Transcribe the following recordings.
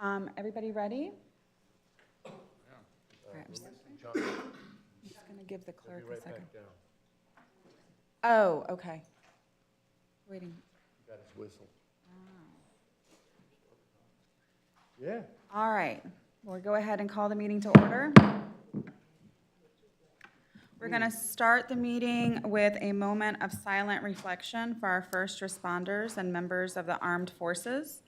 Everybody ready? Yeah. All right, I'm just John, going to give the he'll clerk be a right second. back down. Oh, okay. Waiting. He got his whistle. Yeah. All right, we'll go ahead and call the meeting to order. We're going to start the meeting with a moment of silent reflection for our first responders and members of the armed forces.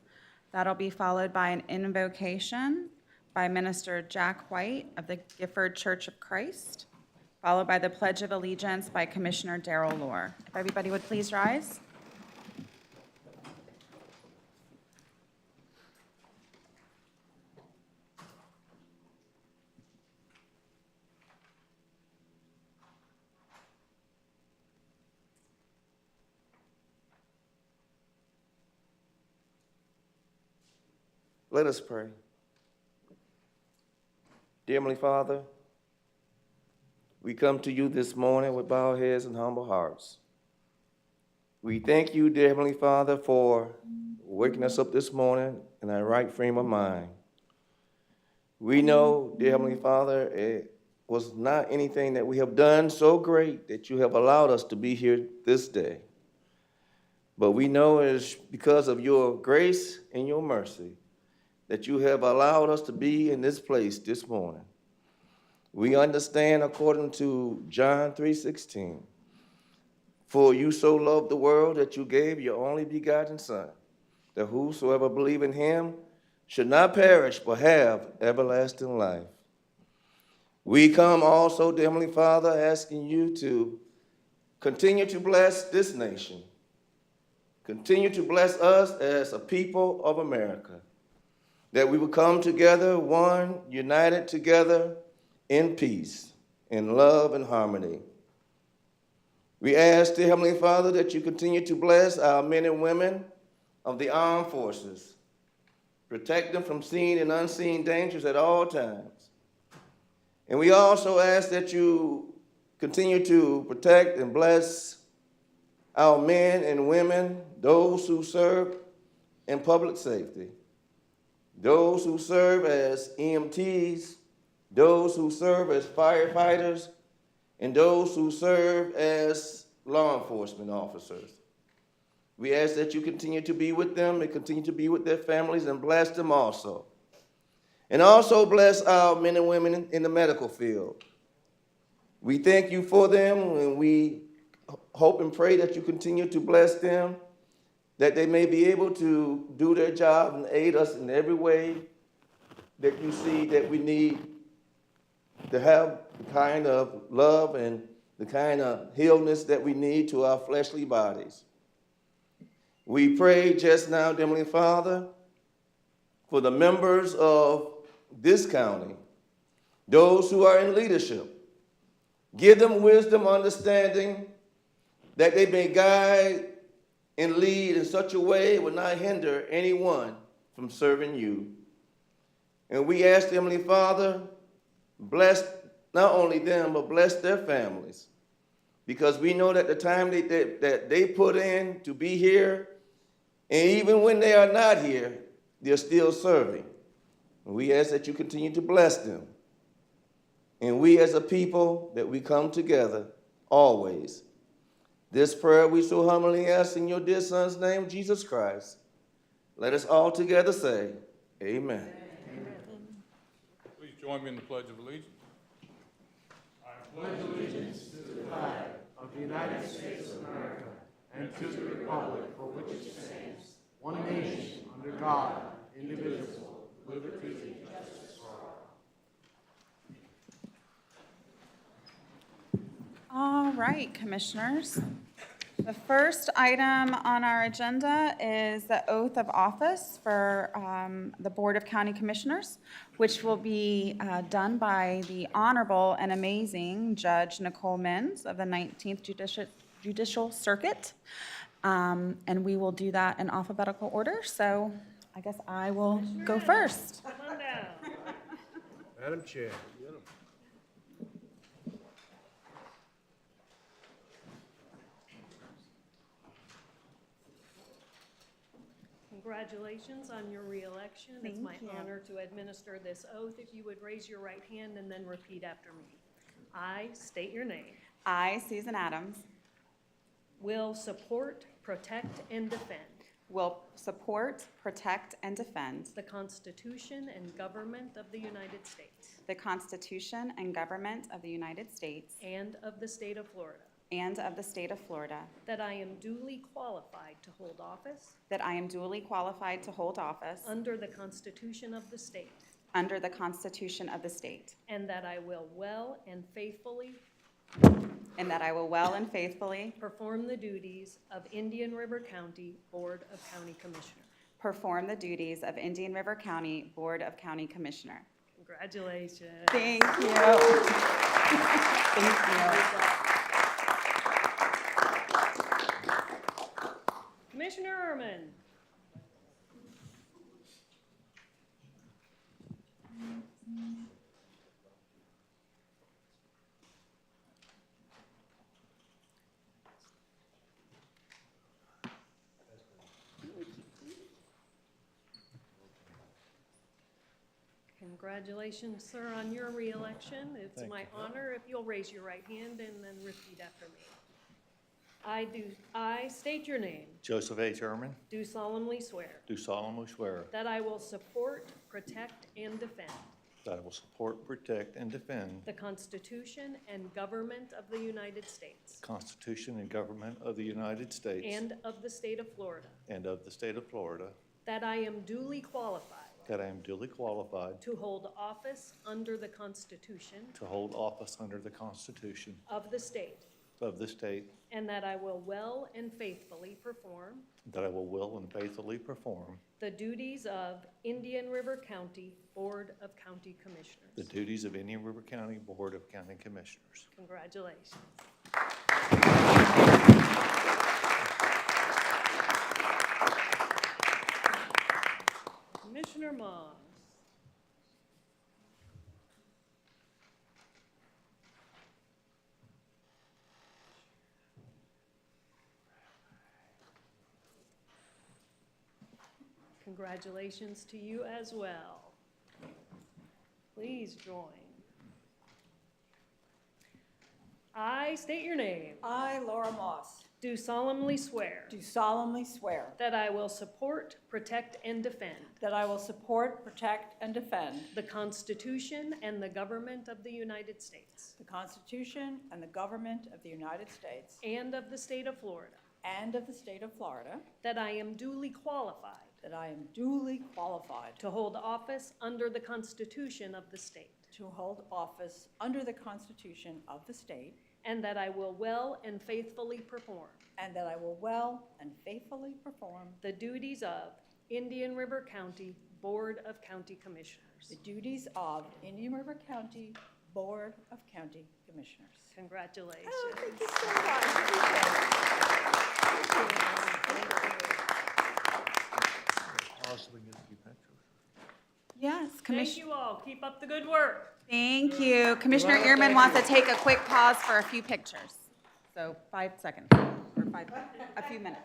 That'll be followed by an invocation by Minister Jack White of the Gifford Church of Christ, followed by the Pledge of Allegiance by Commissioner Darrell Lohr. If everybody would please rise. Let us pray. Dear Heavenly Father, we come to you this morning with bowed heads and humble hearts. We thank you, dear Heavenly Father, for waking us up this morning in our right frame of mind. We know, dear Heavenly Father, it was not anything that we have done so great that you have allowed us to be here this day. But we know it is because of your grace and your mercy that you have allowed us to be in this place this morning. We understand according to John 3:16, for you so loved the world that you gave your only begotten Son, that whosoever believe in him should not perish but have everlasting life. We come also, dear Heavenly Father, asking you to continue to bless this nation, continue to bless us as a people of America, that we will come together, one, united together in peace, in love and harmony. We ask, dear Heavenly Father, that you continue to bless our men and women of the armed forces, protect them from seen and unseen dangers at all times. And we also ask that you continue to protect and bless our men and women, those who serve in public safety, those who serve as EMTs, those who serve as firefighters, and those who serve as law enforcement officers. We ask that you continue to be with them and continue to be with their families and bless them also. And also bless our men and women in the medical field. We thank you for them, and we hope and pray that you continue to bless them, that they may be able to do their job and aid us in every way that you see that we need to have the kind of love and the kind of healness that we need to our fleshly bodies. We pray just now, dear Heavenly Father, for the members of this county, those who are in leadership. Give them wisdom, understanding, that they may guide and lead in such a way it will not hinder anyone from serving you. And we ask, Heavenly Father, bless not only them, but bless their families. Because we know that the time that they put in to be here, and even when they are not here, they're still serving. And we ask that you continue to bless them. And we as a people, that we come together always. This prayer we so humbly ask in your dear Son's name, Jesus Christ. Let us all together say, amen. Amen. Please join me in the Pledge of Allegiance. I pledge allegiance to the flag of the United States of America and to the republic for which it stands, one nation, under God, indivisible, with liberty and justice for all. All right, commissioners. The first item on our agenda is the oath of office for the Board of County Commissioners, which will be done by the Honorable and Amazing Judge Nicole Menz of the 19th Judicial Circuit. And we will do that in alphabetical order, so I guess I will go first. Come on down. Madam Chair. Congratulations on your reelection. It's Thank my you. honor to administer this oath. If you would raise your right hand and then repeat after me. I state your name. I, Susan Adams, Will support, protect, and defend will support, protect, and defend the Constitution and government of the United States the Constitution and government of the United States and of the state of Florida, and of the state of Florida, that I am duly qualified to hold office that I am duly qualified to hold office under the Constitution of the state, under the Constitution of the state, and that I will well and faithfully and that I will well and faithfully perform the duties of Indian River County Board of County Commissioners. perform the duties of Indian River County Board of County Commissioner. Congratulations. Thank you. Thank you. Commissioner Ehrman. Congratulations, sir, on your reelection. It's my honor if you'll raise your right hand and then repeat after me. I state your name, Joseph H. Ehrman, do solemnly swear do solemnly swear that I will support, protect, and defend that I will support, protect, and defend the Constitution and government of the United States the Constitution and government of the United States and of the state of Florida, and of the state of Florida, that I am duly qualified that I am duly qualified to hold office under the Constitution to hold office under the Constitution of the state, of the state, and that I will well and faithfully perform that I will and faithfully perform the duties of Indian River County Board of County Commissioners. the duties of Indian River County Board of County Commissioners. Congratulations. Commissioner Moss. Congratulations to you as well. Please join. I state your name. I, Laura Moss, Do solemnly swear do solemnly swear that I will support, protect, and defend that I will support, protect, and defend the Constitution and the government of the United States the Constitution and the government of the United States and of the state of Florida, and of the state of Florida, that I am duly qualified that I am duly qualified to hold office under the Constitution of the state, to hold office under the Constitution of the state, and that I will well and faithfully perform and that I will well and faithfully perform the duties of Indian River County Board of County Commissioners. the duties of Indian River County Board of County Commissioners. Congratulations. Oh, thank you so much. Yes, Thank Commissioner. you all. Keep up the good work. Thank you. Commissioner Ehrman wants to take a quick pause for a few pictures. So 5 seconds, or a few minutes.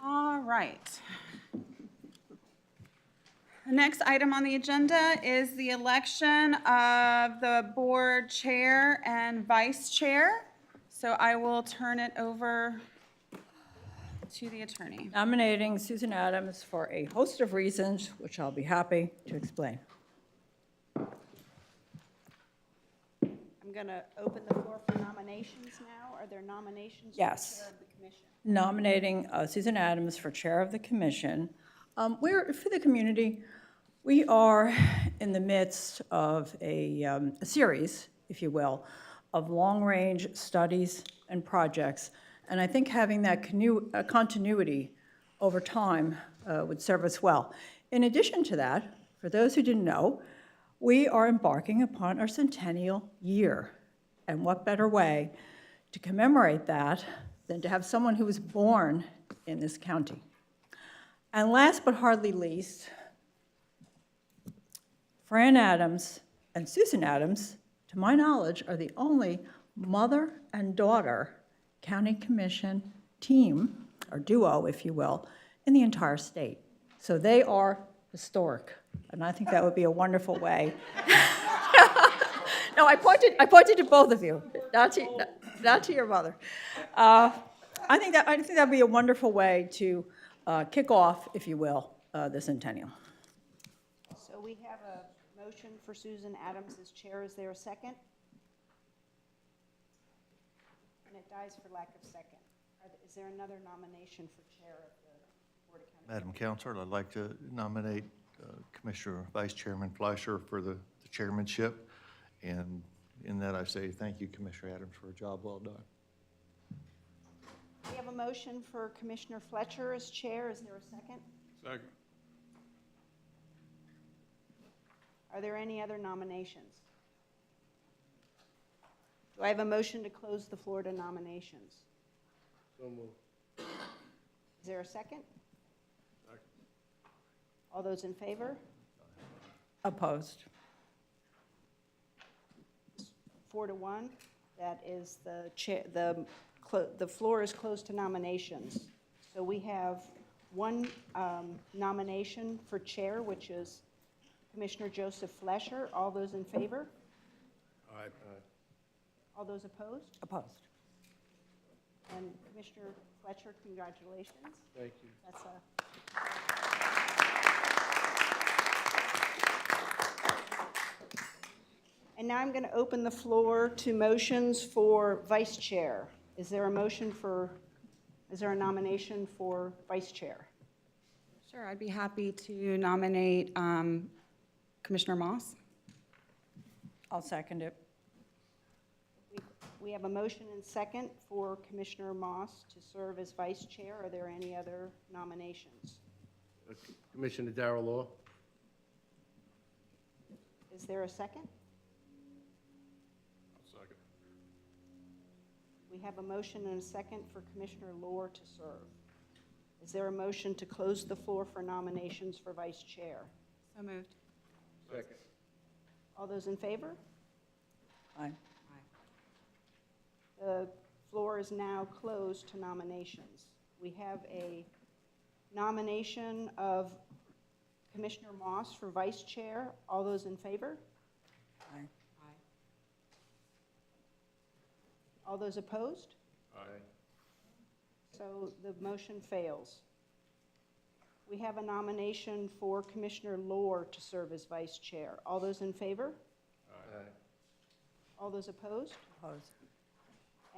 All right. The next item on the agenda is the election of the board chair and vice chair. So I will turn it over to the attorney. Nominating Susan Adams for a host of reasons, which I'll be happy to explain. I'm going to open the floor for nominations now. Are there nominations for Yes. chair of the commission? Nominating Susan Adams for chair of the commission. We're, for the community, we are in the midst of a series, if you will, of long-range studies and projects. And I think having that continuity over time would serve us well. In addition to that, for those who didn't know, we are embarking upon our centennial year. And what better way to commemorate that than to have someone who was born in this county. And last but hardly least, Fran Adams and Susan Adams, to my knowledge, are the only mother and daughter county commission team, or duo, if you will, in the entire state. So they are historic, and I think that would be a wonderful way. No, I pointed to both of you, not to your mother. I think that would be a wonderful way to kick off, if you will, the centennial. So we have a motion for Susan Adams as chair. Is there a second? And it dies for lack of second. Is there another nomination for chair of the Board of County? Madam Counselor, I'd like to nominate Commissioner Vice Chairman Fleischer for the chairmanship. And in that, I say thank you, Commissioner Adams, for a job well done. We have a motion for Commissioner Fletcher as chair. Is there a second? Second. Are there any other nominations? Do I have a motion to close the floor to nominations? So moved. Is there a second? Second. All those in favor? Opposed. 4-1. That is the chair, the floor is closed to nominations. So we have one nomination for chair, which is Commissioner Joseph Fleischer. All those in favor? Aye. All those opposed? Opposed. And Commissioner Fletcher, congratulations. Thank you. That's a And now I'm going to open the floor to motions for vice chair. Is there a nomination for vice chair? Sure, I'd be happy to nominate Commissioner Moss. I'll second it. We have a motion and second for Commissioner Moss to serve as vice chair. Are there any other nominations? Commissioner Darrell Law. Is there a second? Second. We have a motion and a second for Commissioner Lohr to serve. Is there a motion to close the floor for nominations for vice chair? So moved. Second. All those in favor? Aye. The floor is now closed to nominations. We have a nomination of Commissioner Moss for vice chair. All those in favor? Aye. All those opposed? Aye. So the motion fails. We have a nomination for Commissioner Lohr to serve as vice chair. All those in favor? Aye. All those opposed? Opposed.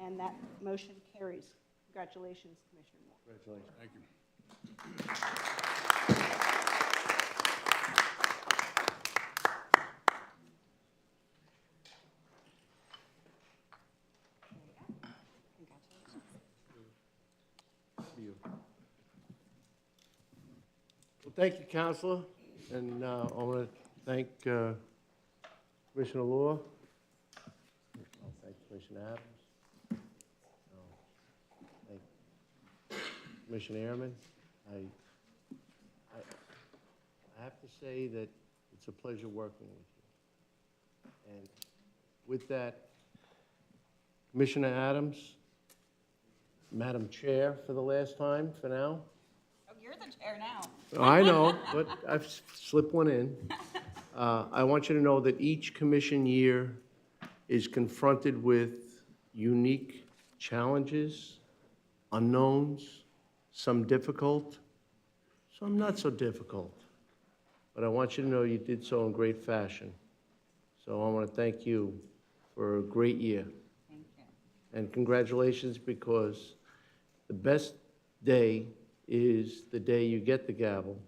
And that motion carries. Congratulations, Commissioner Moore. Congratulations. Thank you. You. Well, thank you, Counselor, and I want to thank Commissioner Law. I'll thank Commissioner Adams. Thank Commissioner Airman. I have to say that it's a pleasure working with you. And with that, Commissioner Adams, Madam Chair for the last time, for now, the chair now. I know, but I've slipped one in. I want you to know that each commission year is confronted with unique challenges, unknowns, some difficult, some not so difficult. But I want you to know you did so in great fashion. So I want to thank you for a great year. Thank you. And congratulations, because the best day is the day you get the gavel,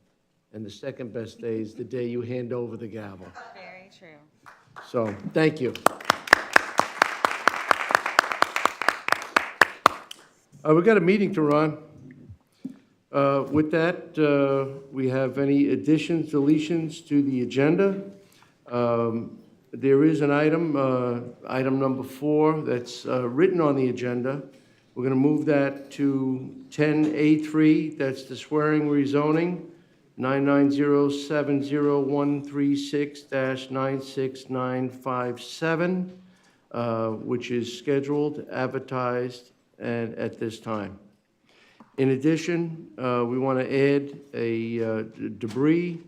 and the second best day is the day you hand over the gavel. Very true. So, thank you. We've got a meeting to run. With that, we have any additions, deletions to the agenda? There is an item, item number 4, that's written on the agenda. We're going to move that to 10A3, that's the swearing rezoning, 990700136-96957, which is scheduled, advertised, and at this time. In addition, we want to add a debris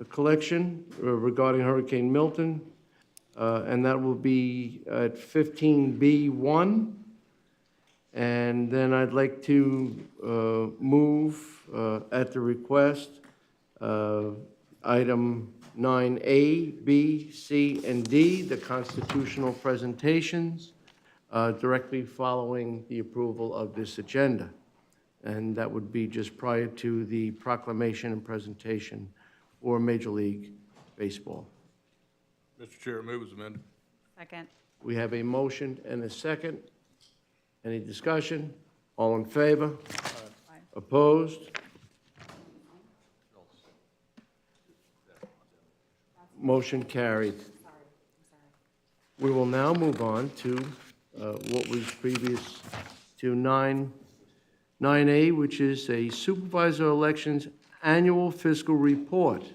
collection regarding Hurricane Milton, and that will be at 15B1. And then I'd like to move at the request item 9A, B, C, and D, the constitutional presentations, directly following the approval of this agenda. And that would be just prior to the proclamation and presentation for Major League Baseball. Mr. Chair, move as amended. Second. We have a motion and a second. Any discussion? All in favor? Aye. Opposed? Motion carried. We will now move on to what was previous to 9A, which is a supervisor elections annual fiscal report.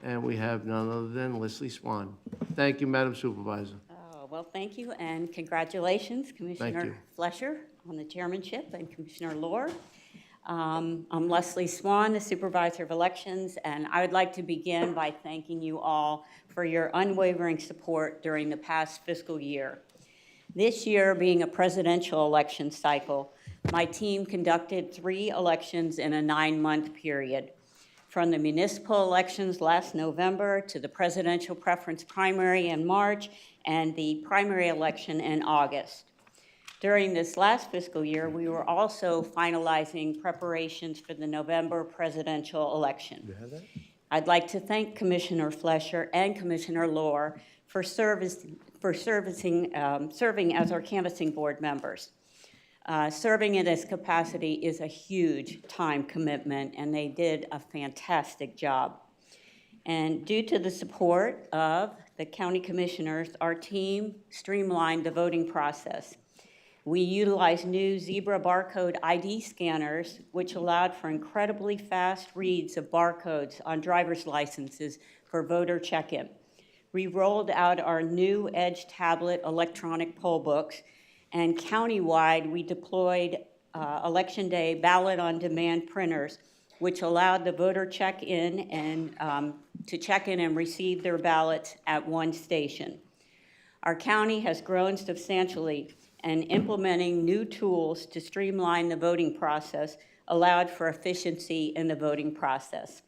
And we have none other than Leslie Swan. Thank you, Madam Supervisor. Oh, well, thank you, and congratulations, Commissioner you. Flesher, on the chairmanship, and Commissioner Lohr. I'm Leslie Swan, the Supervisor of Elections, and I would like to begin by thanking you all for your unwavering support during the past fiscal year. This year being a presidential election cycle, my team conducted 3 elections in a 9-month period, from the municipal elections last November to the presidential preference primary in March and the primary election in August. During this last fiscal year, we were also finalizing preparations for the November presidential election. You have that? I'd like to thank Commissioner Flesher and Commissioner Lohr for serving as our canvassing board members. Serving in this capacity is a huge time commitment, and they did a fantastic job. And due to the support of the county commissioners, our team streamlined the voting process. We utilized new Zebra barcode ID scanners, which allowed for incredibly fast reads of barcodes on driver's licenses for voter check-in. We rolled out our new Edge tablet electronic poll books, and countywide, we deployed Election Day ballot-on-demand printers, which allowed the voter check-in and to check in and receive their ballots at one station. Our county has grown substantially, and implementing new tools to streamline the voting process allowed for efficiency in the voting process.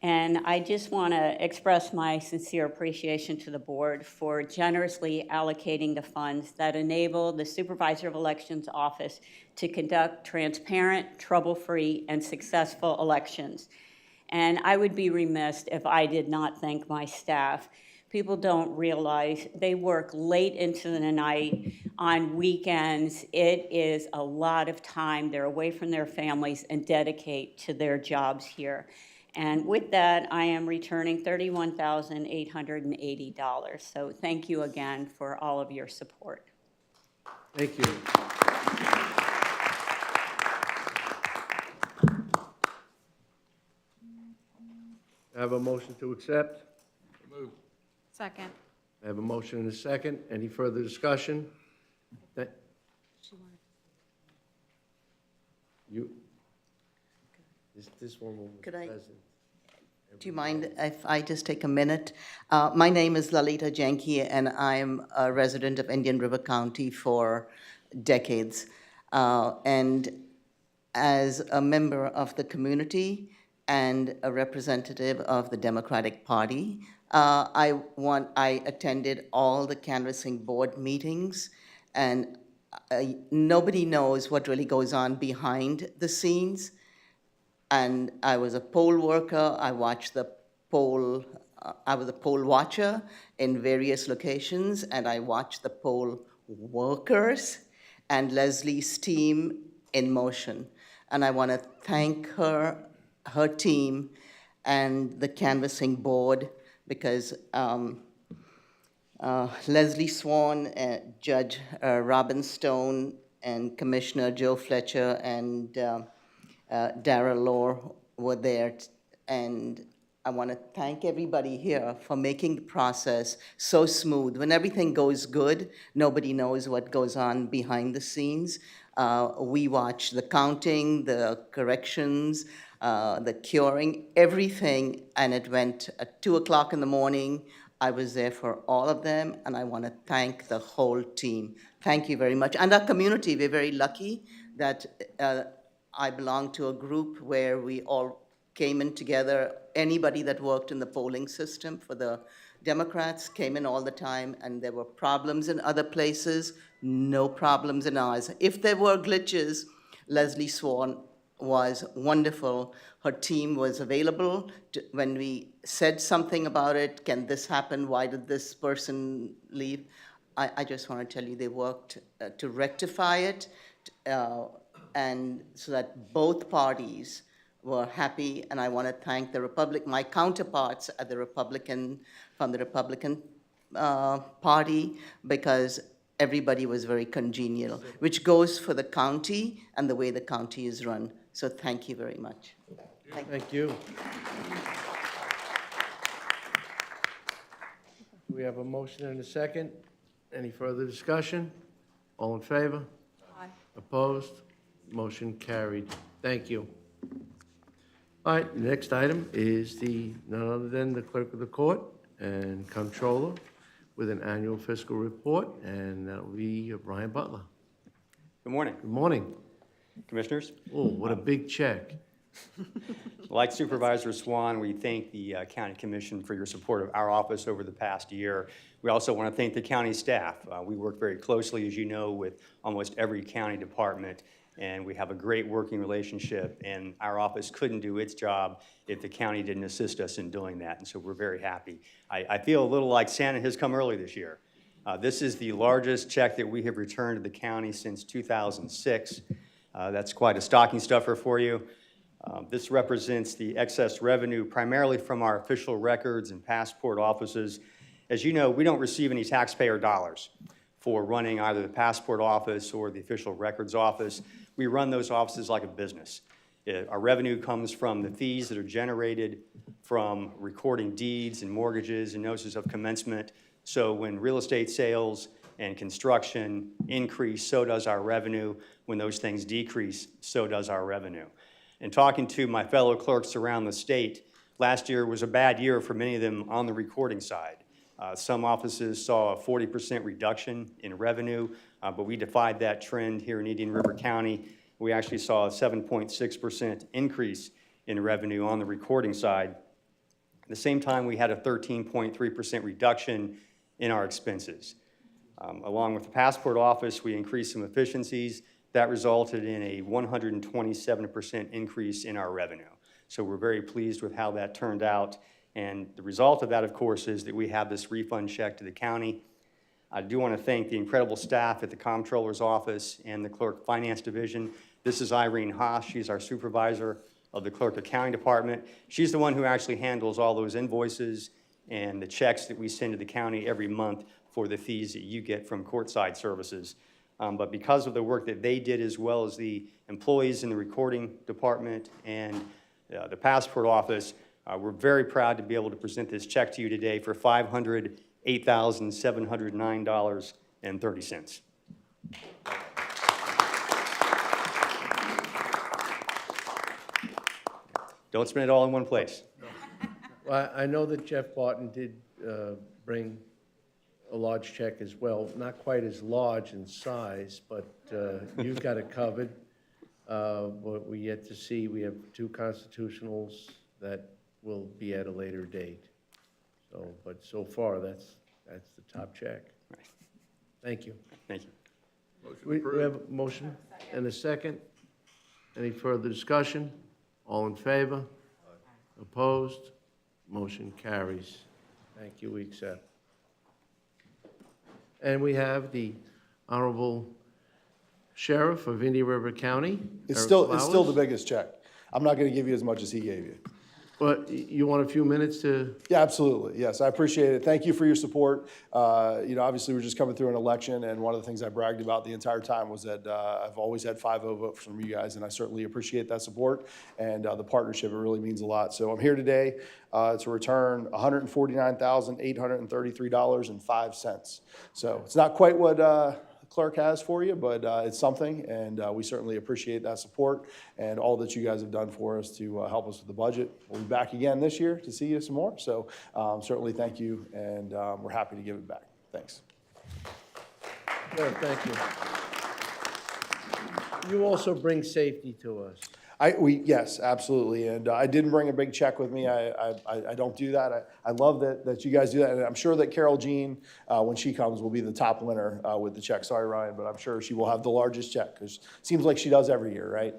And I just want to express my sincere appreciation to the board for generously allocating the funds that enable the Supervisor of Elections office to conduct transparent, trouble-free, and successful elections. And I would be remiss if I did not thank my staff. People don't realize they work late into the night on weekends. It is a lot of time. They're away from their families and dedicate to their jobs here. And with that, I am returning $31,880. So thank you again for all of your support. Thank you. I have a motion to accept. Move. Second. I have a motion and a second. Any further discussion? You, This one will be Could I- present. Do you mind if I just take a minute? My name is Lalita Janki, and I'm a resident of Indian River County for decades. And as a member of the community and a representative of the Democratic Party, I attended all the canvassing board meetings, and nobody knows what really goes on behind the scenes. And I was a poll worker. I watched the poll. I was a poll watcher in various locations, and I watched the poll workers and Leslie's team in motion. And I want to thank her team, and the canvassing board, because Leslie Swan, Judge Robin Stone, and Commissioner Joe Fletcher, and Darrell Lohr were there, and I want to thank everybody here for making the process so smooth. When everything goes good, nobody knows what goes on behind the scenes. We watch the counting, the corrections, the curing, everything, and it went at 2 o'clock in the morning. I was there for all of them, and I want to thank the whole team. Thank you very much. And our community, we're very lucky that I belong to a group where we all came in together. Anybody that worked in the polling system for the Democrats came in all the time, and there were problems in other places, no problems in ours. If there were glitches, Leslie Swan was wonderful. Her team was available when we said something about it. Can this happen? Why did this person leave? I just want to tell you they worked to rectify it, and so that both parties were happy. And I want to thank my counterparts at from the Republican Party, because everybody was very congenial, which goes for the county and the way the county is run. So thank you very much. Thank you. We have a motion and a second. Any further discussion? All in favor? Aye. Opposed? Motion carried. Thank you. All right, the next item is none other than the clerk of the court and comptroller with an annual fiscal report, and that will be Brian Butler. Good morning, Good morning. Commissioners. Oh, what a big check. Like Supervisor Swan, we thank the County Commission for your support of our office over the past year. We also want to thank the county staff. We work very closely, as you know, with almost every county department, and we have a great working relationship, and our office couldn't do its job if the county didn't assist us in doing that, and so we're very happy. I feel a little like Santa has come early this year. This is the largest check that we have returned to the county since 2006. That's quite a stocking stuffer for you. This represents the excess revenue primarily from our official records and passport offices. As you know, we don't receive any taxpayer dollars for running either the passport office or the official records office. We run those offices like a business. Our revenue comes from the fees that are generated from recording deeds and mortgages and notices of commencement. So when real estate sales and construction increase, so does our revenue. When those things decrease, so does our revenue. And talking to my fellow clerks around the state, last year was a bad year for many of them on the recording side. Some offices saw a 40% reduction in revenue, but we defied that trend here in Indian River County. We actually saw a 7.6% increase in revenue on the recording side. At the same time, we had a 13.3% reduction in our expenses. Along with the passport office, we increased some efficiencies. That resulted in a 127% increase in our revenue. So we're very pleased with how that turned out. And the result of that, of course, is that we have this refund check to the county. I do want to thank the incredible staff at the Comptroller's Office and the Clerk Finance Division. This is Irene Haas. She's our supervisor of the Clerk Accounting Department. She's the one who actually handles all those invoices and the checks that we send to the county every month for the fees that you get from courtside services. But because of the work that they did, as well as the employees in the recording department and the passport office, we're very proud to be able to present this check to you today for $508,709.30. Don't spend it all in one place. Well, I know that Jeff Barton did bring a large check as well, not quite as large in size, but you've got it covered. What we yet to see, we have 2 constitutionals that will be at a later date. So, but so far, that's the top check. Thank you. Thank you. We have a motion and a second. Any further discussion? All in favor? Opposed? Motion carries. Thank you, we accept. And we have the Honorable Sheriff of Indian River County. It's Eric still the Flowers. biggest check. I'm not going to give you as much as he gave you. But you want a few minutes to? Yeah, absolutely. Yes, I appreciate it. Thank you for your support. Obviously, we're just coming through an election, and one of the things I bragged about the entire time was that I've always had 5-0 votes from you guys, and I certainly appreciate that support and the partnership. It really means a lot. So I'm here today to return $149,833.05. So it's not quite what Clerk has for you, but it's something, and we certainly appreciate that support and all that you guys have done for us to help us with the budget. We'll be back again this year to see you some more, so certainly thank you, and we're happy to give it back. Thanks. Yeah, thank you. You also bring safety to us. Yes, absolutely, and I didn't bring a big check with me. I don't do that. I love that you guys do that, and I'm sure that Carol Jean, when she comes, will be the top winner with the check. Sorry, Ryan, but I'm sure she will have the largest check, because it seems like she does every year, right?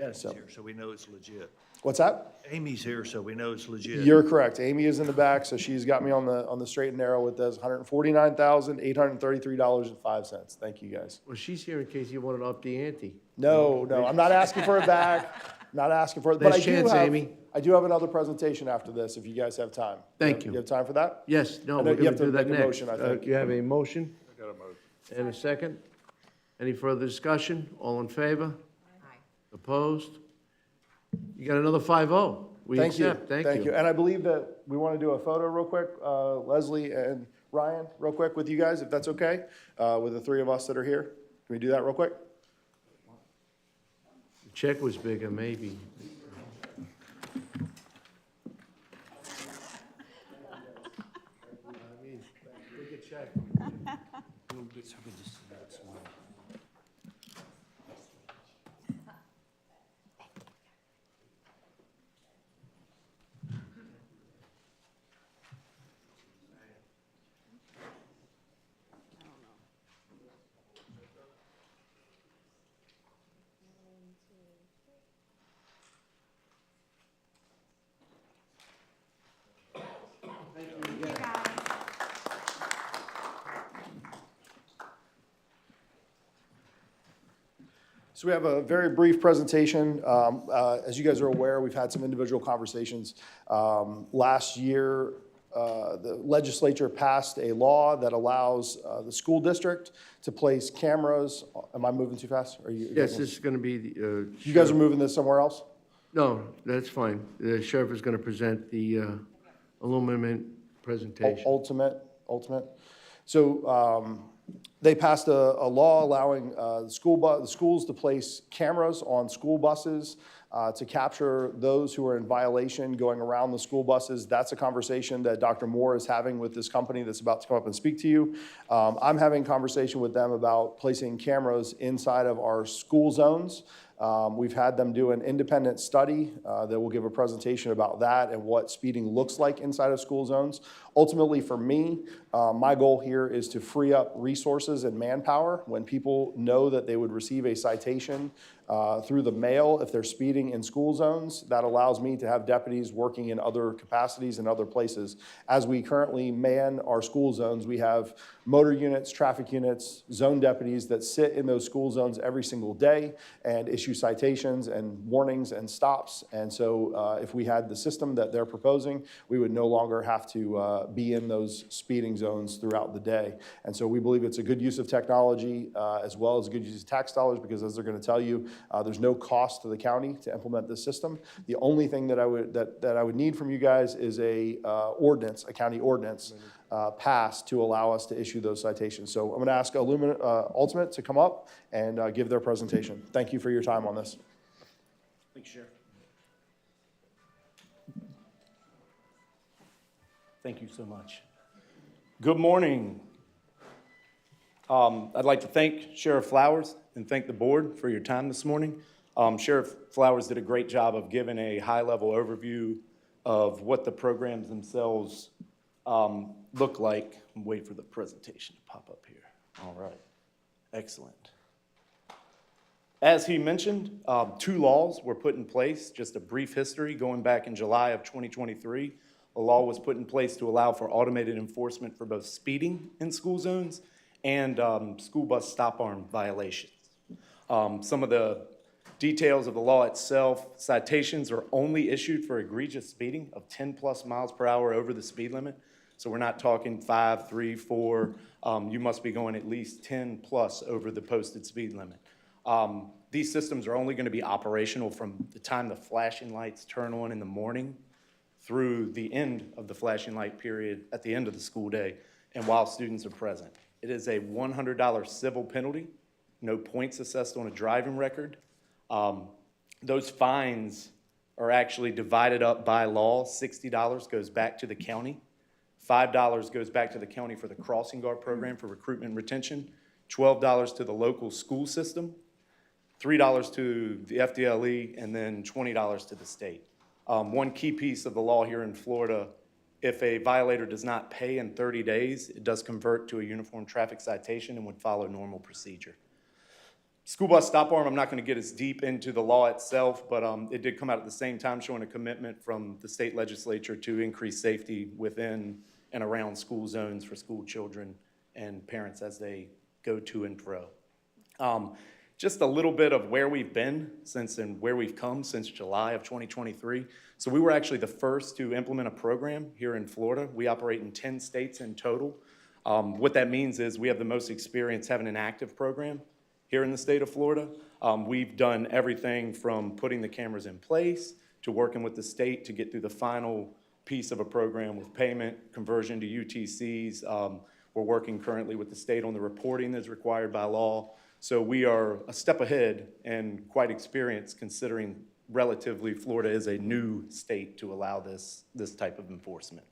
Amy's here, so we know it's legit. What's that? Amy's here, so we know it's legit. You're correct. Amy is in the back, so she's got me on the straight and narrow with those $149,833.05. Thank you, guys. Well, she's here in case you wanted to up the ante. No, I'm not asking for it back. Not asking for it. But Last chance, Amy. I do have another presentation after this, if you guys have time. Thank you. You have time for that? Yes, no, I know we're you going have to to do that make a next. motion, I think. You have a motion I got a motion. and a second? Any further discussion? All in favor? Aye. Opposed? You got another 5-0. We Thank you. accept. Thank you. And I believe that we want to do a photo real quick, Leslie and Ryan, real quick with you guys, if that's okay, with the 3 of us that are here. Can we do that real quick? The check was bigger, maybe. So we have a very brief presentation. As you guys are aware, we've had some individual conversations. Last year, the legislature passed a law that allows the school district to place cameras. Am I moving too fast? Are you? Yes, this is going to be the. You guys are moving this somewhere else? No, that's fine. The sheriff is going to present the aluminum presentation. Ultimate. So they passed a law allowing the schools to place cameras on school buses to capture those who are in violation going around the school buses. That's a conversation that Dr. Moore is having with this company that's about to come up and speak to you. I'm having a conversation with them about placing cameras inside of our school zones. We've had them do an independent study that will give a presentation about that and what speeding looks like inside of school zones. Ultimately, for me, my goal here is to free up resources and manpower when people know that they would receive a citation through the mail if they're speeding in school zones. That allows me to have deputies working in other capacities in other places. As we currently man our school zones, we have motor units, traffic units, zone deputies that sit in those school zones every single day and issue citations and warnings and stops. And so if we had the system that they're proposing, we would no longer have to be in those speeding zones throughout the day. And so we believe it's a good use of technology as well as a good use of tax dollars, because as they're going to tell you, there's no cost to the county to implement this system. The only thing that I would need from you guys is a county ordinance passed to allow us to issue those citations. So I'm going to ask Ultimate to come up and give their presentation. Thank you for your time on this. Thanks, Sheriff. Thank you so much. Good morning. I'd like to thank Sheriff Flowers and thank the board for your time this morning. Sheriff Flowers did a great job of giving a high-level overview of what the programs themselves look like. Wait for the presentation to pop up here. All right. Excellent. As he mentioned, 2 laws were put in place. Just a brief history, going back in July of 2023, a law was put in place to allow for automated enforcement for both speeding in school zones and school bus stop arm violations. Some of the details of the law itself: citations are only issued for egregious speeding of 10+ miles per hour over the speed limit. So we're not talking 5, 3, 4. You must be going at least 10+ over the posted speed limit. These systems are only going to be operational from the time the flashing lights turn on in the morning through the end of the flashing light period at the end of the school day and while students are present. It is a $100 civil penalty, no points assessed on a driving record. Those fines are actually divided up by law. $60 goes back to the county. $5 goes back to the county for the crossing guard program for recruitment and retention. $12 to the local school system. $3 to the FDLE, and then $20 to the state. One key piece of the law here in Florida: if a violator does not pay in 30 days, it does convert to a uniform traffic citation and would follow normal procedure. School bus stop arm, I'm not going to get as deep into the law itself, but it did come out at the same time, showing a commitment from the state legislature to increase safety within and around school zones for school children and parents as they go to and fro. Just a little bit of where we've been since and where we've come since July of 2023. So we were actually the first to implement a program here in Florida. We operate in 10 states in total. What that means is we have the most experience having an active program here in the state of Florida. We've done everything from putting the cameras in place to working with the state to get through the final piece of a program with payment, conversion to UTCs. We're working currently with the state on the reporting that's required by law. So we are a step ahead and quite experienced, considering relatively Florida is a new state to allow this type of enforcement.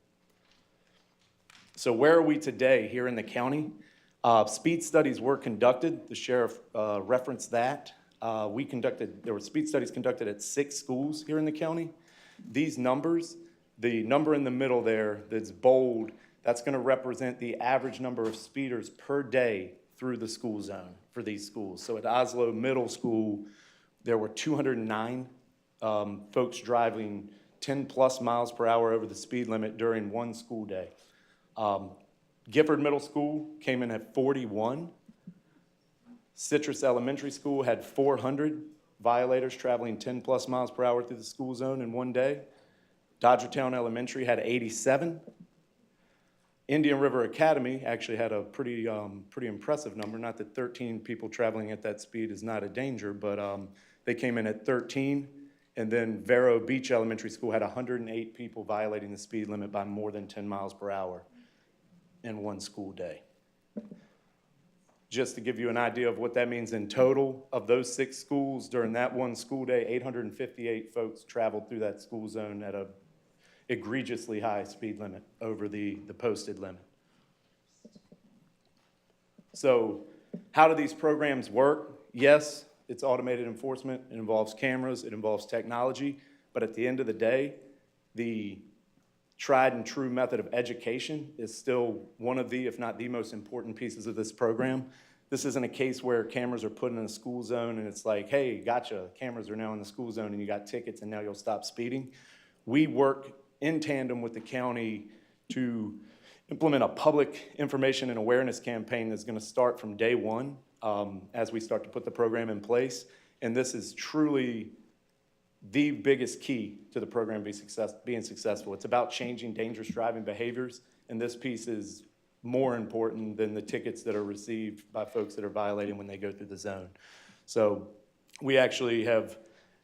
So where are we today here in the county? Speed studies were conducted. The sheriff referenced that. There were speed studies conducted at 6 schools here in the county. These numbers, the number in the middle there that's bold, that's going to represent the average number of speeders per day through the school zone for these schools. So at Oslo Middle School, there were 209 folks driving 10+ miles per hour over the speed limit during one school day. Gifford Middle School came in at 41. Citrus Elementary School had 400 violators traveling 10+ miles per hour through the school zone in one day. Dodgertown Elementary had 87. Indian River Academy actually had a pretty impressive number. Not that 13 people traveling at that speed is not a danger, but they came in at 13. And then Vero Beach Elementary School had 108 people violating the speed limit by more than 10 miles per hour in one school day. Just to give you an idea of what that means in total, of those 6 schools during that one school day, 858 folks traveled through that school zone at a egregiously high speed limit over the posted limit. So how do these programs work? Yes, it's automated enforcement. It involves cameras. It involves technology. But at the end of the day, the tried and true method of education is still one of the, if not the most important pieces of this program. This isn't a case where cameras are put in a school zone and it's like, hey, gotcha, cameras are now in the school zone and you got tickets and now you'll stop speeding. We work in tandem with the county to implement a public information and awareness campaign that's going to start from day one as we start to put the program in place. And this is truly the biggest key to the program being successful. It's about changing dangerous driving behaviors, and this piece is more important than the tickets that are received by folks that are violating when they go through the zone. So we actually have,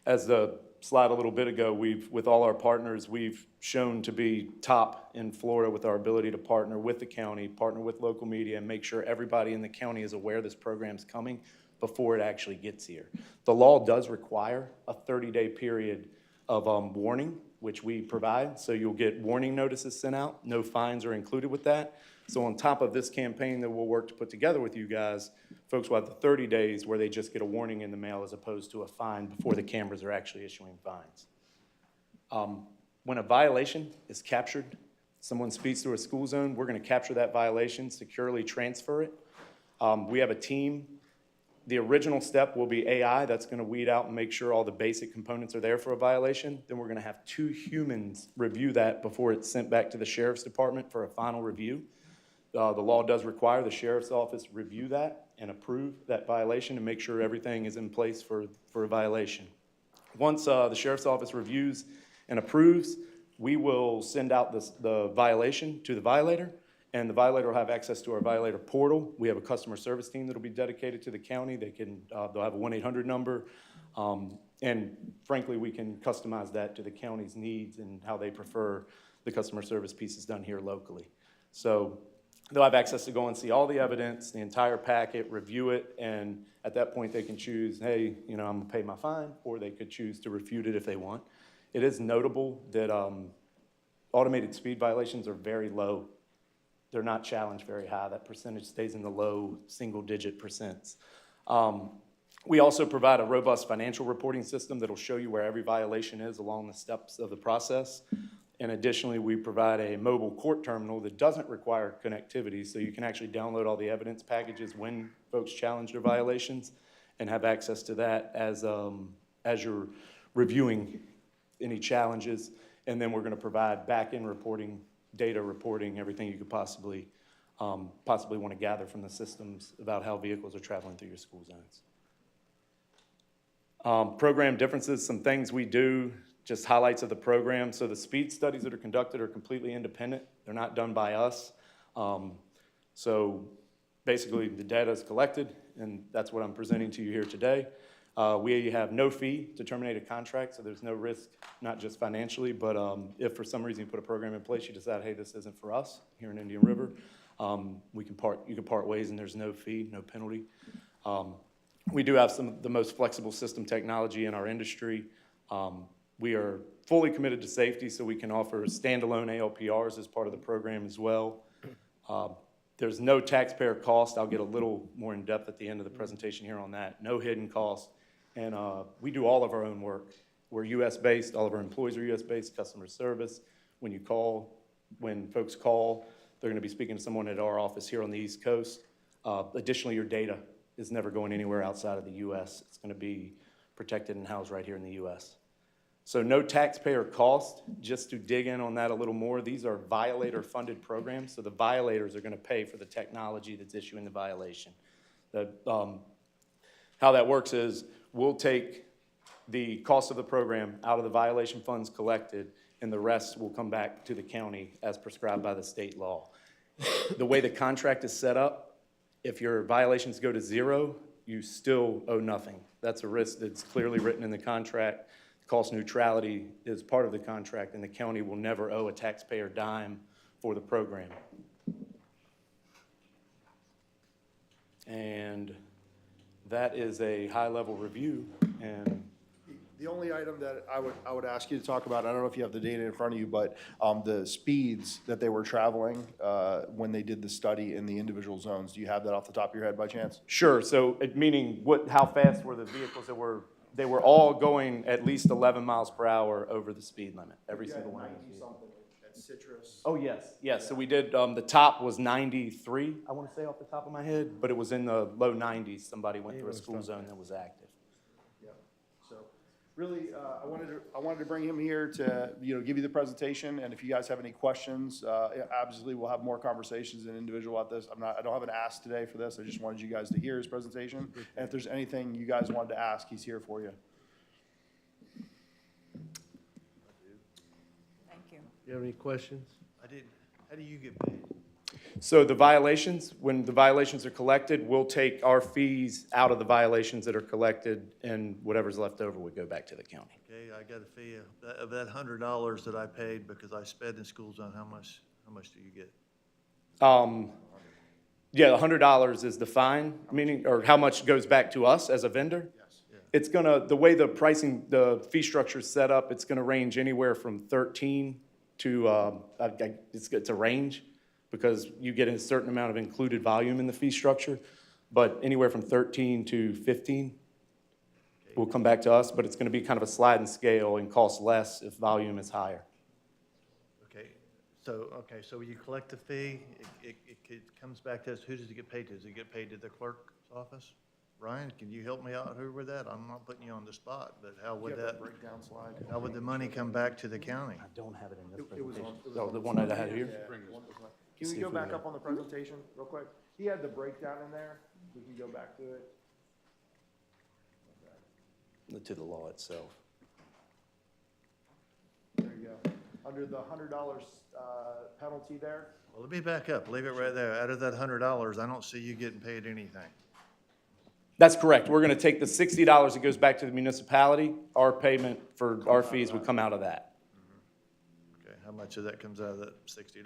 as the slide a little bit ago, with all our partners, we've shown to be top in Florida with our ability to partner with the county, partner with local media, and make sure everybody in the county is aware this program's coming before it actually gets here. The law does require a 30-day period of warning which we provide. So you'll get warning notices sent out. No fines are included with that. So on top of this campaign that we'll work to put together with you guys, folks will have the 30 days where they just get a warning in the mail as opposed to a fine before the cameras are actually issuing fines. When a violation is captured, someone speeds through a school zone, we're going to capture that violation, securely transfer it. We have a team. The original step will be AI. That's going to weed out and make sure all the basic components are there for a violation. Then we're going to have 2 humans review that before it's sent back to the sheriff's department for a final review. The law does require the sheriff's office review that and approve that violation and make sure everything is in place for a violation. Once the sheriff's office reviews and approves, we will send out the violation to the violator, and the violator will have access to our violator portal. We have a customer service team that will be dedicated to the county. They'll have a 1-800 number, and frankly, we can customize that to the county's needs and how they prefer the customer service pieces done here locally. So they'll have access to go and see all the evidence, the entire packet, review it, and at that point they can choose, hey, I'm gonna pay my fine, or they could choose to refute it if they want. It is notable that automated speed violations are very low. They're not challenged very high. That percentage stays in the low single-digit percents. We also provide a robust financial reporting system that'll show you where every violation is along the steps of the process. And additionally, we provide a mobile court terminal that doesn't require connectivity, so you can actually download all the evidence packages when folks challenge their violations and have access to that as you're reviewing any challenges. And then we're going to provide back-end reporting, data reporting, everything you could possibly want to gather from the systems about how vehicles are traveling through your school zones. Program differences, some things we do, just highlights of the program. So the speed studies that are conducted are completely independent. They're not done by us. So basically the data is collected, and that's what I'm presenting to you here today. We have no fee to terminate a contract, so there's no risk, not just financially, but if for some reason you put a program in place, you decide, hey, this isn't for us here in Indian River, you can part ways and there's no fee, no penalty. We do have some of the most flexible system technology in our industry. We are fully committed to safety, so we can offer standalone ALPRs as part of the program as well. There's no taxpayer cost. I'll get a little more in depth at the end of the presentation here on that. No hidden cost. And we do all of our own work. We're US-based. All of our employees are US-based, customer service. When folks call, they're going to be speaking to someone at our office here on the East Coast. Additionally, your data is never going anywhere outside of the US. It's going to be protected and housed right here in the US. So no taxpayer cost. Just to dig in on that a little more, these are violator-funded programs, so the violators are going to pay for the technology that's issuing the violation. How that works is we'll take the cost of the program out of the violation funds collected, and the rest will come back to the county as prescribed by the state law. The way the contract is set up, if your violations go to 0, you still owe nothing. That's a risk that's clearly written in the contract. Cost neutrality is part of the contract, and the county will never owe a taxpayer dime for the program. And that is a high-level review. And the only item that I would ask you to talk about, I don't know if you have the data in front of you, but the speeds that they were traveling when they did the study in the individual zones. Do you have that off the top of your head by chance? Sure. So meaning how fast were the vehicles that were? They were all going at least 11 miles per hour over the speed limit. Every single one. 90-something at Citrus. Oh, yes. Yes. So we did, the top was 93, I want to say off the top of my head, but it was in the low 90s. Somebody went through a school zone that was active. Yeah. So really, I wanted to bring him here to, give you the presentation. And if you guys have any questions, obviously we'll have more conversations and individual at this. I don't have an ask today for this. I just wanted you guys to hear his presentation. And if there's anything you guys wanted to ask, he's here for you. Thank you. You have any questions? I didn't. How do you get paid? So the violations, when the violations are collected, we'll take our fees out of the violations that are collected, and whatever's left over would go back to the county. Okay, I got a fee of that $100 that I paid because I sped in school zone. How much do you get? Yeah, $100 is the fine, meaning, or how much goes back to us as a vendor? Yes. Yeah. It's gonna, the way the pricing, the fee structure is set up, it's gonna range anywhere from 13 to, it's a range, because you get a certain amount of included volume in the fee structure, but anywhere from 13 to 15 will come back to us, but it's gonna be kind of a sliding scale and cost less if volume is higher. So you collect the fee, it comes back to us, who does it get paid to? Does it get paid to the clerk's office? Ryan, can you help me out here with that? I'm not putting you on the spot, but how would that, breakdown slide? how would the money come back to the county? I don't have it in this It was on. presentation. Oh, the one that I had here? Can we go back up on the presentation real quick? He had the breakdown in there. We can go back to it. To the law itself. There you go. Under the $100 penalty there. Well, let me back up, leave it right there. Out of that $100, I don't see you getting paid anything. That's correct. We're gonna take the $60 that goes back to the municipality. Our payment for our fees would come out of that. Okay, how much of that comes out of that $60?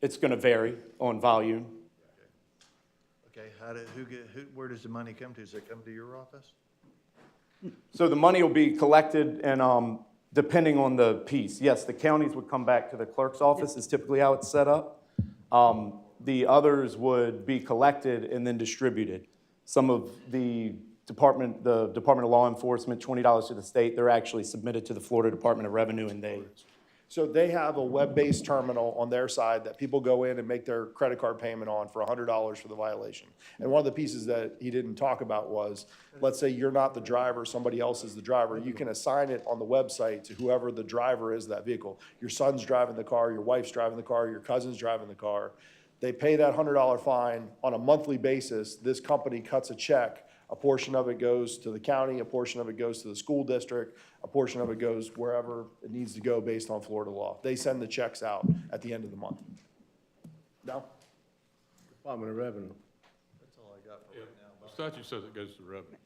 It's gonna vary on volume. Okay, where does the money come to? Does it come to your office? So the money will be collected and, depending on the piece. Yes, the counties would come back to the clerk's office is typically how it's set up. The others would be collected and then distributed. Some of the Department of Law Enforcement, $20 to the state, they're actually submitted to the Florida Department of Revenue and they. So they have a web-based terminal on their side that people go in and make their credit card payment on for $100 for the violation. And one of the pieces that he didn't talk about was, let's say you're not the driver, somebody else is the driver. You can assign it on the website to whoever the driver is of that vehicle. Your son's driving the car, your wife's driving the car, your cousin's driving the car. They pay that $100 fine on a monthly basis. This company cuts a check. A portion of it goes to the county, a portion of it goes to the school district, a portion of it goes wherever it needs to go based on Florida law. They send the checks out at the end of the month. No? Department of Revenue. That's all I got for right now. The statute says it goes to revenue.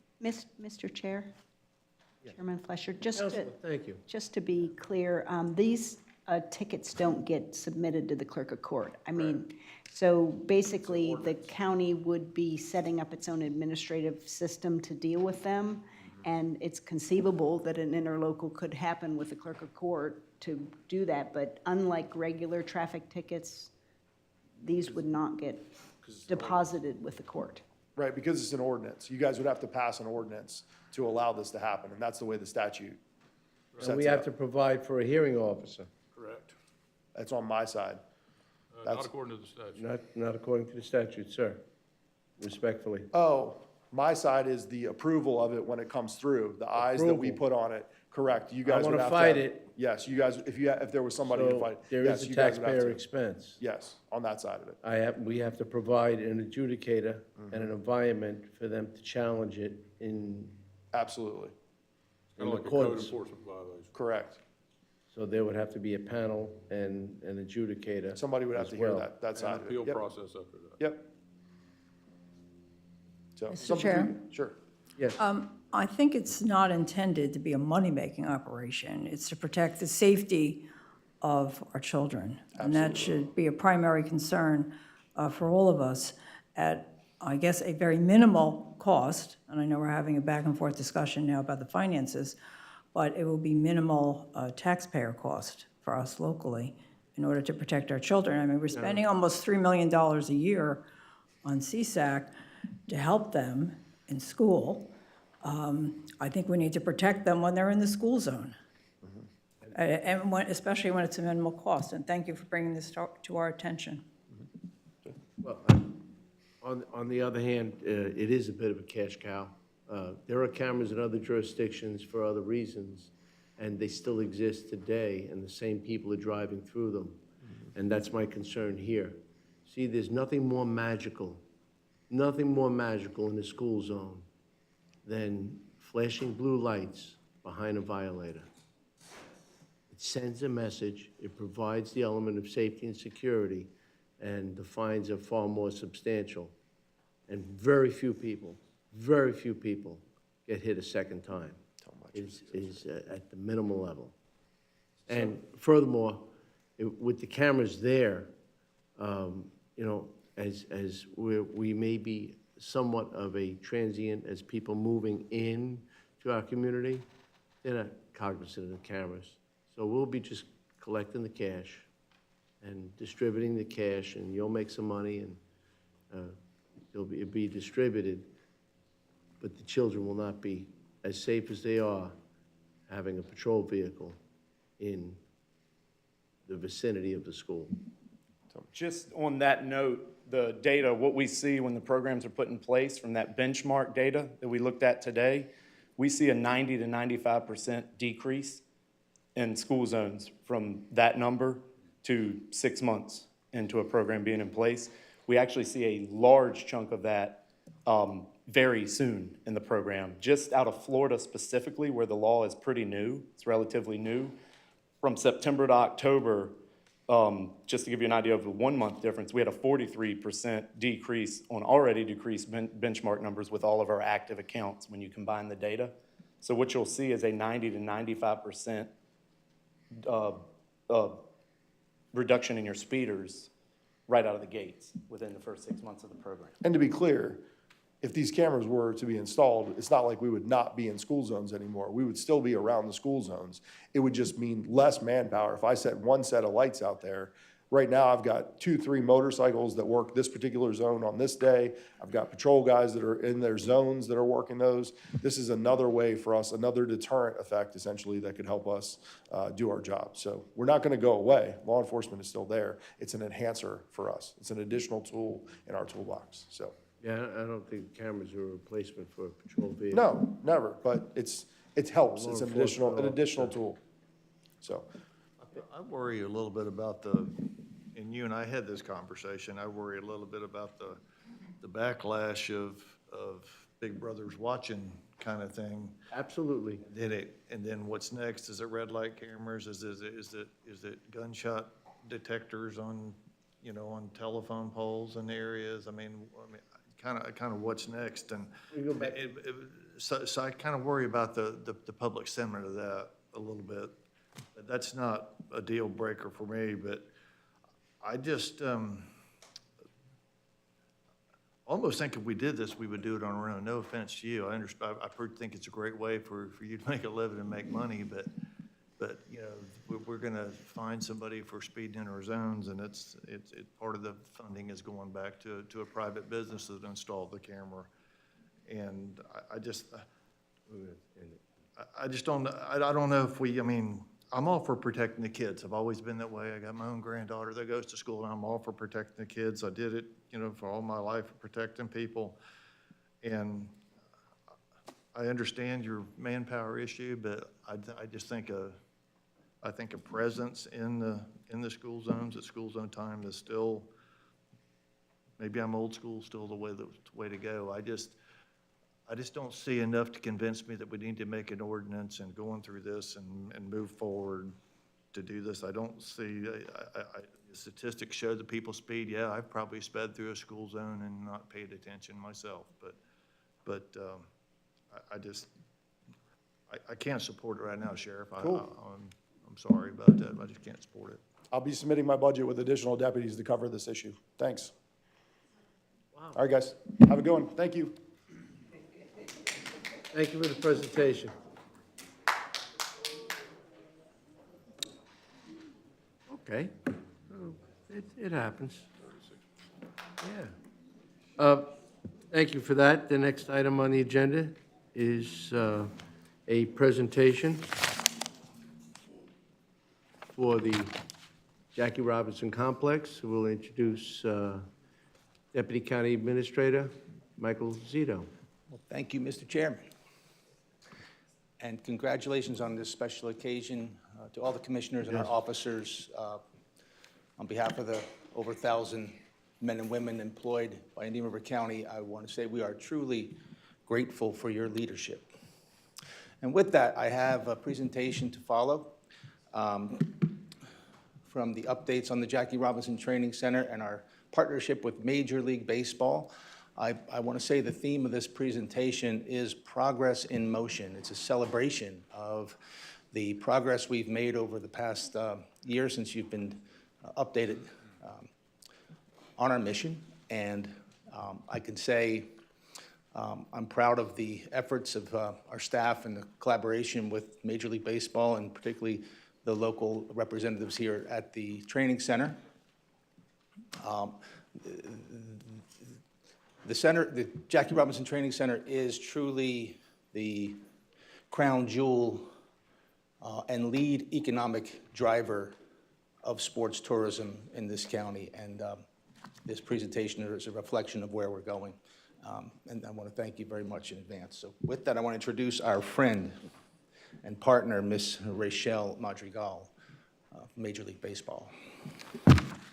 Mr. Chair? Chairman Fleischer, just to, Councilman, thank you. just to be clear, these tickets don't get submitted to the clerk of court. I mean, so basically, the county would be setting up its own administrative system to deal with them, and it's conceivable that an interlocal could happen with the clerk of court to do that, but unlike regular traffic tickets, these would not get deposited with the court. Right, because it's an ordinance. You guys would have to pass an ordinance to allow this to happen, and that's the way the statute sets And we it have up. to provide for a hearing officer, Correct. That's on my side. Not That's- according to the statute. not according to the statute, sir, respectfully. Oh, my side is the approval of it when it comes through, the eyes that we Approval. put on it. Correct. You guys would wanna have to. fight have- it. Yes, you guys, if there was somebody to So fight. there yes, is a you guys would have taxpayer to. expense. Yes, on that side of it. We have to provide an adjudicator and an environment for them to challenge it in Absolutely. Kind the of like a code courts. enforcement violation. Correct. So there would have to be a panel and an adjudicator. Somebody would have as to hear well. that And side an of it. appeal Yep. process after that. Yep. So. Mr. something Chair? Sure. Yes, I think it's not intended to be a money-making operation. It's to protect the safety of our children. And that should be a primary concern for all of us at, I guess, a very minimal cost. And I know we're having a back-and-forth discussion now about the finances, but it will be minimal taxpayer cost for us locally in order to protect our children. I mean, we're spending almost $3 million a year on CSAC to help them in school. I think we need to protect them when they're in the school zone. And especially when it's a minimal cost. And thank you for bringing this to our attention. well, on the other hand, it is a bit of a cash cow. There are cameras in other jurisdictions for other reasons, and they still exist today, and the same people are driving through them. And that's my concern here. See, there's nothing more magical in the school zone than flashing blue lights behind a violator. It sends a message, it provides the element of safety and security, and the fines are far more substantial. And very few people get hit a second time. Is at the minimal level. And furthermore, with the cameras there, as we may be somewhat of a transient as people moving in to our community, they're not cognizant of the cameras. So we'll be just collecting the cash and distributing the cash, and you'll make some money, and it'll be distributed, but the children will not be as safe as they are having a patrol vehicle in the vicinity of the school. Just on that note, the data, what we see when the programs are put in place from that benchmark data that we looked at today, we see a 90 to 95% decrease in school zones from that number to 6 months into a program being in place. We actually see a large chunk of that very soon in the program. Just out of Florida specifically, where the law is pretty new, it's relatively new, from September to October, just to give you an idea of the 1 month difference, we had a 43% decrease on already decreased benchmark numbers with all of our active accounts when you combine the data. So what you'll see is a 90 to 95% reduction in your speeders right out of the gates within the first 6 months of the program. And to be clear, if these cameras were to be installed, it's not like we would not be in school zones anymore. We would still be around the school zones. It would just mean less manpower. If I set one set of lights out there, right now I've got 2, 3 motorcycles that work this particular zone on this day. I've got patrol guys that are in their zones that are working those. This is another way for us, another deterrent effect essentially that could help us do our job. So we're not gonna go away. Law enforcement is still there. It's an enhancer for us. It's an additional tool in our toolbox, so. Yeah, I don't think cameras are a replacement for a patrol vehicle. No, never, but it helps. Law It's an enforcement additional officer. tool. So, I worry a little bit about and you and I had this conversation, I worry a little bit about the backlash of Big Brother's watching kind of thing. Absolutely. And then what's next? Is it red light cameras? Is it gunshot detectors on, on telephone poles in areas? I mean, kind of what's next? And so I kind of worry about the public sentiment of that a little bit. But that's not a deal breaker for me, but I just almost think if we did this, we would do it on our own. No offense to you. I understand. I think it's a great way for you to make a living and make money, but we're going to find somebody for speeding in our zones, and it's part of the funding is going back to a private business that installed the camera, and I just don't. I don't know if we. I mean, I'm all for protecting the kids. I've always been that way. I got my own granddaughter that goes to school, and I'm all for protecting the kids. I did it, for all my life, protecting people. And I understand your manpower issue, but I just think I think a presence in the school zones at school zone time is still, maybe I'm old school, still the way to go. I just don't see enough to convince me that we need to make an ordinance and going through this and move forward to do this. I don't see, the statistics show that people speed. Yeah, I've probably sped through a school zone and not paid attention myself, but I can't support it right now, Sheriff. Cool. I'm sorry about that. I just can't support it. I'll be submitting my budget with additional deputies to cover this issue. Thanks. Wow. All right, guys, have a good one. Thank you. Thank you for the presentation. Okay. It happens. Yeah. Thank you for that. The next item on the agenda is a presentation for the Jackie Robinson Complex. We'll introduce Deputy County Administrator Michael Zito. Well, thank you, Mr. Chairman. And congratulations on this special occasion to all the commissioners and our officers. On behalf of the over 1,000 men and women employed by Indian River County, I want to say we are truly grateful for your leadership. And with that, I have a presentation to follow from the updates on the Jackie Robinson Training Center and our partnership with Major League Baseball. I want to say the theme of this presentation is progress in motion. It's a celebration of the progress we've made over the past year since you've been updated on our mission. And I can say I'm proud of the efforts of our staff and the collaboration with Major League Baseball, and particularly the local representatives here at the training center. The Jackie Robinson Training Center is truly the crown jewel and lead economic driver of sports tourism in this county, and this presentation is a reflection of where we're going. And I want to thank you very much in advance. So with that, I want to introduce our friend and partner, Ms. Rachel Madrigal, Major League Baseball.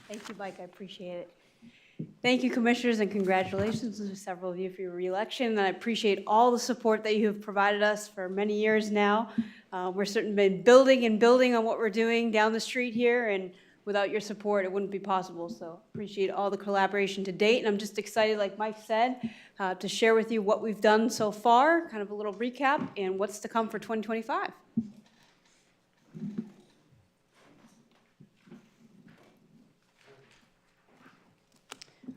Thank you, Mike, I appreciate it. Thank you, Commissioners, and congratulations to several of you for your reelection. And I appreciate all the support that you have provided us for many years now. We're certainly been building and building on what we're doing down the street here, and without your support, it wouldn't be possible. So appreciate all the collaboration to date, and I'm just excited, like Mike said, to share with you what we've done so far, kind of a little recap, and what's to come for 2025.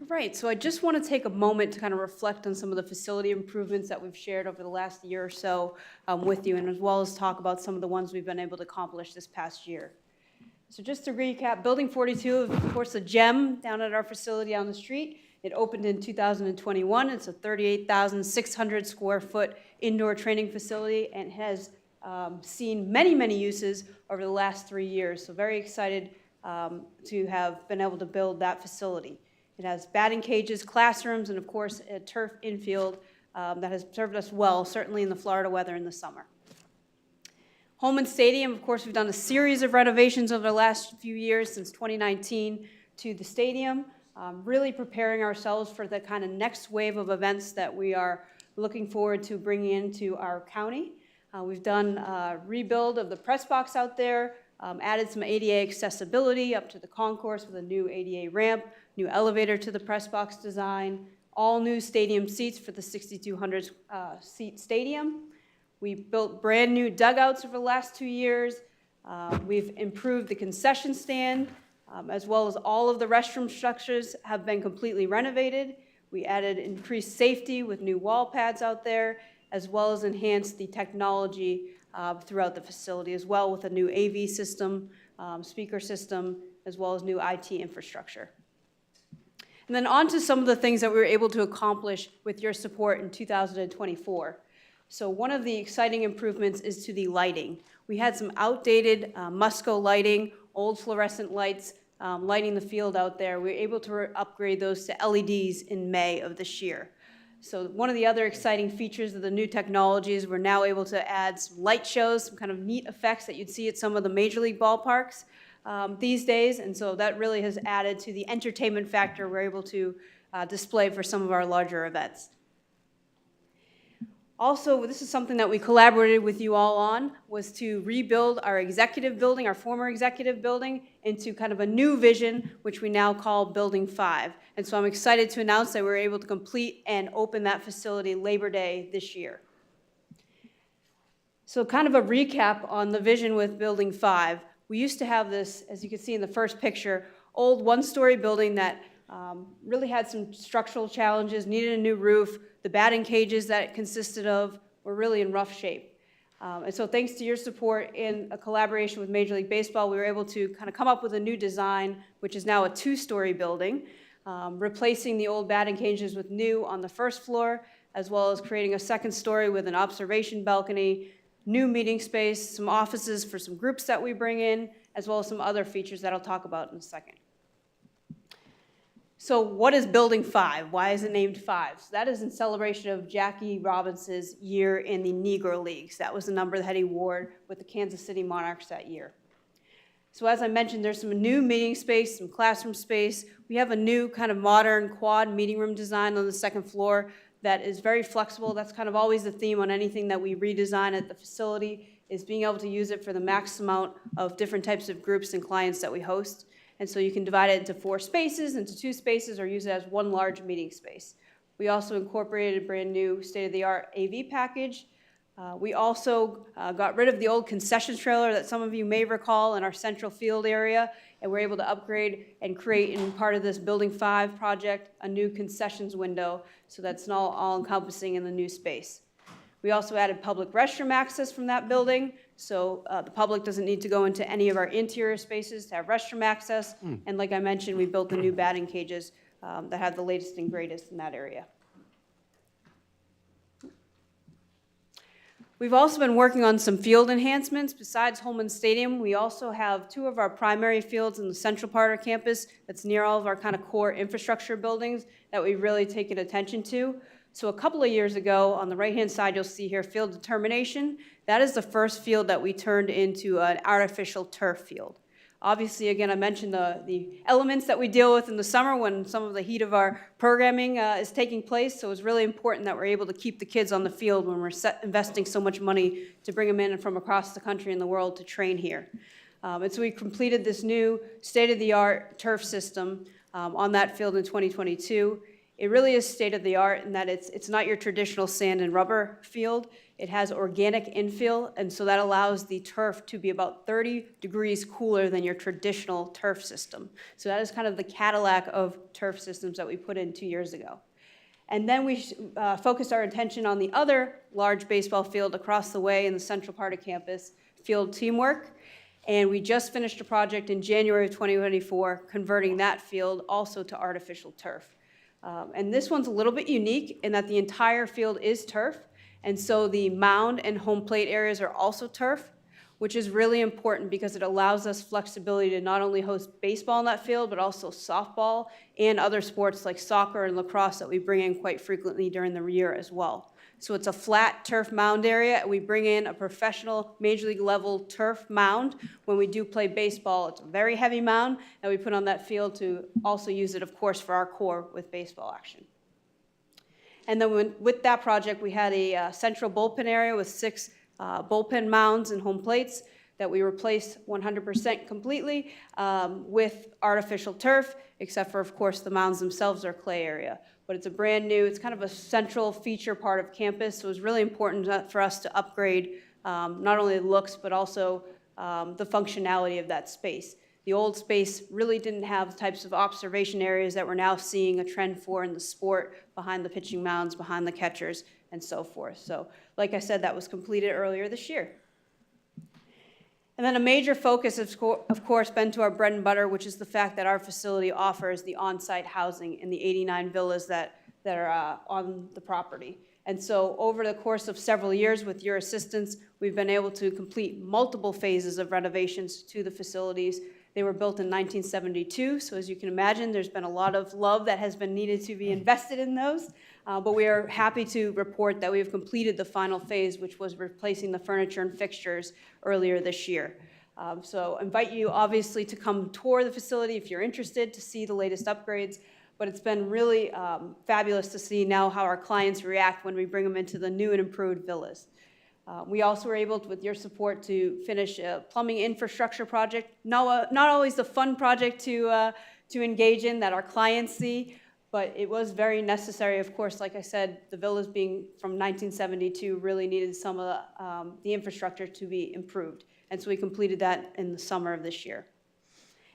Right, so I just want to take a moment to kind of reflect on some of the facility improvements that we've shared over the last year or so with you, and as well as talk about some of the ones we've been able to accomplish this past year. So just to recap, Building 42 is, of course, a gem down at our facility on the street. It opened in 2021. It's a 38,600 square foot indoor training facility and has seen many, many uses over the last 3 years. So very excited to have been able to build that facility. It has batting cages, classrooms, and of course, a turf infield that has served us well, certainly in the Florida weather in the summer. Home and Stadium, of course, we've done a series of renovations over the last few years since 2019 to the stadium, really preparing ourselves for the kind of next wave of events that we are looking forward to bringing into our county. We've done a rebuild of the press box out there, added some ADA accessibility up to the concourse with a new ADA ramp, new elevator to the press box design, all new stadium seats for the 6,200 seat stadium. We built brand new dugouts over the last 2 years. We've improved the concession stand, as well as all of the restroom structures have been completely renovated. We added increased safety with new wall pads out there, as well as enhanced the technology throughout the facility as well with a new AV system, speaker system, as well as new IT infrastructure. And then on to some of the things that we were able to accomplish with your support in 2024. So one of the exciting improvements is to the lighting. We had some outdated Musco lighting, old fluorescent lights lighting the field out there. We were able to upgrade those to LEDs in May of this year. So one of the other exciting features of the new technologies, we're now able to add some light shows, some kind of neat effects that you'd see at some of the Major League ballparks these days. And so that really has added to the entertainment factor we're able to display for some of our larger events. Also, this is something that we collaborated with you all on, was to rebuild our executive building, our former executive building, into kind of a new vision, which we now call Building 5. And so I'm excited to announce that we were able to complete and open that facility Labor Day this year. So kind of a recap on the vision with Building 5. We used to have this, as you can see in the first picture, old one-story building that really had some structural challenges, needed a new roof. The batting cages that it consisted of were really in rough shape. And so thanks to your support in a collaboration with Major League Baseball, we were able to kind of come up with a new design, which is now a two-story building, replacing the old batting cages with new on the first floor, as well as creating a second story with an observation balcony, new meeting space, some offices for some groups that we bring in, as well as some other features that I'll talk about in a second. So what is Building 5? Why is it named 5? So that is in celebration of Jackie Robinson's year in the Negro Leagues. That was the number that he wore with the Kansas City Monarchs that year. So as I mentioned, there's some new meeting space, some classroom space. We have a new kind of modern quad meeting room design on the second floor that is very flexible. That's kind of always the theme on anything that we redesign at the facility, is being able to use it for the max amount of different types of groups and clients that we host. And so you can divide it into 4 spaces, into 2 spaces, or use it as one large meeting space. We also incorporated a brand new state-of-the-art AV package, We also got rid of the old concession trailer that some of you may recall in our central field area, and we're able to upgrade and create, in part of this Building 5 project, a new concessions window, so that's now all-encompassing in the new space. We also added public restroom access from that building, so the public doesn't need to go into any of our interior spaces to have restroom access. And like I mentioned, we built the new batting cages that have the latest and greatest in that area. We've also been working on some field enhancements. Besides Holman Stadium, we also have 2 of our primary fields in the central part of campus that's near all of our kind of core infrastructure buildings that we've really taken attention to. So a couple of years ago, on the right-hand side, you'll see here field determination. That is the first field that we turned into an artificial turf field. Obviously, again, I mentioned the elements that we deal with in the summer when some of the heat of our programming is taking place, so it's really important that we're able to keep the kids on the field when we're investing so much money to bring them in from across the country and the world to train here. And so we completed this new state-of-the-art turf system on that field in 2022. It really is state-of-the-art in that it's not your traditional sand and rubber field. It has organic infill, and so that allows the turf to be about 30 degrees cooler than your traditional turf system. So that is kind of the Cadillac of turf systems that we put in 2 years ago. And then we focused our attention on the other large baseball field across the way in the central part of campus, Field Teamwork. And we just finished a project in January of 2024, converting that field also to artificial turf. And this one's a little bit unique in that the entire field is turf, and so the mound and home plate areas are also turf, which is really important because it allows us flexibility to not only host baseball in that field, but also softball and other sports like soccer and lacrosse that we bring in quite frequently during the year as well. So it's a flat turf mound area. We bring in a professional major league level turf mound when we do play baseball. It's a very heavy mound that we put on that field to also use it, of course, for our core with baseball action. And then with that project, we had a central bullpen area with 6 bullpen mounds and home plates that we replaced 100% completely with artificial turf, except for, of course, the mounds themselves are clay area. But it's a brand new, it's kind of a central feature part of campus, so it was really important for us to upgrade not only the looks, but also the functionality of that space. The old space really didn't have the types of observation areas that we're now seeing a trend for in the sport, behind the pitching mounds, behind the catchers, and so forth. So, like I said, that was completed earlier this year. And then a major focus, of course, been to our bread and butter, which is the fact that our facility offers the on-site housing in the 89 villas that are on the property. And so over the course of several years, with your assistance, we've been able to complete multiple phases of renovations to the facilities. They were built in 1972, so as you can imagine, there's been a lot of love that has been needed to be invested in those. But we are happy to report that we have completed the final phase, which was replacing the furniture and fixtures earlier this year. So I invite you, obviously, to come tour the facility if you're interested to see the latest upgrades. But it's been really fabulous to see now how our clients react when we bring them into the new and improved villas. We also were able, with your support, to finish a plumbing infrastructure project. Not always the fun project to engage in that our clients see, but it was very necessary. Of course, like I said, the villas being from 1972 really needed some of the infrastructure to be improved. And so we completed that in the summer of this year.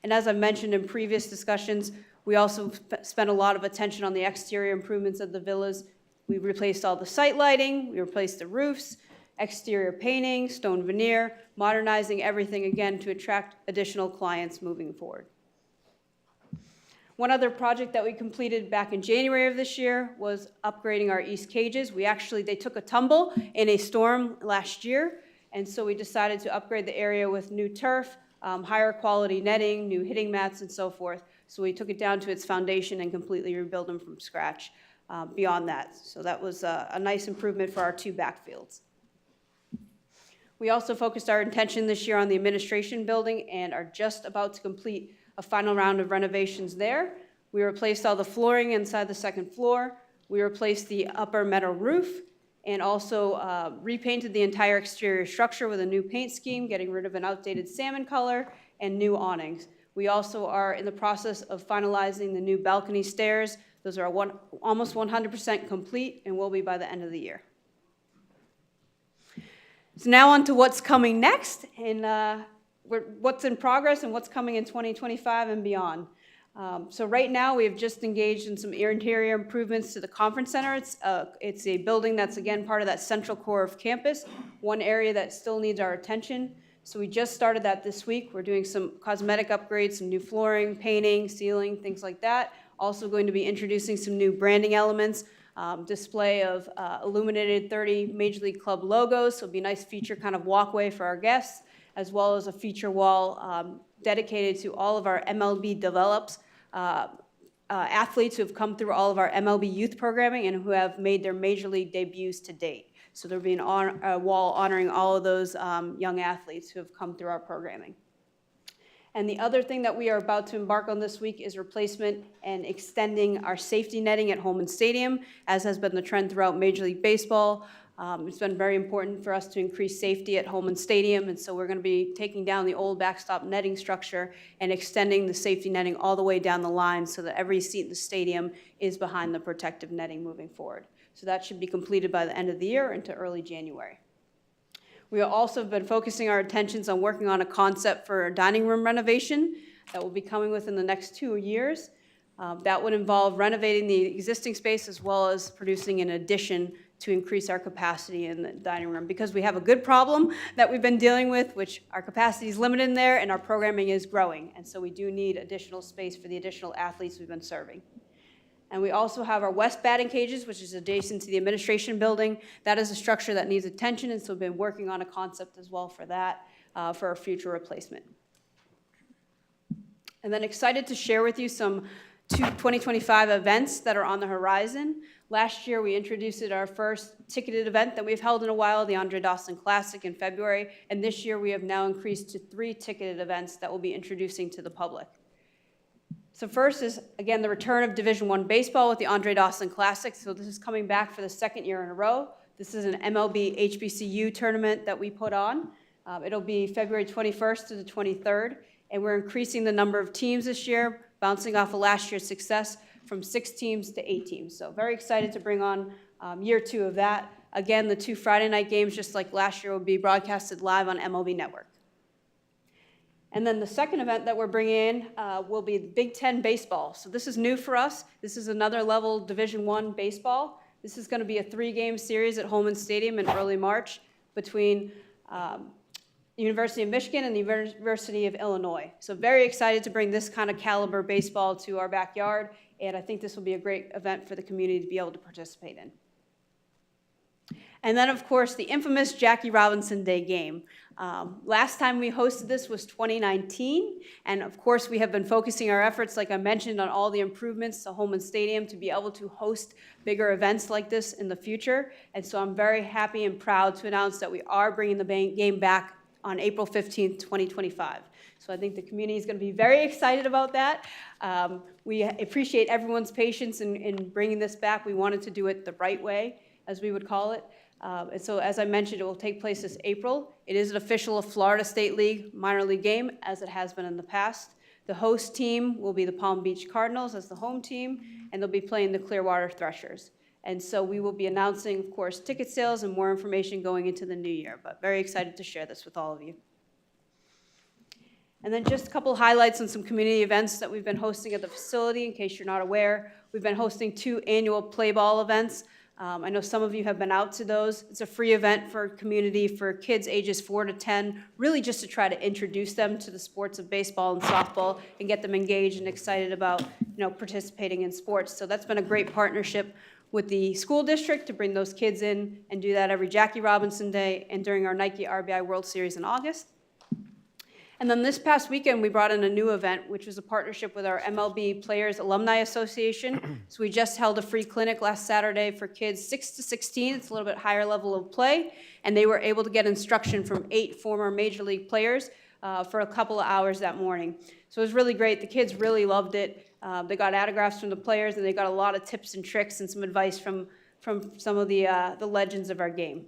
And as I mentioned in previous discussions, we also spent a lot of attention on the exterior improvements of the villas. We replaced all the site lighting, we replaced the roofs, exterior painting, stone veneer, modernizing everything again to attract additional clients moving forward. One other project that we completed back in January of this year was upgrading our east cages. They took a tumble in a storm last year, and so we decided to upgrade the area with new turf, higher quality netting, new hitting mats, and so forth. So we took it down to its foundation and completely rebuilt them from scratch beyond that. So that was a nice improvement for our 2 backfields. We also focused our attention this year on the administration building and are just about to complete a final round of renovations there. We replaced all the flooring inside the 2nd floor. We replaced the upper metal roof and also repainted the entire exterior structure with a new paint scheme, getting rid of an outdated salmon color and new awnings. We also are in the process of finalizing the new balcony stairs. Those are almost 100% complete and will be by the end of the year. So now on to what's coming next, and what's in progress and what's coming in 2025 and beyond. So right now, we have just engaged in some interior improvements to the conference center. It's a building that's, again, part of that central core of campus, one area that still needs our attention. So we just started that this week. We're doing some cosmetic upgrades, some new flooring, painting, ceiling, things like that. Also going to be introducing some new branding elements, display of illuminated 30 Major League Club logos. So it'll be a nice feature kind of walkway for our guests, as well as a feature wall dedicated to all of our MLB develops athletes who have come through all of our MLB youth programming and who have made their Major League debuts to date. So there'll be a wall honoring all of those young athletes who have come through our programming. And the other thing that we are about to embark on this week is replacement and extending our safety netting at Holman Stadium, as has been the trend throughout Major League Baseball. It's been very important for us to increase safety at Holman Stadium, and so we're going to be taking down the old backstop netting structure and extending the safety netting all the way down the line so that every seat in the stadium is behind the protective netting moving forward. So that should be completed by the end of the year into early January. We have also been focusing our attentions on working on a concept for a dining room renovation that will be coming within the next 2 years. That would involve renovating the existing space as well as producing an addition to increase our capacity in the dining room, because we have a good problem that we've been dealing with, which our capacity is limited in there and our programming is growing. And so we do need additional space for the additional athletes we've been serving. And we also have our west batting cages, which is adjacent to the administration building. That is a structure that needs attention, and so we've been working on a concept as well for that, for a future replacement. And then excited to share with you some 2025 events that are on the horizon. Last year, we introduced our first ticketed event that we've held in a while, the Andre Dawson Classic in February. And this year, we have now increased to 3 ticketed events that we'll be introducing to the public. So first is, again, the return of Division I baseball with the Andre Dawson Classic. So this is coming back for the 2nd year in a row. This is an MLB HBCU tournament that we put on. It'll be February 21st to the 23rd. And we're increasing the number of teams this year, bouncing off of last year's success from 6 teams to 8 teams. So very excited to bring on year 2 of that. Again, the 2 Friday night games, just like last year, will be broadcasted live on MLB Network. And then the second event that we're bringing in will be Big Ten baseball. So this is new for us. This is another level Division I baseball. This is going to be a 3-game series at Holman Stadium in early March between the University of Michigan and the University of Illinois. So very excited to bring this kind of caliber baseball to our backyard, and I think this will be a great event for the community to be able to participate in. And then, of course, the infamous Jackie Robinson Day game. Last time we hosted this was 2019, and of course we have been focusing our efforts, like I mentioned, on all the improvements to Holman Stadium to be able to host bigger events like this in the future. And so I'm very happy and proud to announce that we are bringing the game back on April 15th, 2025. So I think the community is going to be very excited about that. We appreciate everyone's patience in bringing this back. We wanted to do it the right way, as we would call it. And so, as I mentioned, it will take place this April. It is an official Florida State League minor league game, as it has been in the past. The host team will be the Palm Beach Cardinals as the home team, and they'll be playing the Clearwater Threshers. And so we will be announcing, of course, ticket sales and more information going into the new year, but very excited to share this with all of you. And then just a couple highlights on some community events that we've been hosting at the facility, in case you're not aware. We've been hosting 2 annual play ball events. I know some of you have been out to those. It's a free event for community for kids ages 4 to 10, really just to try to introduce them to the sports of baseball and softball and get them engaged and excited about, participating in sports. So that's been a great partnership with the school district to bring those kids in and do that every Jackie Robinson Day and during our Nike RBI World Series in August. And then this past weekend, we brought in a new event, which was a partnership with our MLB Players Alumni Association. So we just held a free clinic last Saturday for kids 6 to 16. It's a little bit higher level of play. And they were able to get instruction from 8 former Major League players for a couple of hours that morning. So it was really great. The kids really loved it. They got autographs from the players, and they got a lot of tips and tricks and some advice from some of the legends of our game.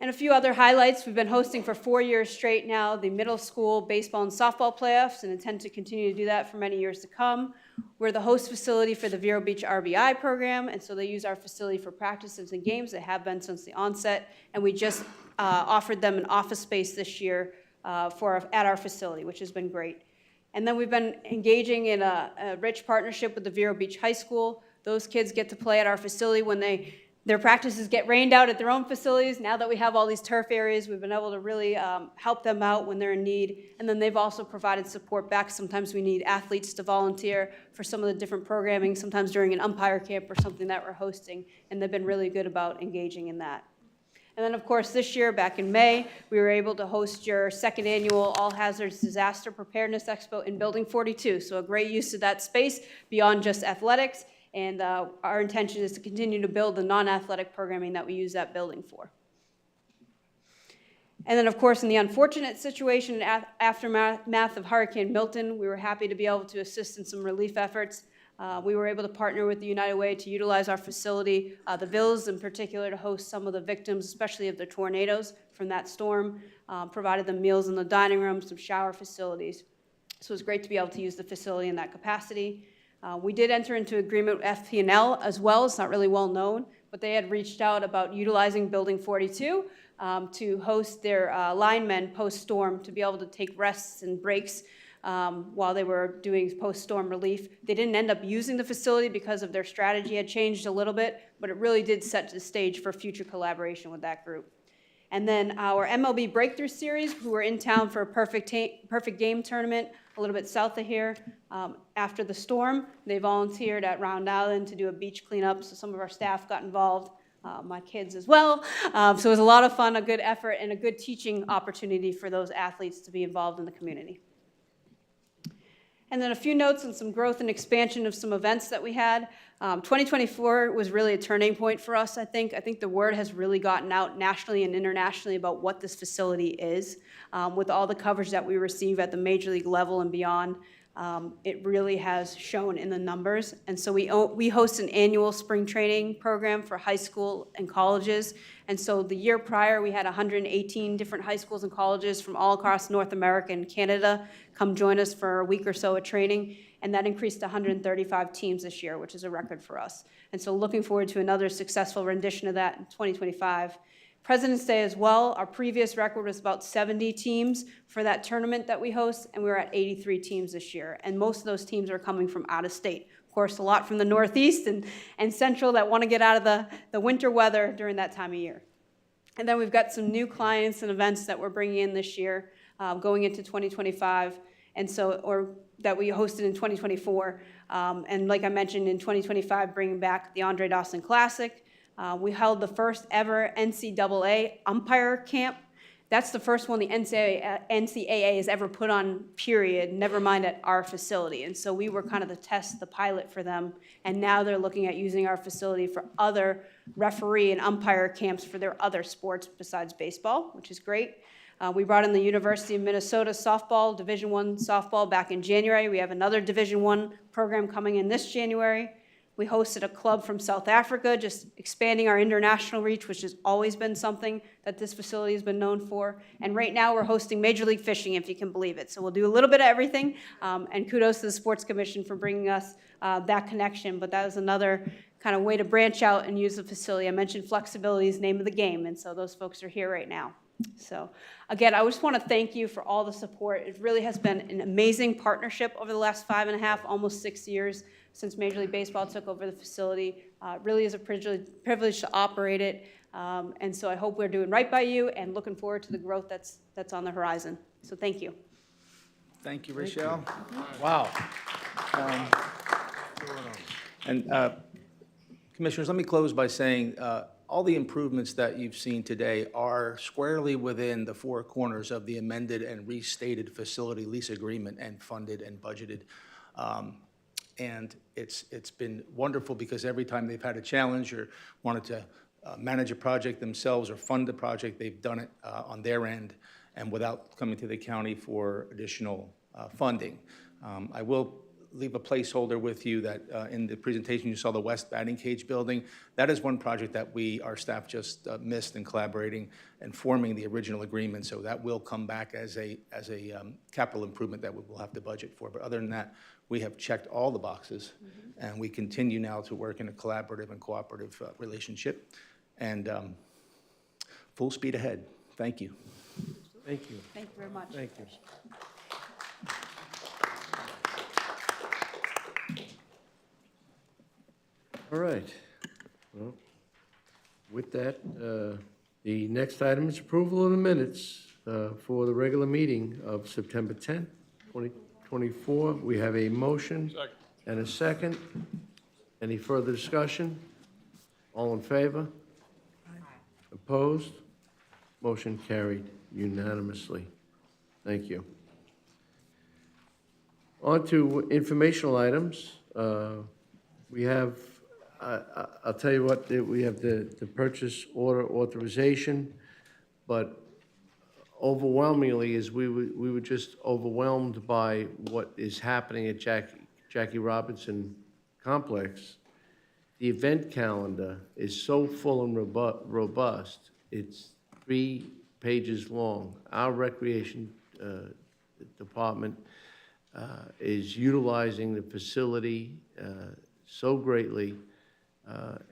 And a few other highlights. We've been hosting for 4 years straight now the middle school baseball and softball playoffs and intend to continue to do that for many years to come. We're the host facility for the Vero Beach RBI program, and so they use our facility for practices and games. They have been since the onset, and we just offered them an office space this year at our facility, which has been great. And then we've been engaging in a rich partnership with the Vero Beach High School. Those kids get to play at our facility when their practices get rained out at their own facilities. Now that we have all these turf areas, we've been able to really help them out when they're in need. And then they've also provided support back. Sometimes we need athletes to volunteer for some of the different programming, sometimes during an umpire camp or something that we're hosting. And they've been really good about engaging in that. And then, of course, this year, back in May, we were able to host your second annual All Hazards Disaster Preparedness Expo in Building 42. So a great use of that space beyond just athletics. And our intention is to continue to build the non-athletic programming that we use that building for. And then, of course, in the unfortunate situation and aftermath of Hurricane Milton, we were happy to be able to assist in some relief efforts. We were able to partner with the United Way to utilize our facility, the Villas in particular, to host some of the victims, especially of the tornadoes from that storm, provided them meals in the dining room, some shower facilities. So it was great to be able to use the facility in that capacity. We did enter into agreement with FP&L as well. It's not really well known, but they had reached out about utilizing Building 42 to host their linemen post-storm to be able to take rests and breaks while they were doing post-storm relief. They didn't end up using the facility because of their strategy had changed a little bit, but it really did set the stage for future collaboration with that group. And then our MLB Breakthrough Series, who were in town for a perfect game tournament a little bit south of here after the storm. They volunteered at Round Island to do a beach cleanup, so some of our staff got involved, my kids as well. So it was a lot of fun, a good effort, and a good teaching opportunity for those athletes to be involved in the community. And then a few notes on some growth and expansion of some events that we had. 2024 was really a turning point for us, I think. I think the word has really gotten out nationally and internationally about what this facility is. With all the coverage that we receive at the major league level and beyond, it really has shown in the numbers. And so we host an annual spring training program for high school and colleges. And so the year prior, we had 118 different high schools and colleges from all across North America and Canada come join us for a week or so of training. And that increased to 135 teams this year, which is a record for us. And so looking forward to another successful rendition of that in 2025. President's Day as well, our previous record was about 70 teams for that tournament that we host, and we were at 83 teams this year. And most of those teams are coming from out of state. Of course, a lot from the Northeast and Central that want to get out of the winter weather during that time of year. And then we've got some new clients and events that we're bringing in this year, going into 2025, or that we hosted in 2024. And like I mentioned, in 2025, bringing back the Andre Dawson Classic. We held the first ever NCAA umpire camp. That's the first one the NCAA has ever put on, period, never mind at our facility. And so we were kind of the pilot for them. And now they're looking at using our facility for other referee and umpire camps for their other sports besides baseball, which is great. We brought in the University of Minnesota softball, Division I softball back in January. We have another Division I program coming in this January. We hosted a club from South Africa, just expanding our international reach, which has always been something that this facility has been known for. And right now we're hosting Major League Fishing, if you can believe it. So we'll do a little bit of everything. And kudos to the Sports Commission for bringing us that connection. But that was another kind of way to branch out and use the facility. I mentioned flexibility is the name of the game, and so those folks are here right now. So again, I just want to thank you for all the support. It really has been an amazing partnership over the last 5.5, almost 6 years since Major League Baseball took over the facility. It really is a privilege to operate it. And so I hope we're doing right by you and looking forward to the growth that's on the horizon. So thank you. Thank you, Rochelle. Wow. Commissioners, let me close by saying all the improvements that you've seen today are squarely within the four corners of the amended and restated facility lease agreement and funded and budgeted. And it's been wonderful because every time they've had a challenge or wanted to manage a project themselves or fund a project, they've done it on their end and without coming to the county for additional funding. I will leave a placeholder with you that in the presentation, you saw the West Batting Cage building. That is one project that our staff just missed in collaborating and forming the original agreement. So that will come back as a capital improvement that we will have to budget for. But other than that, we have checked all the boxes, and we continue now to work in a collaborative and cooperative relationship. And full speed ahead. Thank you. Thank you. Thank you very much. Thank you. All right. Well, with that, the next item is approval of the minutes for the regular meeting of September 10th, 2024. We have a motion and a second. Any further discussion? All in favor? Opposed? Motion carried unanimously. Thank you. On to informational items. We have, I'll tell you what, we have the purchase order authorization, but overwhelmingly is we were just overwhelmed by what is happening at Jackie Robinson Complex. The event calendar is so full and robust, it's 3 pages long. Our recreation department is utilizing the facility so greatly,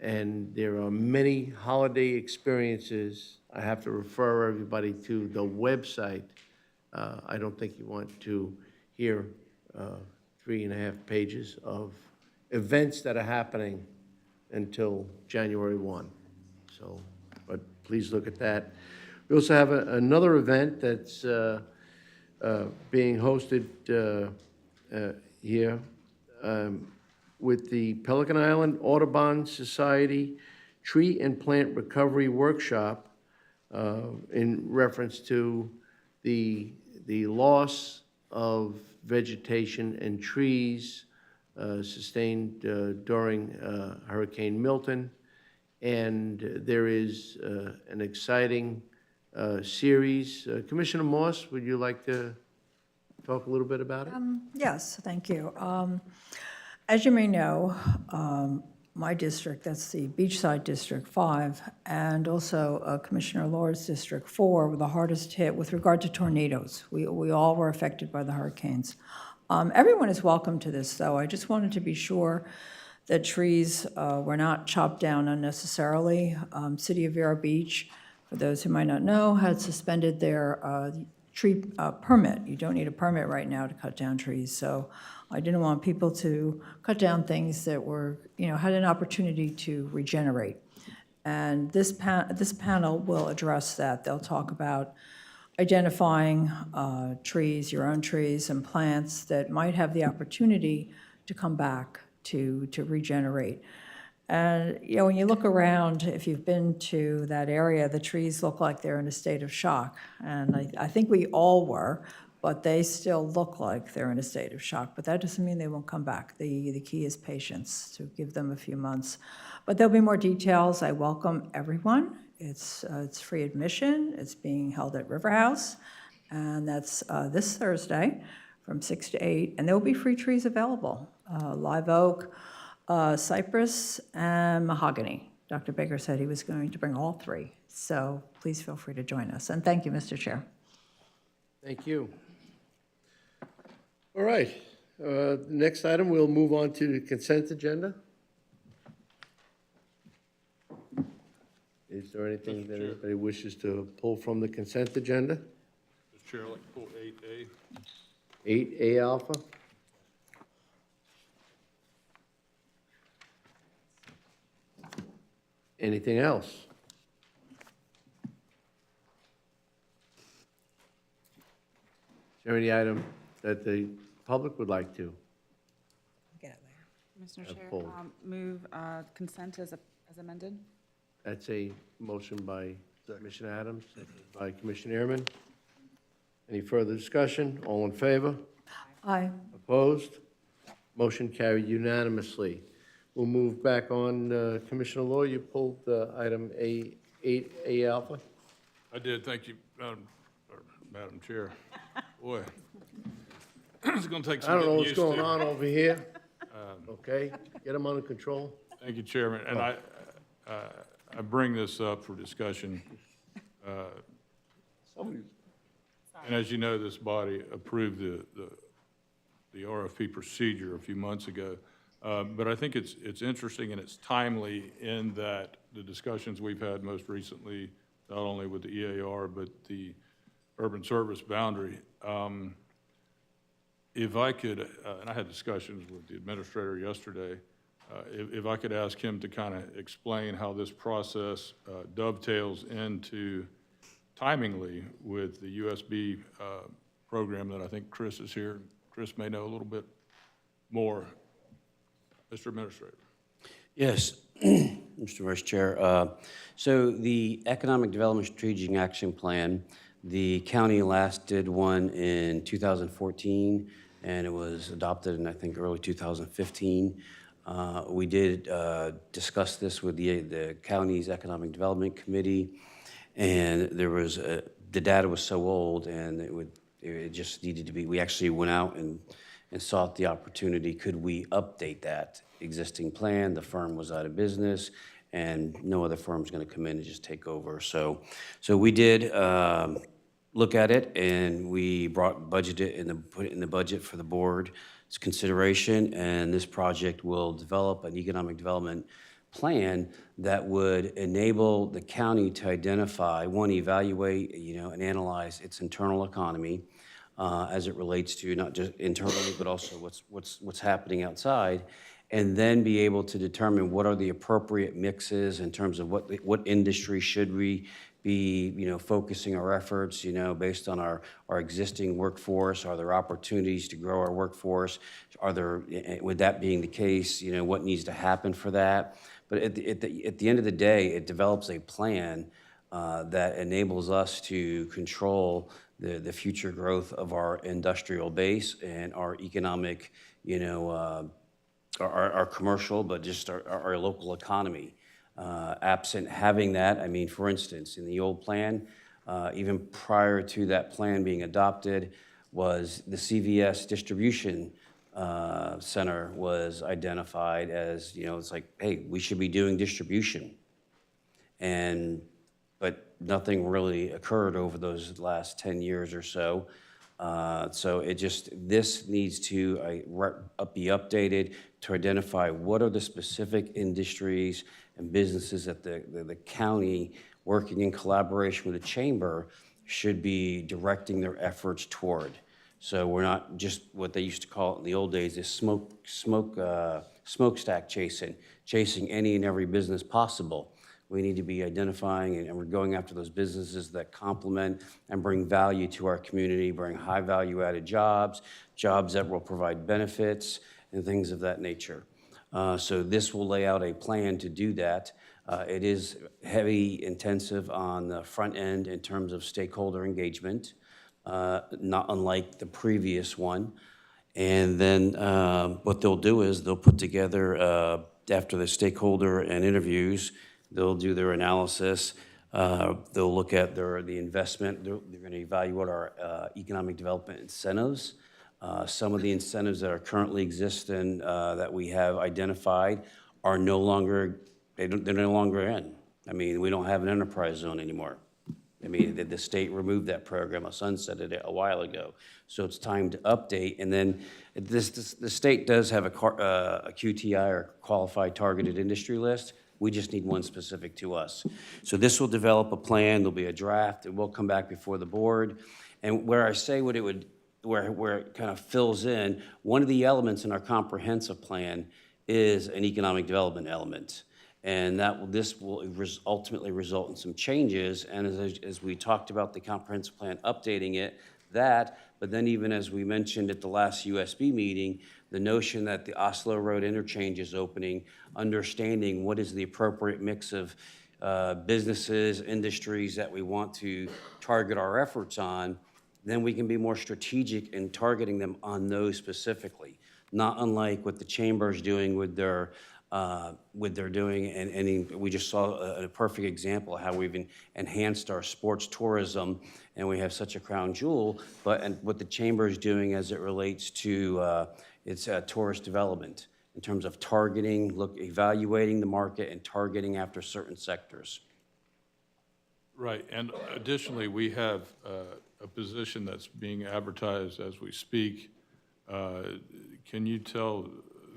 and there are many holiday experiences. I have to refer everybody to the website. I don't think you want to hear 3.5 pages of events that are happening until January 1. So, but please look at that. We also have another event that's being hosted here with the Pelican Island Audubon Society Tree and Plant Recovery Workshop in reference to the loss of vegetation and trees sustained during Hurricane Milton. And there is an exciting series. Commissioner Moss, would you like to talk a little bit about it? Yes, thank you. As you may know, my district, that's the Beachside District 5, and also Commissioner Lord's District 4 were the hardest hit with regard to tornadoes. We all were affected by the hurricanes. Everyone is welcome to this, though. I just wanted to be sure that trees were not chopped down unnecessarily. City of Vero Beach, for those who might not know, had suspended their tree permit. You don't need a permit right now to cut down trees, so I didn't want people to cut down things that were, had an opportunity to regenerate. And this panel will address that. They'll talk about identifying trees, your own trees and plants that might have the opportunity to come back to regenerate. And, when you look around, if you've been to that area, the trees look like they're in a state of shock. And I think we all were, but they still look like they're in a state of shock. But that doesn't mean they won't come back. The key is patience, to give them a few months. But there'll be more details. I welcome everyone. It's free admission. It's being held at River House, and that's this Thursday from 6 to 8. And there will be free trees available, live oak, cypress, and mahogany. Dr. Baker said he was going to bring all 3. So please feel free to join us. And thank you, Mr. Chair. Thank you. All right. Next item, we'll move on to the consent agenda. Is there anything that anybody wishes to pull from the consent agenda? Mr. Chair, I'd like to pull 8A. 8A alpha? Anything else? Is there any item that the public would like to? Get it later. Mr. Chair, pulled. move consent as amended. That's a motion by Commissioner Adams, by Commissioner Ehrman. Any further discussion? All in favor? Aye. Opposed? Motion carried unanimously. We'll move back on. Commissioner Law, you pulled item 8A alpha? I did, thank you, Madam Chair. Boy, it's gonna take I some don't know getting what's used to. going on over here. Okay, get them under control. Thank you, Chairman. And I bring this up for discussion. And as you know, this body approved the RFP procedure a few months ago. But I think it's interesting and it's timely in that the discussions we've had most recently, not only with the EAR, but the urban service boundary. If I could, and I had discussions with the administrator yesterday, if I could ask him to kind of explain how this process dovetails into timingly with the USB program that I think Chris is here. Chris may know a little bit more. Mr. Administrator. Yes, Mr. Vice Chair. So the Economic Development Strategic Action Plan, the county last did one in 2014, and it was adopted in, I think, early 2015. We did discuss this with the county's Economic Development Committee, and there was, the data was so old, and it just needed to be, we actually went out and sought the opportunity, could we update that existing plan? The firm was out of business, and no other firm's gonna come in and just take over. So we did look at it, and we budgeted and put it in the budget for the board's consideration, and this project will develop an economic development plan that would enable the county to identify, one, evaluate, and analyze its internal economy, as it relates to not just internally, but also what's happening outside, and then be able to determine what are the appropriate mixes in terms of what industry should we be, focusing our efforts, based on our existing workforce. Are there opportunities to grow our workforce? With that being the case, what needs to happen for that? But at the end of the day, it develops a plan that enables us to control the future growth of our industrial base and our economic, our commercial, but just our local economy. Absent having that, for instance, in the old plan, even prior to that plan being adopted, was the CVS distribution center was identified as, it's like, hey, we should be doing distribution. But nothing really occurred over those last 10 years or so. So this needs to be updated to identify what are the specific industries and businesses that the county, working in collaboration with the chamber, should be directing their efforts toward. So we're not just what they used to call it in the old days, is smokestack chasing any and every business possible. We need to be identifying, and we're going after those businesses that complement and bring value to our community, bring high value added jobs that will provide benefits and things of that nature. So this will lay out a plan to do that. It is heavy intensive on the front end in terms of stakeholder engagement, not unlike the previous one. And then what they'll do is they'll put together, after the stakeholder and interviews, they'll do their analysis. They'll look at the investment. They're going to evaluate our economic development incentives. Some of the incentives that are currently existing that we have identified are no longer, they're no longer in. We don't have an enterprise zone anymore. The state removed that program, sunsetted it a while ago. So it's time to update. And then the state does have a QTI, or Qualified Targeted Industry List. We just need one specific to us. So this will develop a plan. There'll be a draft. It will come back before the board. And where I say what it would, where it kind of fills in, one of the elements in our comprehensive plan is an economic development element. And this will ultimately result in some changes. And as we talked about the comprehensive plan, updating it, but then even as we mentioned at the last USB meeting, the notion that the Oslo Road interchange is opening, understanding what is the appropriate mix of businesses, industries that we want to target our efforts on, then we can be more strategic in targeting them on those specifically. Not unlike what the chamber is doing with their with their doing, and we just saw a perfect example of how we've enhanced our sports tourism, and we have such a crown jewel, and what the chamber is doing as it relates to its tourist development in terms of targeting, evaluating the market and targeting after certain sectors. Right, and additionally, we have a position that's being advertised as we speak. Can you tell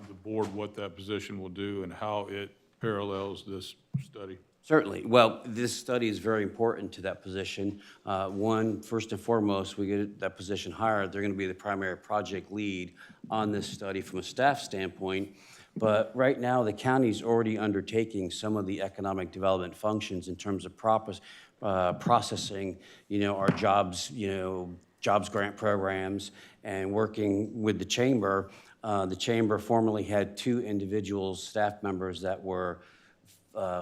the board what that position will do and how it parallels this study? Certainly. Well, this study is very important to that position. One, first and foremost, we get that position hired, they're going to be the primary project lead on this study from a staff standpoint. But right now, the county's already undertaking some of the economic development functions in terms of processing, our jobs, jobs grant programs, and working with the chamber. The chamber formerly had 2 individuals, staff members that were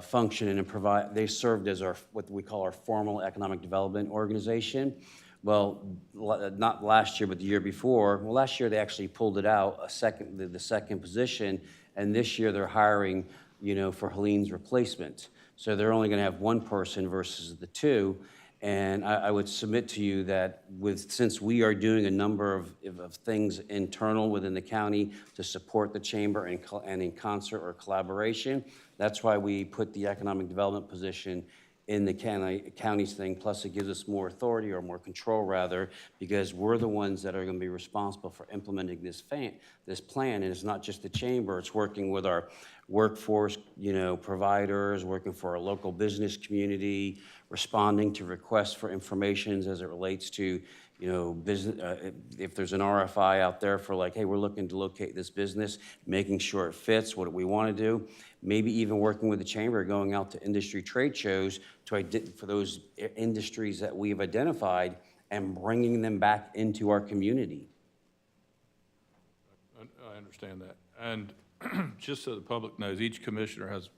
functioning and they served as what we call our formal economic development organization. Well, not last year, but the year before. Well, last year they actually pulled it out, the second position, and this year they're hiring, for Helene's replacement. So they're only going to have 1 person versus the 2. And I would submit to you that since we are doing a number of things internal within the county to support the chamber and in concert or collaboration, that's why we put the economic development position in the county's thing. Plus, it gives us more authority, or more control rather, because we're the ones that are going to be responsible for implementing this plan. And it's not just the chamber; it's working with our workforce, providers, working for our local business community, responding to requests for information as it relates to, business. If there's an RFI out there for like, hey, we're looking to locate this business, making sure it fits what we want to do. Maybe even working with the chamber, going out to industry trade shows for those industries that we've identified and bringing them back into our community. I understand that. And just so the public knows, each commissioner has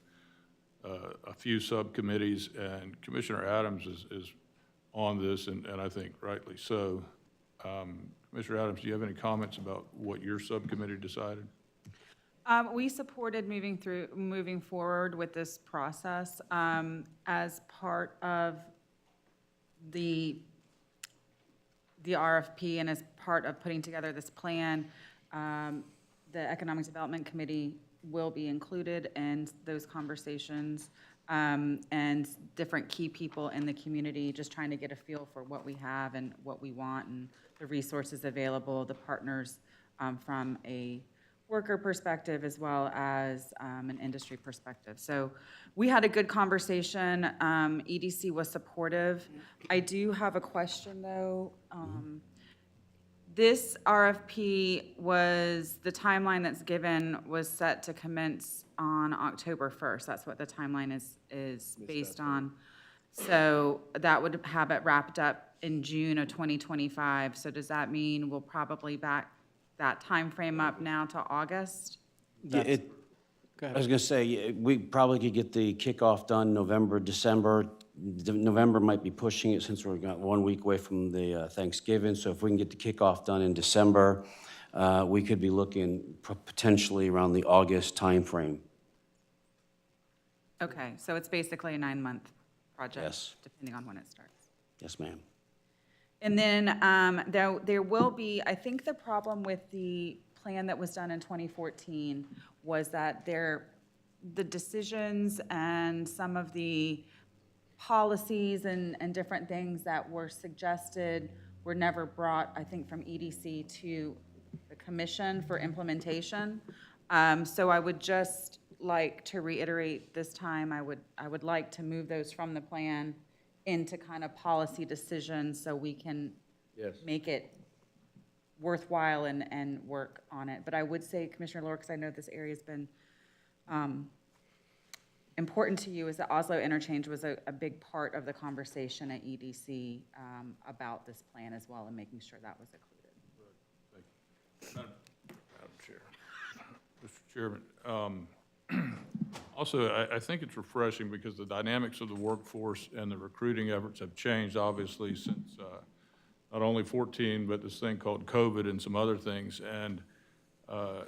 a few subcommittees, and Commissioner Adams is on this, and I think rightly so. Commissioner Adams, do you have any comments about what your subcommittee decided? We supported moving forward with this process as part of the RFP and as part of putting together this plan. The Economic Development Committee will be included in those conversations, and different key people in the community, just trying to get a feel for what we have and what we want and the resources available, the partners from a worker perspective as well as an industry perspective. So we had a good conversation. EDC was supportive. I do have a question though. This RFP the timeline that's given was set to commence on October 1st. That's what the timeline is based on. So that would have it wrapped up in June of 2025. So does that mean we'll probably back that time frame up now to August? Yeah, I was going to say, we probably could get the kickoff done November, December. November might be pushing it since we're 1 week away from the Thanksgiving. So if we can get the kickoff done in December, we could be looking potentially around the August timeframe. Okay, so it's basically a 9-month project, Yes. depending on when it starts. Yes, ma'am. And then there will be, I think the problem with the plan that was done in 2014 was that the decisions and some of the policies and different things that were suggested were never brought, I think, from EDC to the commission for implementation. So I would just like to reiterate this time, I would like to move those from the plan into kind of policy decisions so we can make it worthwhile and work on it. But I would say, Commissioner Lohr, because I know this area's been important to you, is that Oslo interchange was a big part of the conversation at EDC about this plan as well, and making sure that was included. Thank you. Madam Chair. Mr. Chairman, also, I think it's refreshing because the dynamics of the workforce and the recruiting efforts have changed, obviously, since not only 14, but this thing called COVID and some other things. And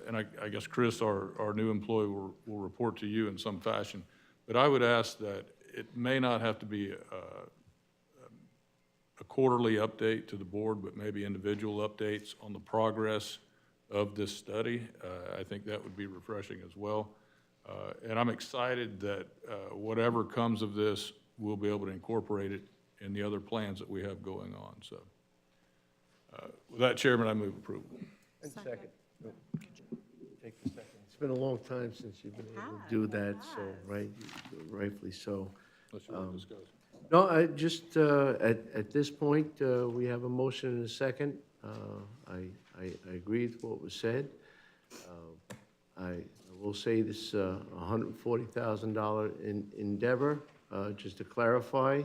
and I guess Chris, our new employee, will report to you in some fashion. But I would ask that it may not have to be a quarterly update to the board, but maybe individual updates on the progress of this study. I think that would be refreshing as well. And I'm excited that whatever comes of this, we'll be able to incorporate it in the other plans that we have going on. So with that, Chairman, I move approval. Second. No, take the second. It's been a long time since you've been able to do that, so, right, rightfully so. Unless you want to discuss. No, I just, at this point, we have a motion and a second. I agree with what was said. I will say this $140,000 endeavor, just to clarify,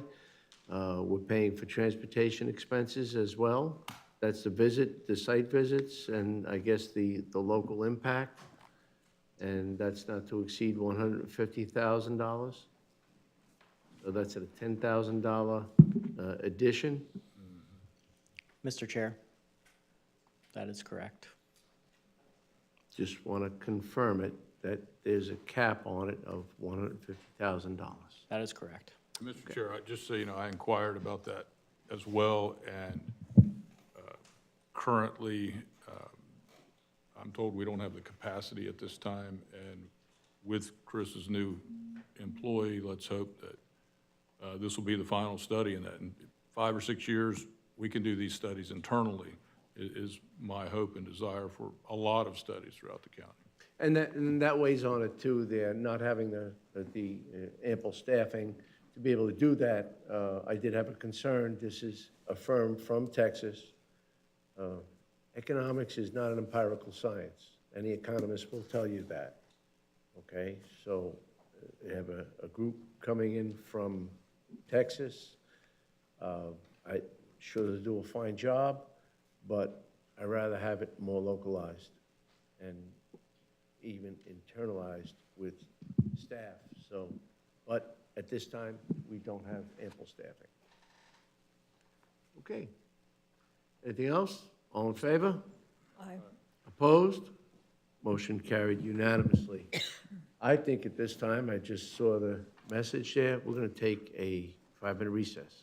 we're paying for transportation expenses as well. That's the site visits, and I guess the local impact, and that's not to exceed $150,000. So that's a $10,000 addition. Mr. Chair, that is correct. Just want to confirm it, that there's a cap on it of $150,000. That is correct. Mr. Chair, just so you know, I inquired about that as well, and currently, I'm told we don't have the capacity at this time, and with Chris's new employee, let's hope that this will be the final study, and that in 5 or 6 years, we can do these studies internally, is my hope and desire for a lot of studies throughout the county. And that weighs on it too, they're not having the ample staffing to be able to do that. I did have a concern, this is a firm from Texas. Economics is not an empirical science. Any economist will tell you that, okay? So they have a group coming in from Texas. I'm sure they do a fine job, but I'd rather have it more localized and even internalized with staff. So, but at this time, we don't have ample staffing. Okay. Anything else? All in favor? Aye. Opposed? Motion carried unanimously. I think at this time, I just saw the message there, we're going to take a 5-minute recess.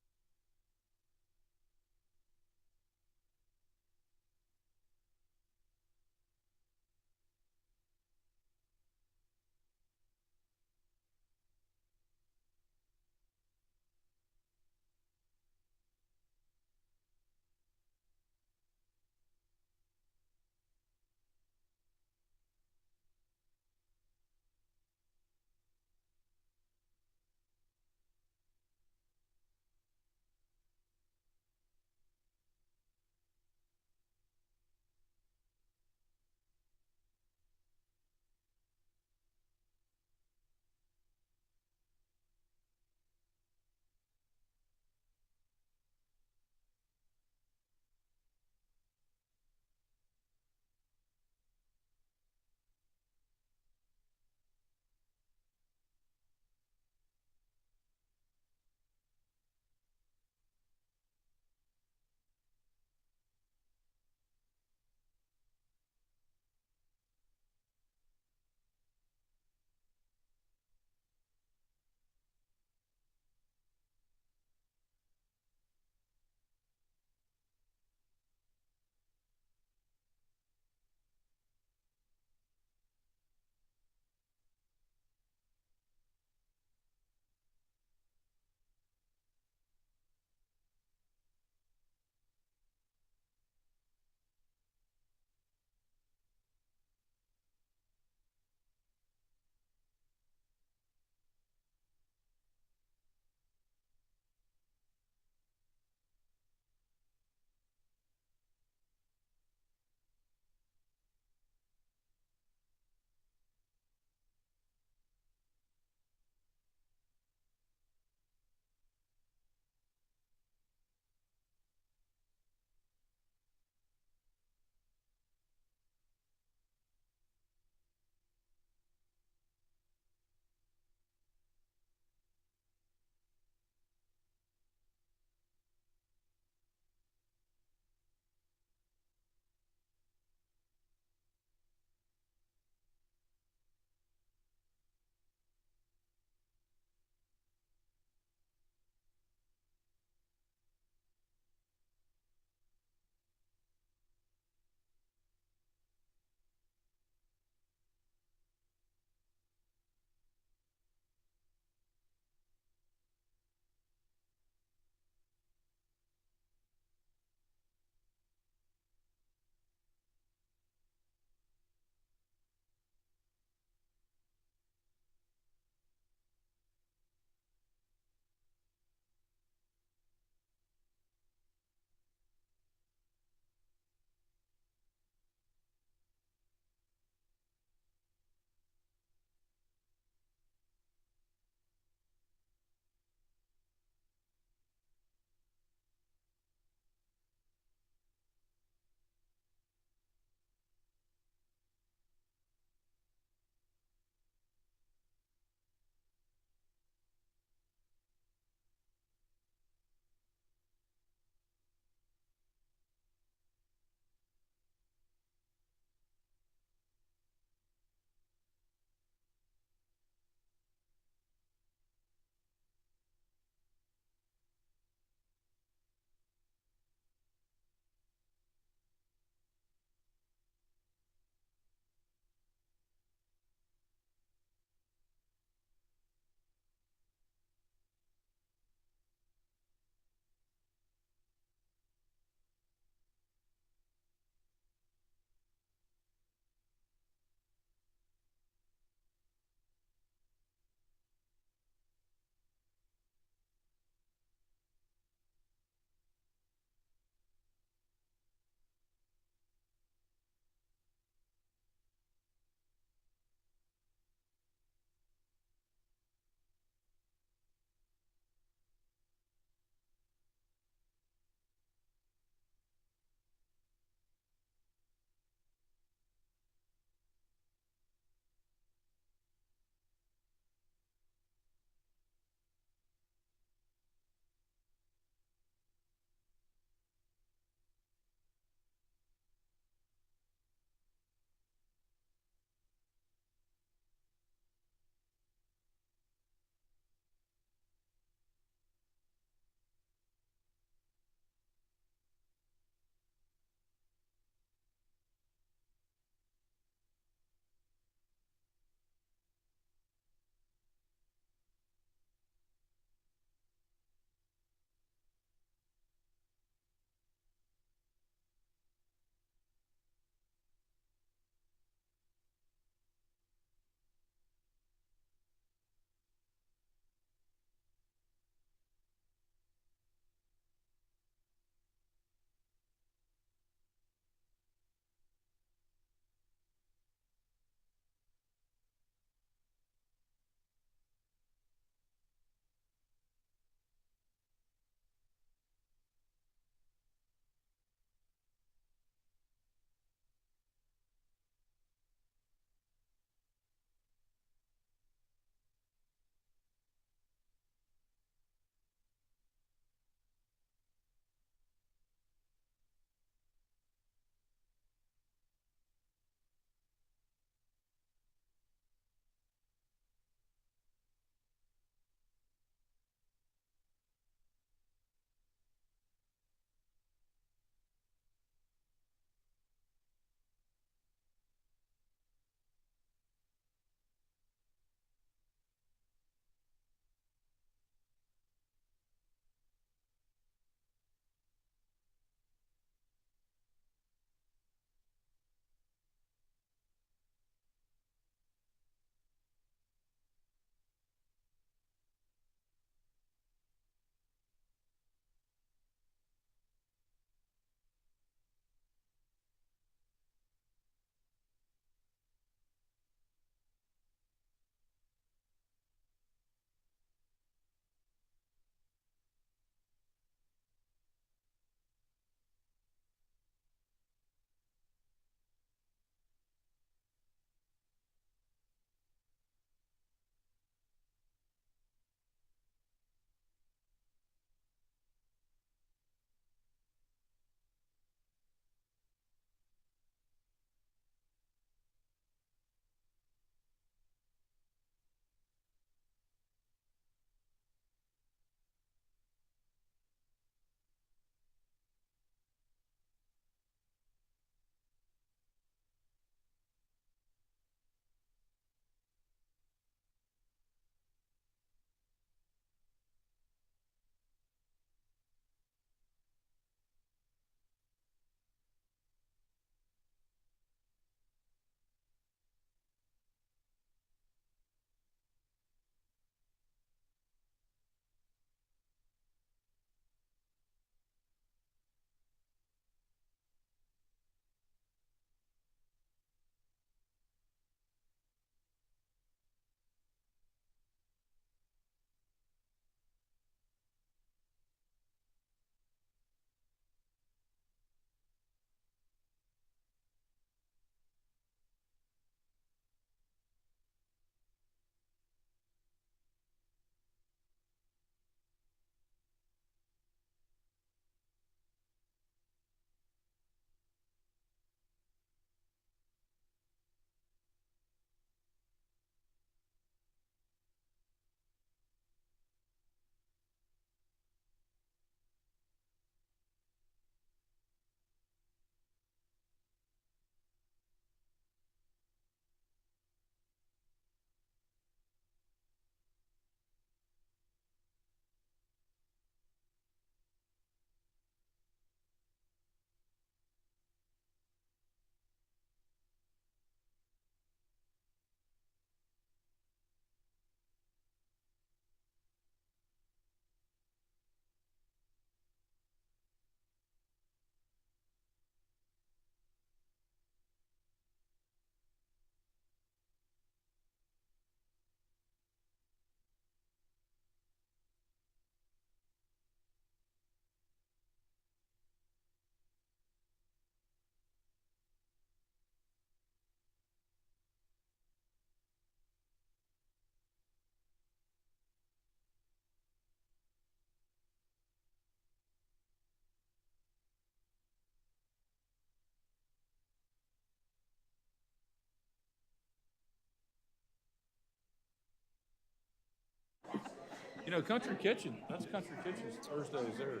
You know, Country Kitchen, that's Country Kitchen's Thursdays there.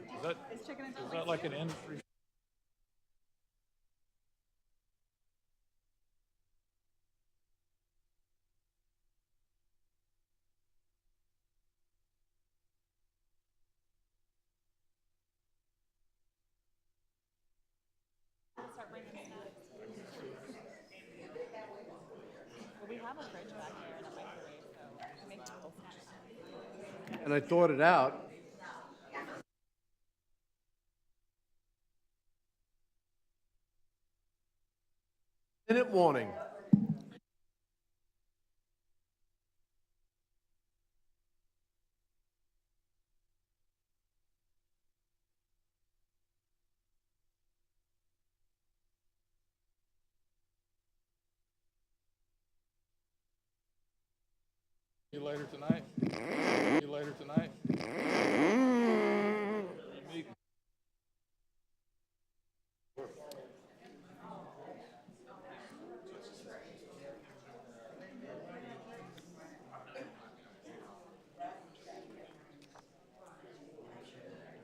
Is that like an industry? We have a fridge back there and a microwave, so make people snack. And I thought it out. Minute warning. See you later tonight. See you later tonight. Meeting.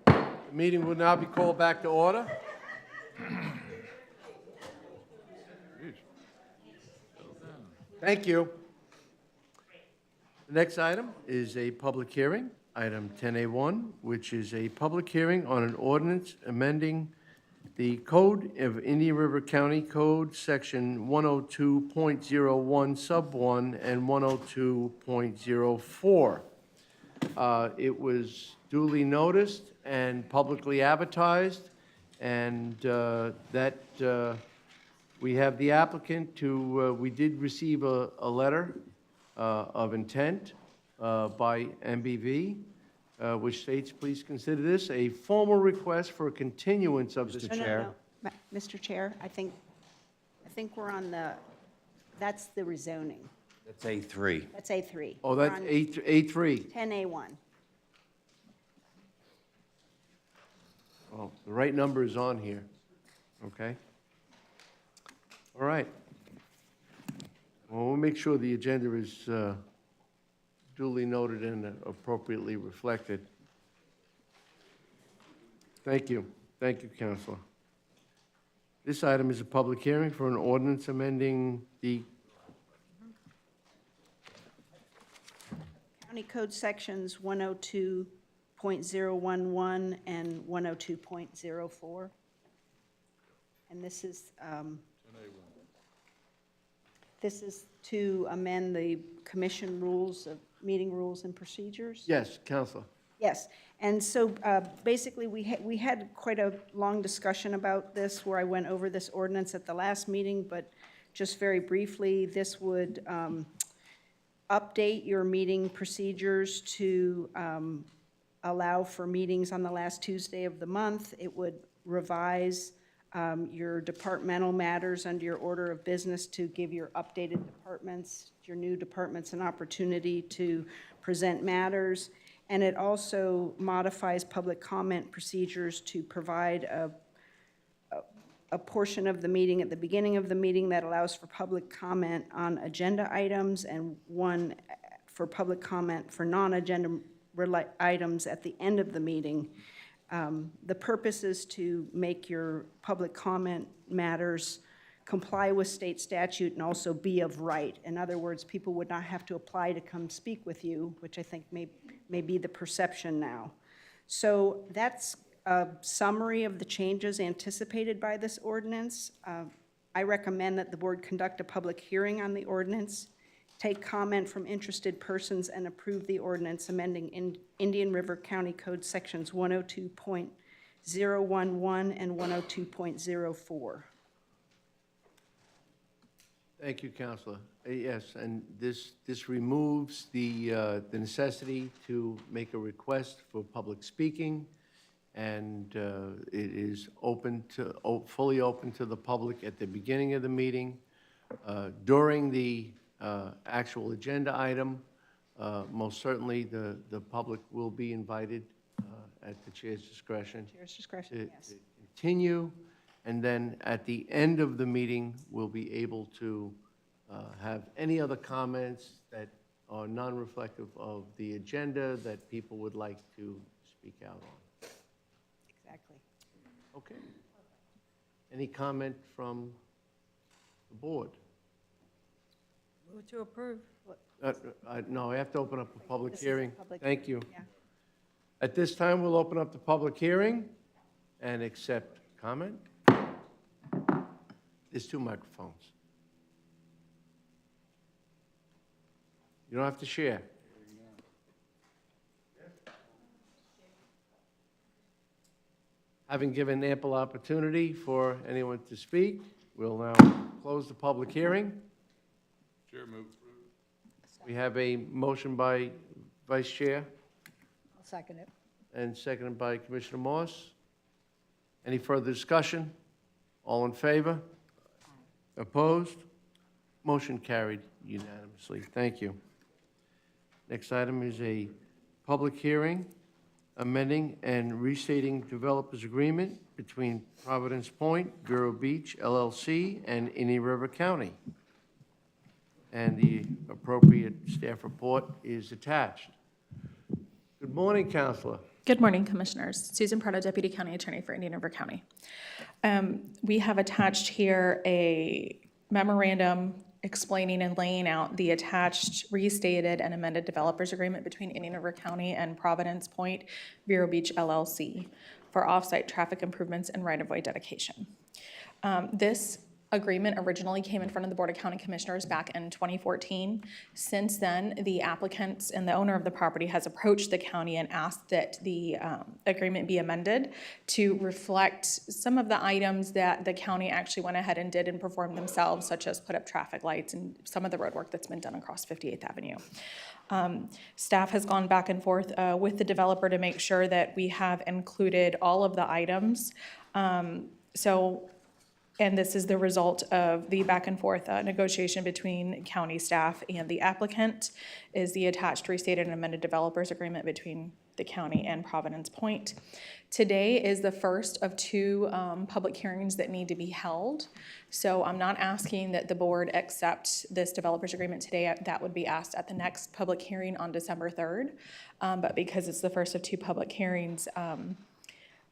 The meeting will now be called back to order. Thank you. The next item is a public hearing, item 10A1, which is a public hearing on an ordinance amending the Code of Indian River County Code, Section 102.01, Sub 1, and 102.04. It was duly noticed and publicly advertised, and we have the applicant to, we did receive a letter of intent by MBV, which states, please consider this a formal request for a continuance of the chair. No. Mr. Chair, I think we're on that's the rezoning. That's A3. That's A3. Oh, We're that's on A3. 10A1. Oh, the right number is on here, okay? All right. Well, we'll make sure the agenda is duly noted and appropriately reflected. Thank you. Thank you, Counselor. This item is a public hearing for an ordinance amending the County Code Sections 102.011 and 102.04. And this is to amend the commission rules of, meeting rules and procedures? Yes, Counselor. Yes, and so basically, we had quite a long discussion about this, where I went over this ordinance at the last meeting, but just very briefly, this would update your meeting procedures to allow for meetings on the last Tuesday of the month. It would revise your departmental matters under your order of business to give your updated departments, your new departments, an opportunity to present matters. And it also modifies public comment procedures to provide a portion of the meeting at the beginning of the meeting that allows for public comment on agenda items, and one for public comment for non-agenda items at the end of the meeting. The purpose is to make your public comment matters comply with state statute and also be of right. In other words, people would not have to apply to come speak with you, which I think may be the perception now. So that's a summary of the changes anticipated by this ordinance. I recommend that the board conduct a public hearing on the ordinance, take comment from interested persons, and approve the ordinance amending Indian River County Code Sections 102.011 and 102.04. Thank you, Counselor. Yes, and this removes the necessity to make a request for public speaking, and it is open to, fully open to the public at the beginning of the meeting. During the actual agenda item, most certainly the public will be invited at the chair's discretion. Chair's discretion, yes. To continue, and then at the end of the meeting, we'll be able to have any other comments that or non-reflective of the agenda that people would like to speak out on? Exactly. Okay. Any comment from the board? Move to approve. No, I have to open up a public This is a hearing. public Thank you. hearing, yeah. At this time, we'll open up the public hearing and accept comment. There's 2 microphones. You don't have to share. Having given ample opportunity for anyone to speak, we'll now close the public hearing. Chair, move. We have a motion by Vice Chair I'll second it. and seconded by Commissioner Morse. Any further discussion? All in favor? Opposed? Motion carried unanimously. Thank you. Next item is a public hearing amending and restating developers agreement between Providence Point, Vero Beach LLC, and Indian River County. And the appropriate staff report is attached. Good morning, Counselor. Good morning, Commissioners. Susan Prado, Deputy County Attorney for Indian River County. We have attached here a memorandum explaining and laying out the attached restated and amended developers agreement between Indian River County and Providence Point Vero Beach LLC for off-site traffic improvements and right-of-way dedication. This agreement originally came in front of the Board of County Commissioners back in 2014. Since then, the applicants and the owner of the property has approached the county and asked that the agreement be amended to reflect some of the items that the county actually went ahead and did and performed themselves, such as put up traffic lights and some of the road work that's been done across 58th Avenue. Staff has gone back and forth with the developer to make sure that we have included all of the items. And this is the result of the back and forth negotiation between county staff and the applicant, is the attached restated and amended developers agreement between the county and Providence Point. Today is the first of 2 public hearings that need to be held. So I'm not asking that the board accept this developers agreement today. That would be asked at the next public hearing on December 3rd. But because it's the first of 2 public hearings,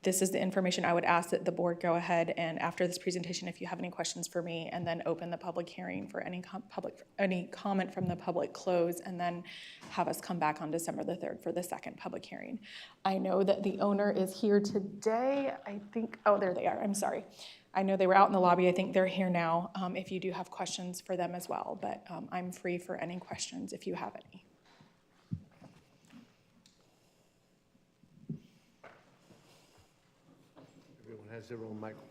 this is the information I would ask that the board go ahead and, after this presentation, if you have any questions for me, and then open the public hearing for any comment from the public, close, and then have us come back on December the 3rd for the second public hearing. I know that the owner is here today. I think, oh, there they are. I'm sorry. I know they were out in the lobby. I think they're here now. If you do have questions for them as well, but I'm free for any questions if you have any. Everyone has their own microphone.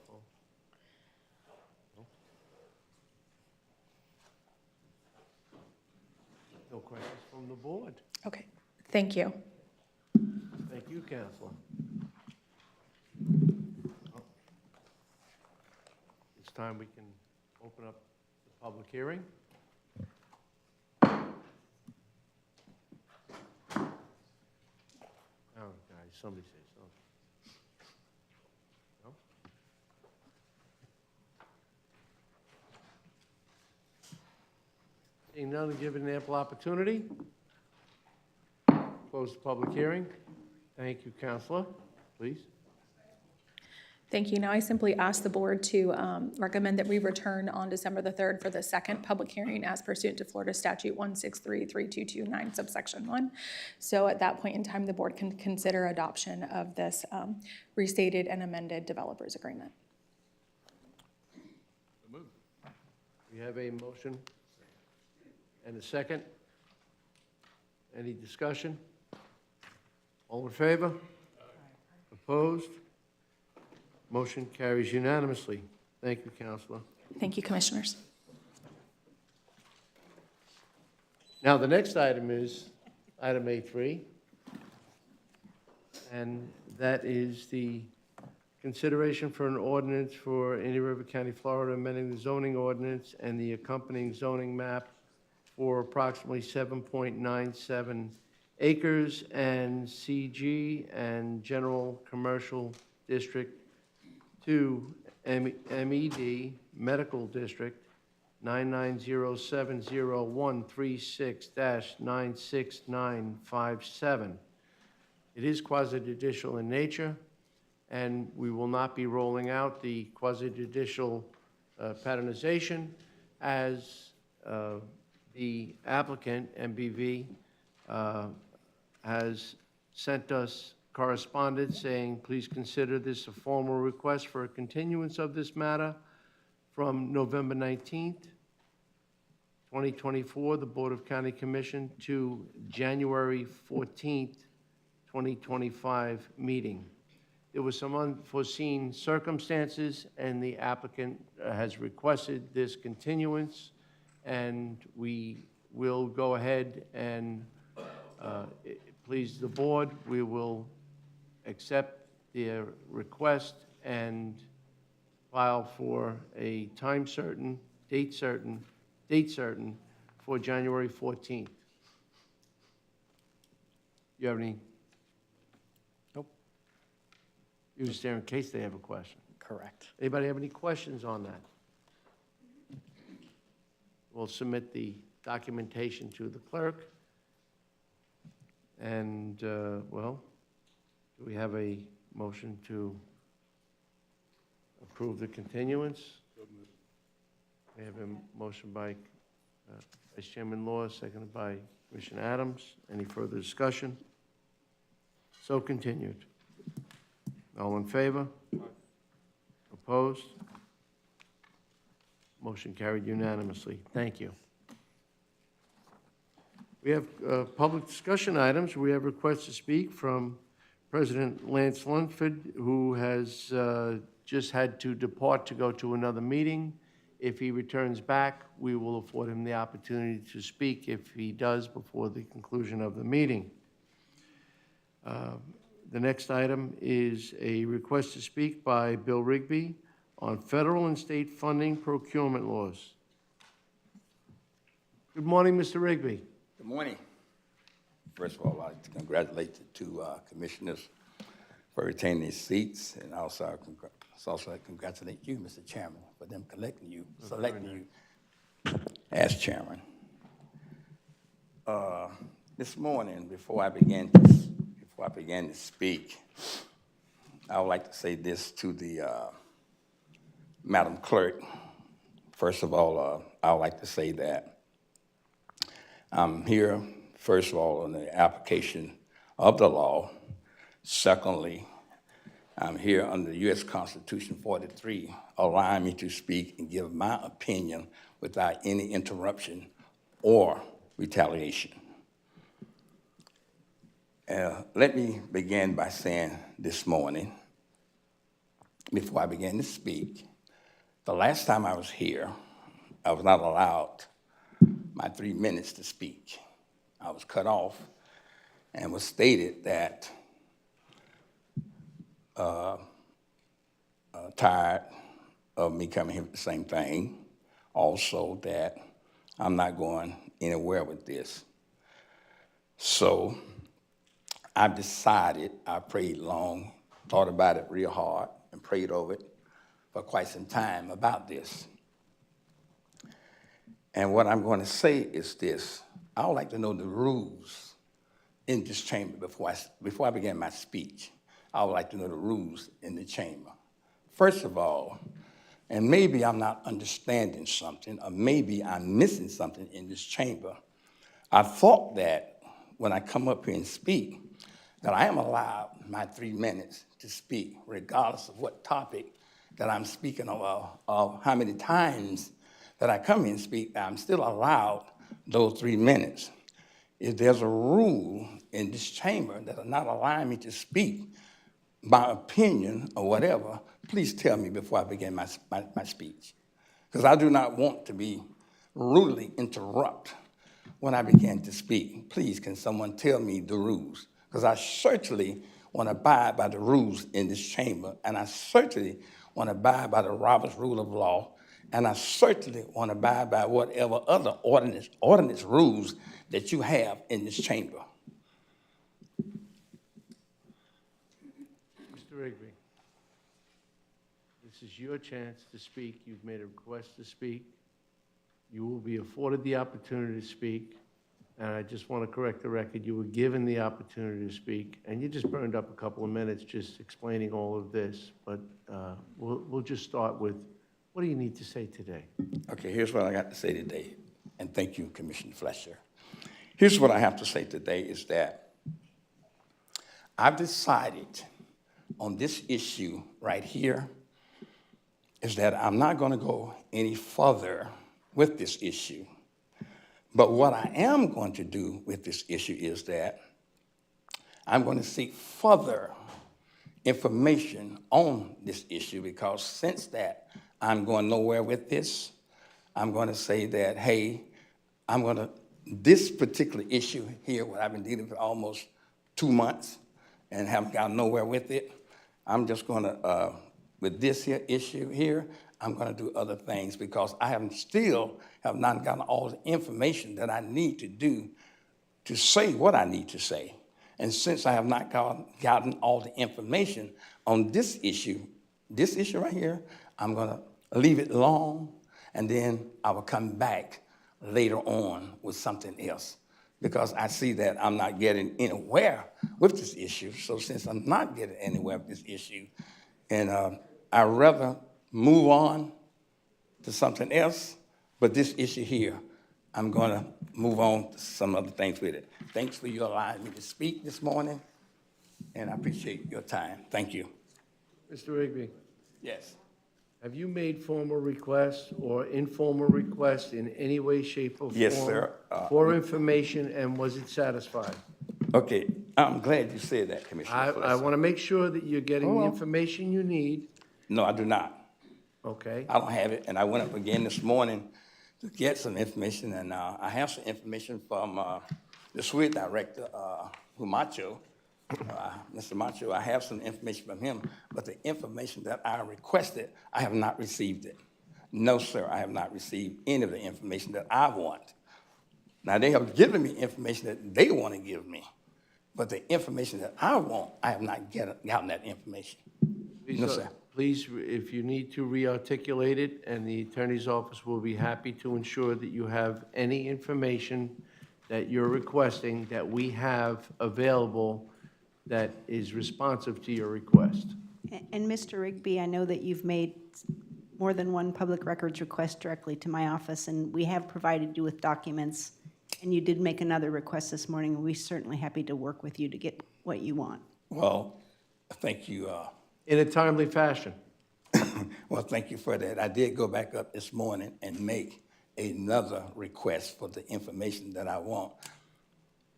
No questions from the board. Okay, thank you. Thank you, Counselor. This time we can open up the public hearing. Oh, guys, somebody say something. No? Seeing none, and given ample opportunity, close the public hearing. Thank you, Counselor. Please. Thank you. Now I simply ask the board to recommend that we return on December the 3rd for the second public hearing as pursuant to Florida Statute 1633229 subsection 1. So at that point in time, the board can consider adoption of this restated and amended developers agreement. We have a motion and a second. Any discussion? All in favor? Opposed? Motion carries unanimously. Thank you, Counselor. Thank you, Commissioners. Now, the next item is item A3, and that is the consideration for an ordinance for Indian River County, Florida, amending the zoning ordinance and the accompanying zoning map for approximately 7.97 acres and CG and General Commercial District to MED Medical District, 99070136-96957. It is quasi-judicial in nature, and we will not be rolling out the quasi-judicial patternization as the applicant, MBV, has sent us correspondence saying, please consider this a formal request for a continuance of this matter from November 19th, 2024, the Board of County Commission, to January 14th, 2025 meeting. There were some unforeseen circumstances, and the applicant has requested this continuance, and we will go ahead and please the board. We will accept their request and file for a time certain, date certain for January 14th. You have any? Nope. You just there in case they have a question. Correct. Anybody have any questions on that? We'll submit the documentation to the clerk. And, well, do we have a motion to approve the continuance? We have a motion by Vice Chairman Law, seconded by Commissioner Adams. Any further discussion? So continued. All in favor? Opposed? Motion carried unanimously. Thank you. We have public discussion items. We have requests to speak from President Lance Lunsford, who has just had to depart to go to another meeting. If he returns back, we will afford him the opportunity to speak if he does before the conclusion of the meeting. The next item is a request to speak by Bill Rigby on federal and state funding procurement laws. Good morning, Mr. Rigby. Good morning. First of all, I'd like to congratulate the two commissioners for retaining their seats, and also like to congratulate you, Mr. Chairman, for them selecting you as chairman. This morning, before I began to speak, I would like to say this to the Madam Clerk. First of all, I would like to say that I'm here, first of all, on the application of the law. Secondly, I'm here under the U.S. Constitution 43, allowing me to speak and give my opinion without any interruption or retaliation. Let me begin by saying this morning, before I began to speak, the last time I was here, I was not allowed my 3 minutes to speak. I was cut off and was stated that tired of me coming here with the same thing. Also that I'm not going anywhere with this. So I've decided, I prayed long, thought about it real hard, and prayed over it for quite some time about this. And what I'm going to say is this. I would like to know the rules in this chamber before I begin my speech. I would like to know the rules in the chamber. First of all, and maybe I'm not understanding something, or maybe I'm missing something in this chamber, I thought that when I come up here and speak, that I am allowed my 3 minutes to speak, regardless of what topic that I'm speaking of how many times that I come in and speak, I'm still allowed those 3 minutes. If there's a rule in this chamber that are not allowing me to speak my opinion or whatever, please tell me before I begin my speech. Because I do not want to be rudely interrupted when I begin to speak. Please, can someone tell me the rules? Because I certainly want to abide by the rules in this chamber, and I certainly want to abide by the Roberts Rule of Law, and I certainly want to abide by whatever other ordinance rules that you have in this chamber. Mr. Rigby, this is your chance to speak. You've made a request to speak. You will be afforded the opportunity to speak. And I just want to correct the record, you were given the opportunity to speak, and you just burned up a couple of minutes just explaining all of this. But we'll just start with, what do you need to say today? Okay, here's what I got to say today, and thank you, Commissioner Fletcher. Here's what I have to say today is that I've decided on this issue right here is that I'm not going to go any further with this issue. But what I am going to do with this issue is that I'm going to seek further information on this issue, because since that I'm going nowhere with this, I'm going to say that, hey, this particular issue here, what I've been dealing with almost 2 months and haven't gotten nowhere with it, I'm just going to, with this here issue here, I'm going to do other things, because I still have not gotten all the information that I need to do to say what I need to say. And since I have not gotten all the information on this issue right here, I'm going to leave it alone, and then I will come back later on with something else, because I see that I'm not getting anywhere with this issue. So since I'm not getting anywhere with this issue, and I'd rather move on to something else, but this issue here, I'm going to move on to some other things with it. Thanks for you allowing me to speak this morning, and I appreciate your time. Thank you. Mr. Rigby, Yes. have you made formal requests or informal requests in any way, shape, or form? Yes, sir. For information, and was it satisfied? Okay, I'm glad you said that, Commissioner I Fletcher. want to make sure that you're getting the Hold on. information you need, No, I do not. okay? I don't have it, and I went up again this morning to get some information, and I have some information from the SWID director, Macho. Mr. Macho, I have some information from him, but the information that I requested, I have not received it. No, sir, I have not received any of the information that I want. Now, they have given me information that they want to give me, but the information that I want, I have not gotten that information. No, sir. Please, if you need to re-articulate it, and the attorney's office will be happy to ensure that you have any information that you're requesting that we have available that is responsive to your request. And Mr. Rigby, I know that you've made more than one public records request directly to my office, and we have provided you with documents, and you did make another request this morning, and we're certainly happy to work with you to get what you want. Well, thank you. In a timely fashion. Well, thank you for that. I did go back up this morning and make another request for the information that I want.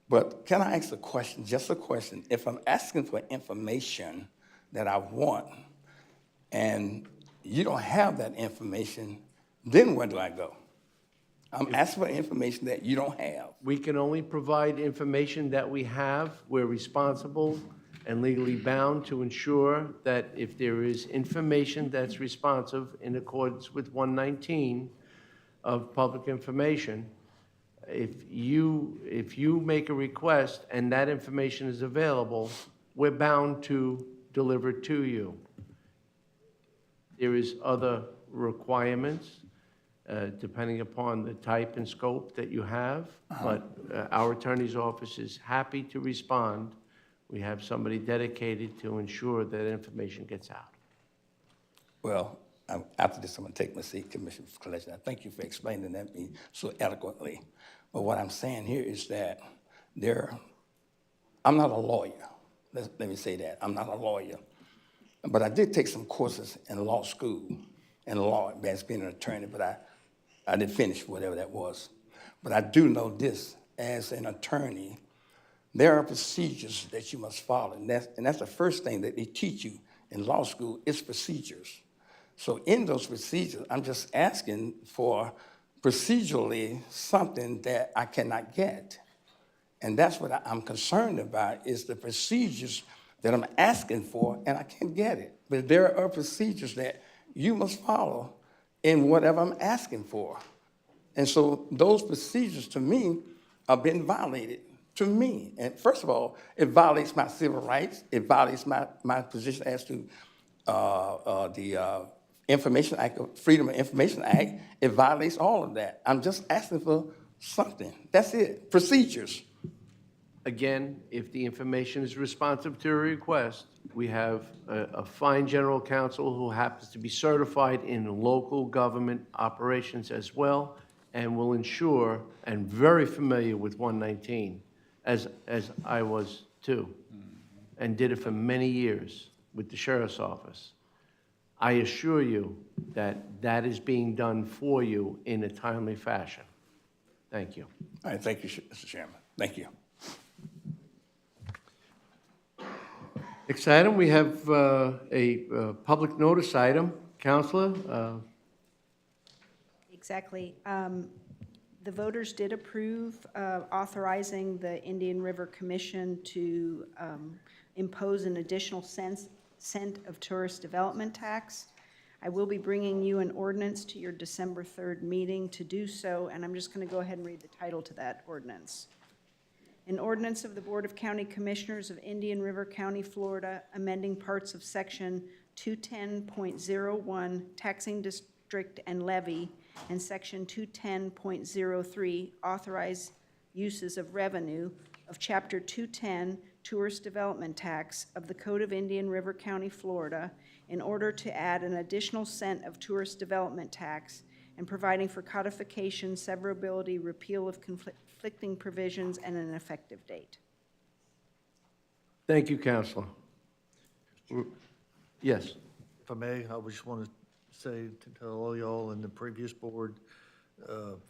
But can I ask a question, just a question? If I'm asking for information that I want, and you don't have that information, then where do I go? I'm asking for information that you don't have. We can only provide information that we have. We're responsible and legally bound to ensure that if there is information that's responsive in accordance with 119 of public information, if you make a request and that information is available, we're bound to deliver it to you. There is other requirements, depending upon the type and scope that you have, but our attorney's office is happy to respond. We have somebody dedicated to ensure that information gets out. Well, after this, I'm going to take my seat, Commissioner Fletcher. I thank you for explaining that to me so eloquently. But what I'm saying here is that I'm not a lawyer. Let me say that. I'm not a lawyer. But I did take some courses in law school, in law, as being an attorney, but I didn't finish whatever that was. But I do know this, as an attorney, there are procedures that you must follow, and that's the first thing that they teach you in law school is procedures. So in those procedures, I'm just asking for procedurally something that I cannot get. And that's what I'm concerned about, is the procedures that I'm asking for, and I can't get it. But there are procedures that you must follow in whatever I'm asking for. And so those procedures, to me, are being violated, to me. And first of all, it violates my civil rights. It violates my position as to the Information Act, Freedom of Information Act, it violates all of that. I'm just asking for something. That's it. Procedures. Again, if the information is responsive to a request, we have a fine general counsel who happens to be certified in local government operations as well, and will ensure, and very familiar with 119, as I was too, and did it for many years with the sheriff's office. I assure you that that is being done for you in a timely fashion. Thank you. All right, thank you, Mr. Chairman. Thank you. Next item, we have a public notice item. Counselor? Exactly. The voters did approve authorizing the Indian River Commission to impose an additional cent of tourist development tax. I will be bringing you an ordinance to your December 3rd meeting to do so, and I'm just going to go ahead and read the title to that ordinance. An ordinance of the Board of County Commissioners of Indian River County, Florida, amending parts of Section 210.01 Taxing District and Levy and Section 210.03 Authorize Uses of Revenue of Chapter 210 Tourist Development Tax of the Code of Indian River County, Florida, in order to add an additional cent of tourist development tax and providing for codification, severability, repeal of conflicting provisions, and an effective date. Thank you, Counselor. Yes. If I may, I just want to say to all y'all in the previous board,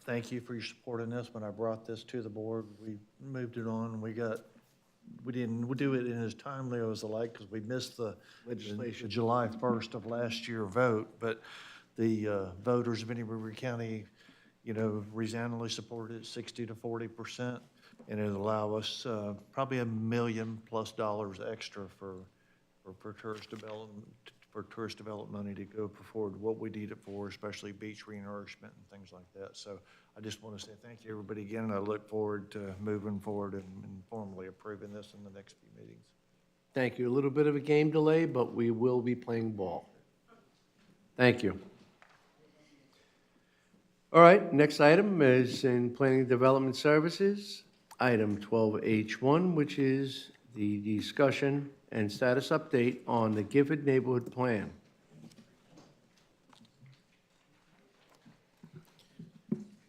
thank you for your support in this. When I brought this to the board, we moved it on. We didn't do it in as timely as I like because we missed the legislation July 1st of last year vote, but the voters of Indian River County, resoundingly supported it 60 to 40%, and it'll allow us probably $1 million+ extra for tourist development money to go forward what we need it for, especially beach renourishment and things like that. So I just want to say thank you, everybody, again, and I look forward to moving forward and formally approving this in the next few meetings. Thank you. A little bit of a game delay, but we will be playing ball. Thank you. All right, next item is in Planning and Development Services, item 12H1, which is the discussion and status update on the Gifford Neighborhood Plan.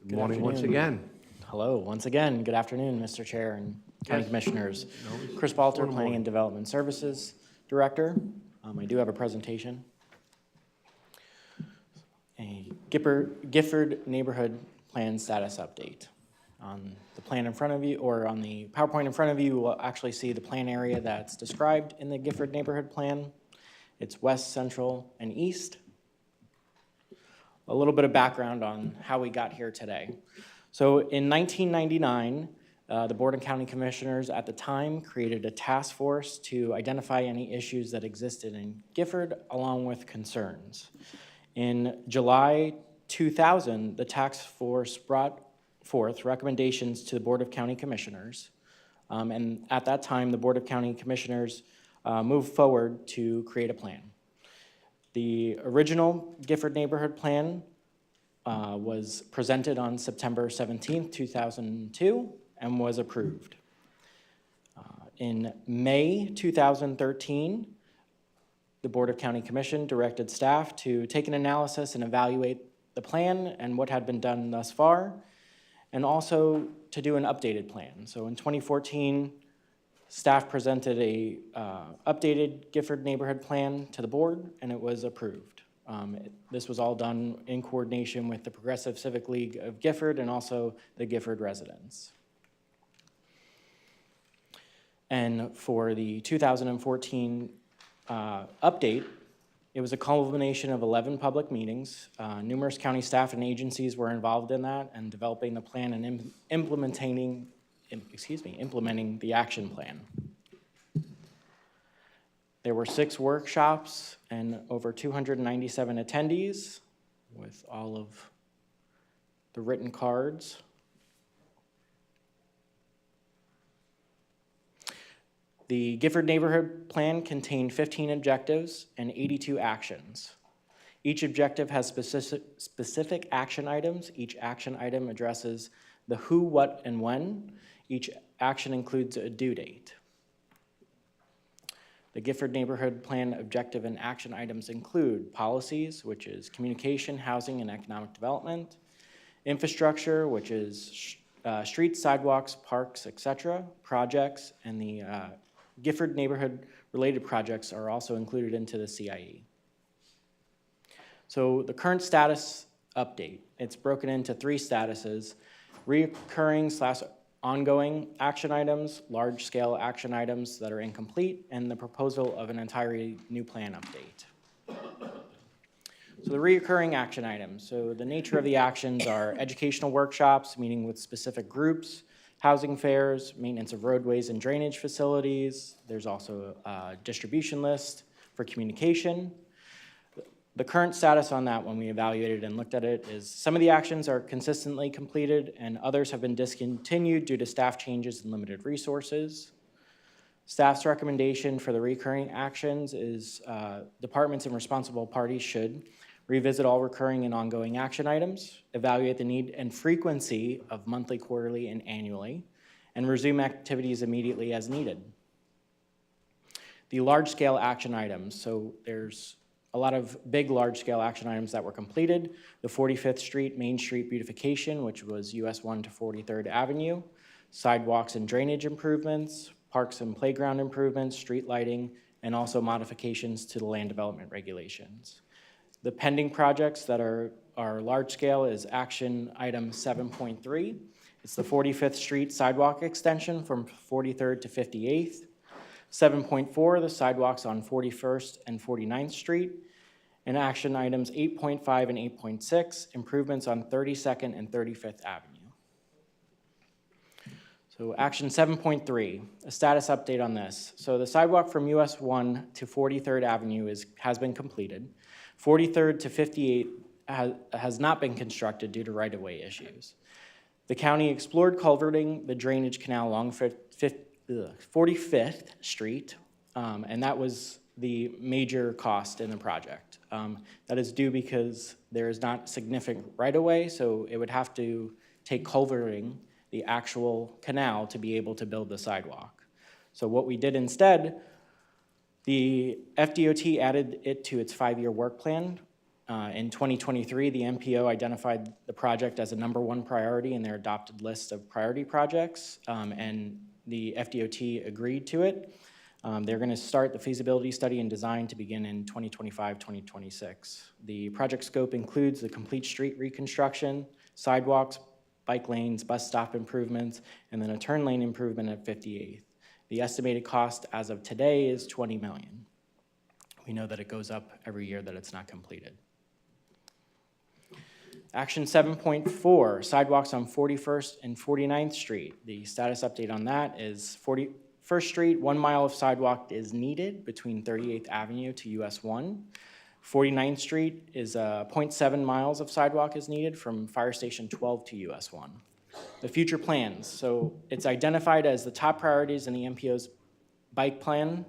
Good morning once again. Hello, once again. Good afternoon, Mr. Chair and County Commissioners. Chris Balter, Planning and Development Services Director. I do have a presentation. A Gifford Neighborhood Plan status update. On the plan in front of you, or on the PowerPoint in front of you, you will actually see the plan area that's described in the Gifford Neighborhood Plan. It's west, central, and east. A little bit of background on how we got here today. So in 1999, the Board of County Commissioners at the time created a task force to identify any issues that existed in Gifford along with concerns. In July 2000, the task force brought forth recommendations to the Board of County Commissioners. And at that time, the Board of County Commissioners moved forward to create a plan. The original Gifford Neighborhood Plan was presented on September 17th, 2002, and was approved. In May 2013, the Board of County Commission directed staff to take an analysis and evaluate the plan and what had been done thus far, and also to do an updated plan. So in 2014, staff presented a updated Gifford Neighborhood Plan to the board, and it was approved. This was all done in coordination with the Progressive Civic League of Gifford and also the Gifford residents. And for the 2014 update, it was a culmination of 11 public meetings. Numerous county staff and agencies were involved in that and developing the plan and implementing the action plan. There were 6 workshops and over 297 attendees with all of the written cards. The Gifford Neighborhood Plan contained 15 objectives and 82 actions. Each objective has specific action items. Each action item addresses the who, what, and when. Each action includes a due date. The Gifford Neighborhood Plan objective and action items include policies, which is communication, housing, and economic development; infrastructure, which is streets, sidewalks, parks, etc. Projects, and the Gifford neighborhood-related projects are also included into the CIE. So the current status update, it's broken into 3 statuses: recurring / ongoing action items, large-scale action items that are incomplete, and the proposal of an entirely new plan update. So the recurring action items. So the nature of the actions are educational workshops, meeting with specific groups, housing fairs, maintenance of roadways and drainage facilities. There's also a distribution list for communication. The current status on that, when we evaluated and looked at it, is some of the actions are consistently completed and others have been discontinued due to staff changes and limited resources. Staff's recommendation for the recurring actions is departments and responsible parties should revisit all recurring and ongoing action items, evaluate the need and frequency of monthly, quarterly, and annually, and resume activities immediately as needed. The large-scale action items, so there's a lot of big, large-scale action items that were completed. The 45th Street Main Street beautification, which was US 1 to 43rd Avenue, sidewalks and drainage improvements, parks and playground improvements, street lighting, and also modifications to the land development regulations. The pending projects that are large-scale is action item 7.3. It's the 45th Street sidewalk extension from 43rd to 58th. 7.4, the sidewalks on 41st and 49th Street. And action items 8.5 and 8.6, improvements on 32nd and 35th Avenue. So action 7.3, a status update on this. So the sidewalk from US 1 to 43rd Avenue has been completed. 43rd to 58th has not been constructed due to right-of-way issues. The county explored culverting the drainage canal along 45th Street, and that was the major cost in the project. That is due because there is not significant right-of-way, so it would have to take culverting the actual canal to be able to build the sidewalk. So what we did instead, the FDOT added it to its 5-year work plan. In 2023, the MPO identified the project as a #1 priority in their adopted list of priority projects, and the FDOT agreed to it. They're going to start the feasibility study and design to begin in 2025-2026. The project scope includes the complete street reconstruction, sidewalks, bike lanes, bus stop improvements, and then a turn lane improvement at 58th. The estimated cost as of today is $20 million. We know that it goes up every year that it's not completed. Action 7.4, sidewalks on 41st and 49th Street. The status update on that is 41st Street, 1 mile of sidewalk is needed between 38th Avenue to US 1. 49th Street is 0.7 miles of sidewalk is needed from Fire Station 12 to US 1. The future plans, so it's identified as the top priorities in the MPO's bike plan,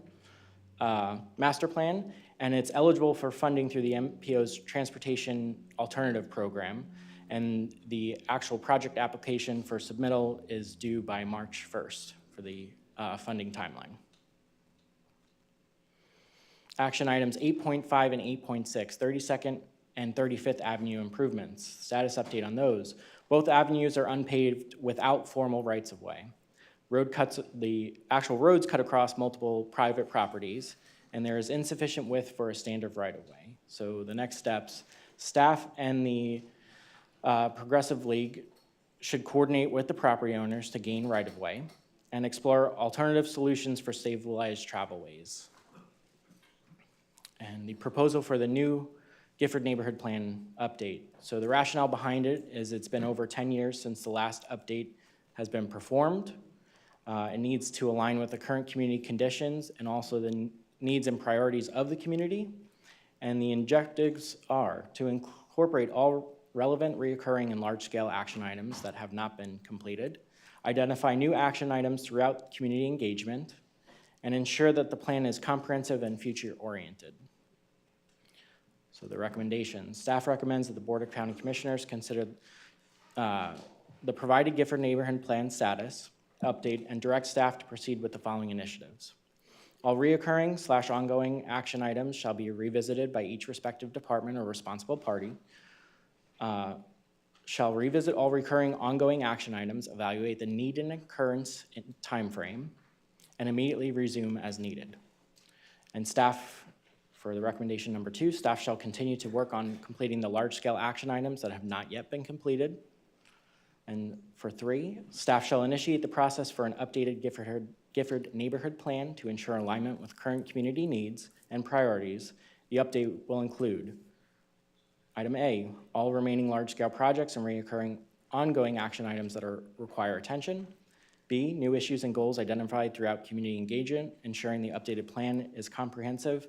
master plan, and it's eligible for funding through the MPO's Transportation Alternative Program, and the actual project application for submittal is due by March 1st for the funding timeline. Action items 8.5 and 8.6, 32nd and 35th Avenue improvements. Status update on those. Both avenues are unpaved without formal rights-of-way. The actual roads cut across multiple private properties, and there is insufficient width for a standard right-of-way. So the next steps, staff and the Progressive League should coordinate with the property owners to gain right-of-way and explore alternative solutions for stabilized travelways. And the proposal for the new Gifford Neighborhood Plan update. So the rationale behind it is it's been over 10 years since the last update has been performed. It needs to align with the current community conditions and also the needs and priorities of the community. And the objectives are to incorporate all relevant, reoccurring, and large-scale action items that have not been completed, identify new action items throughout community engagement, and ensure that the plan is comprehensive and future-oriented. So the recommendations, staff recommends that the Board of County Commissioners consider the provided Gifford neighborhood plan status update and direct staff to proceed with the following initiatives. All reoccurring/ongoing action items shall be revisited by each respective department or responsible party. Shall revisit all recurring ongoing action items, evaluate the need and occurrence in timeframe, and immediately resume as needed. And staff, for the recommendation number 2, staff shall continue to work on completing the large-scale action items that have not yet been completed. And for 3, staff shall initiate the process for an updated Gifford neighborhood plan to ensure alignment with current community needs and priorities. The update will include item A, all remaining large-scale projects and reoccurring ongoing action items that require attention. B, new issues and goals identified throughout community engagement, ensuring the updated plan is comprehensive,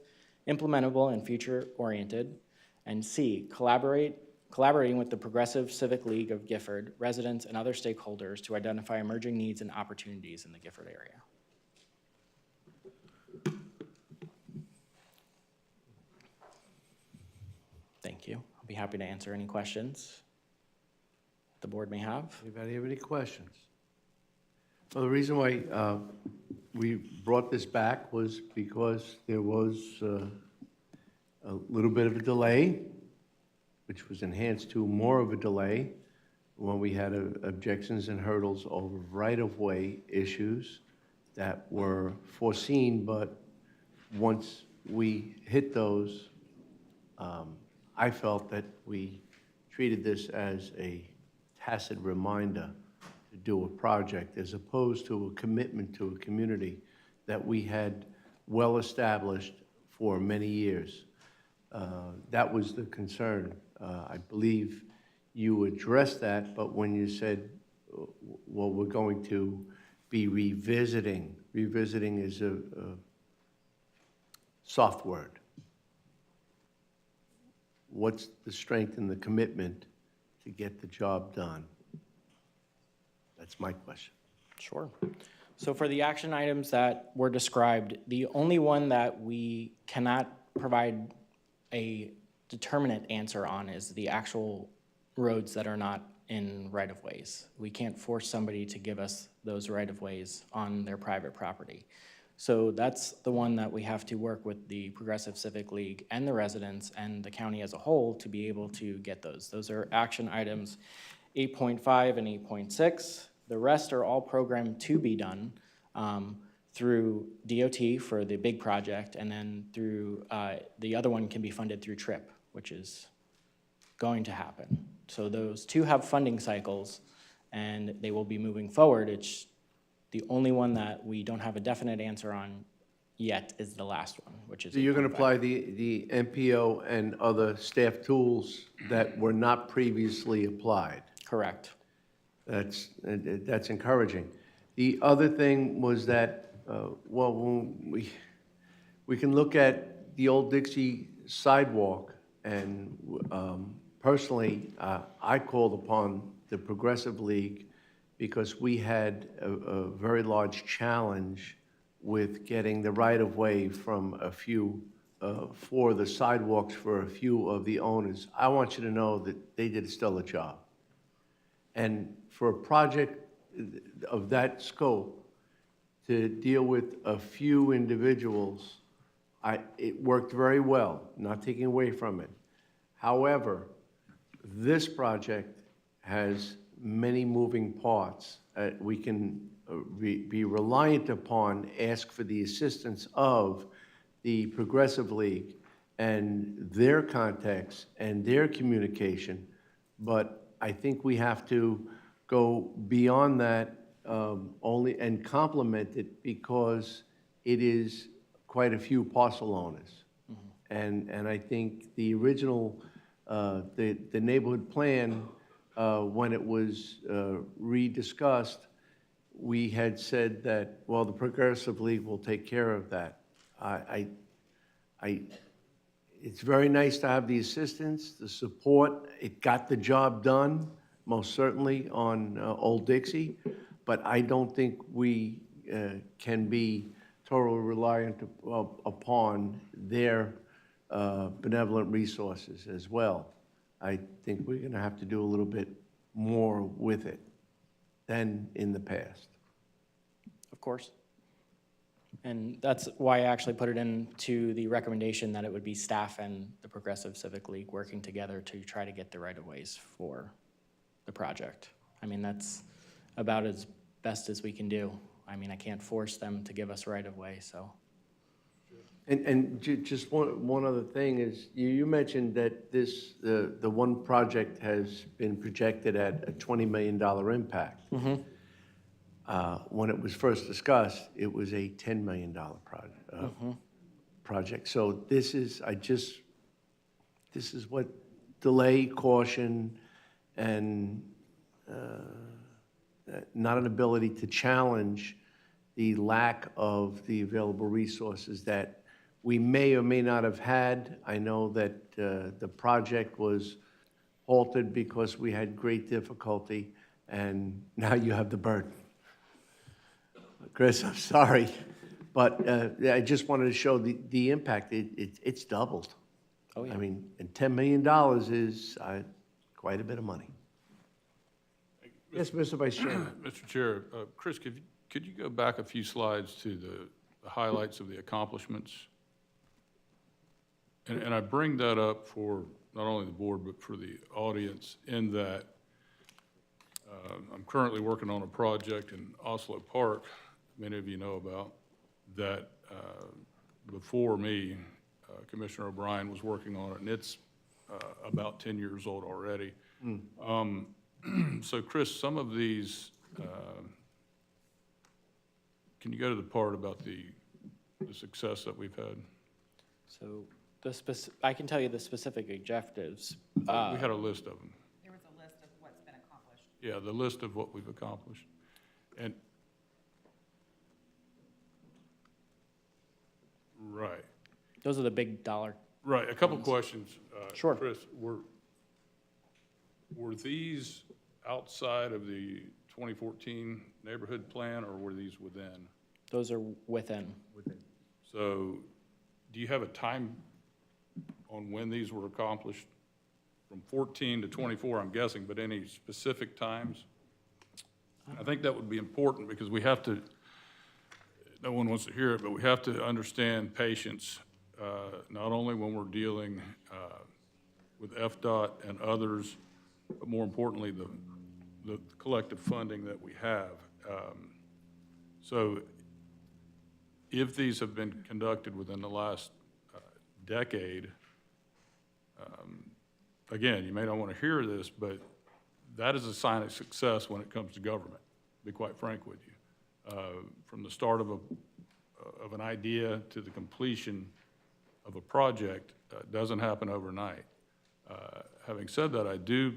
implementable, and future-oriented. And C, collaborating with the Progressive Civic League of Gifford, residents, and other stakeholders to identify emerging needs and opportunities in the Gifford area. Thank you. I'll be happy to answer any questions the board may have. Anybody have any questions? Well, the reason why we brought this back was because there was a little bit of a delay, which was enhanced to more of a delay when we had objections and hurdles over right-of-way issues that were foreseen, but once we hit those, I felt that we treated this as a tacit reminder to do a project as opposed to a commitment to a community that we had well established for many years. That was the concern. I believe you addressed that, but when you said, well, we're going to be revisiting is a soft word. What's the strength and the commitment to get the job done? That's my question. Sure. So for the action items that were described, the only one that we cannot provide a determinate answer on is the actual roads that are not in right-of-ways. We can't force somebody to give us those right-of-ways on their private property. So that's the one that we have to work with the Progressive Civic League and the residents and the county as a whole to be able to get those. Those are action items 8.5 and 8.6. The rest are all programmed to be done through DOT for the big project, and then through the other one can be funded through TRIP, which is going to happen. So those two have funding cycles, and they will be moving forward. It's the only one that we don't have a definite answer on yet is the last one, which is. So you're going to apply the MPO and other staff tools that were not previously applied? Correct. That's encouraging. The other thing was that, well, when we can look at the Old Dixie sidewalk, and personally, I called upon the Progressive League because we had a very large challenge with getting the right-of-way from a few, for the sidewalks for a few of the owners. I want you to know that they did a stellar job. And for a project of that scope, to deal with a few individuals, it worked very well, not taking away from it. However, this project has many moving parts. We can be reliant upon, ask for the assistance of the Progressive League and their contacts and their communication, but I think we have to go beyond that only and complement it because it is quite a few parcel owners. Mm-hmm. And I think the original, the neighborhood plan, when it was rediscussed, we had said that, well, the Progressive League will take care of that. It's very nice to have the assistance, the support. It got the job done, most certainly, on Old Dixie, but I don't think we can be totally reliant upon their benevolent resources as well. I think we're going to have to do a little bit more with it than in the past. Of course. And that's why I actually put it into the recommendation that it would be staff and the Progressive Civic League working together to try to get the right-of-ways for the project. I mean, that's about as best as we can do. I mean, I can't force them to give us right-of-way, so. Just one other thing is, you mentioned that the one project has been projected at a $20 million impact. When it was first discussed, it was a $10 million project. So this is what delay, caution, and not an ability to challenge the lack of the available resources that we may or may not have had. I know that the project was halted because we had great difficulty, and now you have the burden. Chris, I'm sorry, but I just wanted to show the impact. It's doubled. Oh, yeah. I mean, and $10 million is quite a bit of money. Yes, Mr. Vice Chairman. Mr. Chair, Chris, could you go back a few slides to the highlights of the accomplishments? And I bring that up for not only the board, but for the audience, in that I'm currently working on a project in Oslo Park, many of you know about, that before me, Commissioner O'Brien was working on it, and it's about 10 years old already. So Chris, some of these, can you go to the part about the success that we've had? So I can tell you the specific objectives. We had a list of them. There was a list of what's been accomplished. Yeah, the list of what we've accomplished. And, right. Those are the big dollar. Right, a couple questions. Sure. Chris, were these outside of the 2014 neighborhood plan, or were these within? Those are within. So do you have a time on when these were accomplished? From 14 to 24, I'm guessing, but any specific times? I think that would be important, because we have to, no one wants to hear it, but we have to understand patience, not only when we're dealing with FDOT and others, but more importantly, the collective funding that we have. So if these have been conducted within the last decade, again, you may not want to hear this, but that is a sign of success when it comes to government, to be quite frank with you. From the start of an idea to the completion of a project doesn't happen overnight. Having said that, I do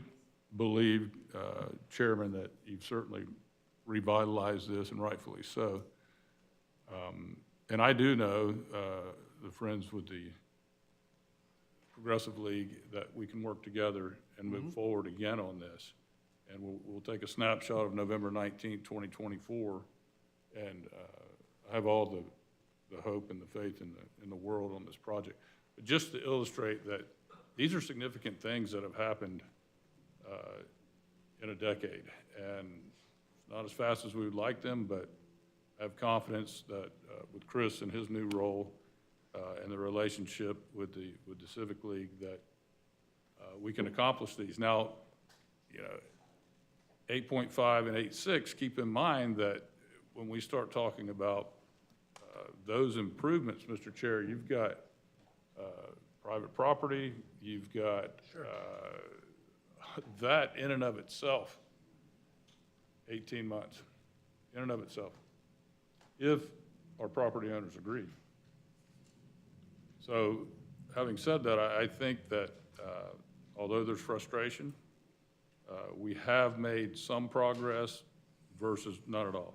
believe, Chairman, that you've certainly revitalized this, and rightfully so. And I do know, the friends with the Progressive League, that we can work together and move forward again on this. And we'll take a snapshot of November 19th, 2024, and I have all the hope and the faith in the world on this project. But just to illustrate that these are significant things that have happened in a decade, and not as fast as we would like them, but I have confidence that with Chris and his new role and the relationship with the Civic League, that we can accomplish these. Now, 8.5 and 8.6, keep in mind that when we start talking about those improvements, Mr. Chair, you've got private property, you've got that in and of itself, 18 months, in and of itself, if our property owners agree. So having said that, I think that although there's frustration, we have made some progress versus none at all.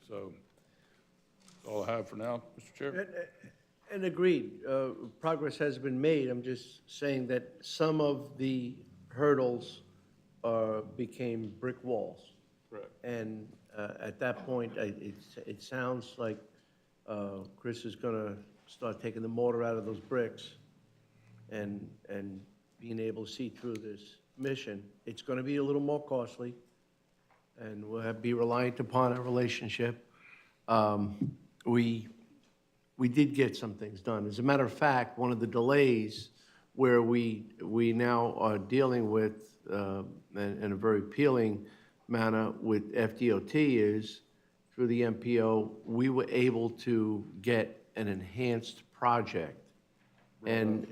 So that's all I have for now, Mr. Chair. And agreed, progress has been made. I'm just saying that some of the hurdles became brick walls. Correct. And at that point, it sounds like Chris is going to start taking the mortar out of those bricks and being able to see through this mission. It's going to be a little more costly, and we'll have to be reliant upon our relationship. We did get some things done. As a matter of fact, one of the delays where we now are dealing with, in a very appealing manner with FDOT is, through the MPO, we were able to get an enhanced project and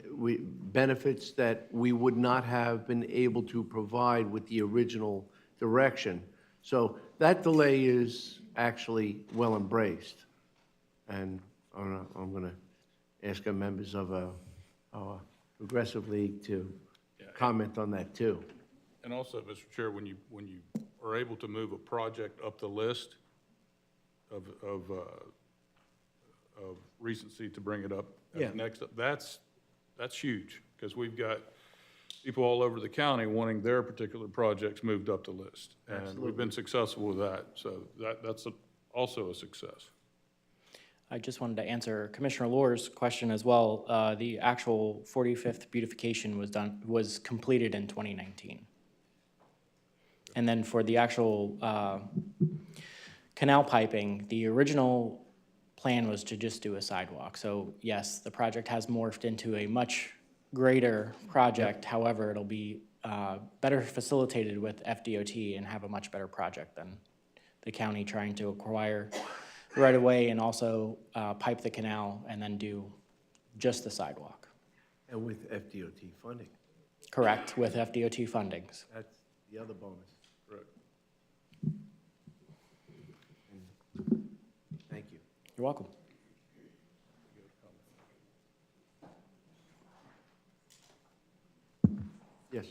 benefits that we would not have been able to provide with the original direction. So that delay is actually well embraced. And I'm going to ask our members of our Progressive League to comment on that too. And also, Mr. Chair, when you are able to move a project up the list of recency to bring it up Yeah. next, that's huge, because we've got people all over the county wanting their particular projects moved up the list. And Absolutely. we've been successful with that, so that's also a success. I just wanted to answer Commissioner Lohr's question as well. The actual 45th beautification was completed in 2019. And then for the actual canal piping, the original plan was to just do a sidewalk. So yes, the project has morphed into a much greater project. However, it'll be better facilitated with FDOT and have a much better project than the county trying to acquire right away and also pipe the canal and then do just the sidewalk. And with FDOT funding. Correct, with FDOT fundings. That's the other bonus. Correct. Thank you. You're welcome. Yes.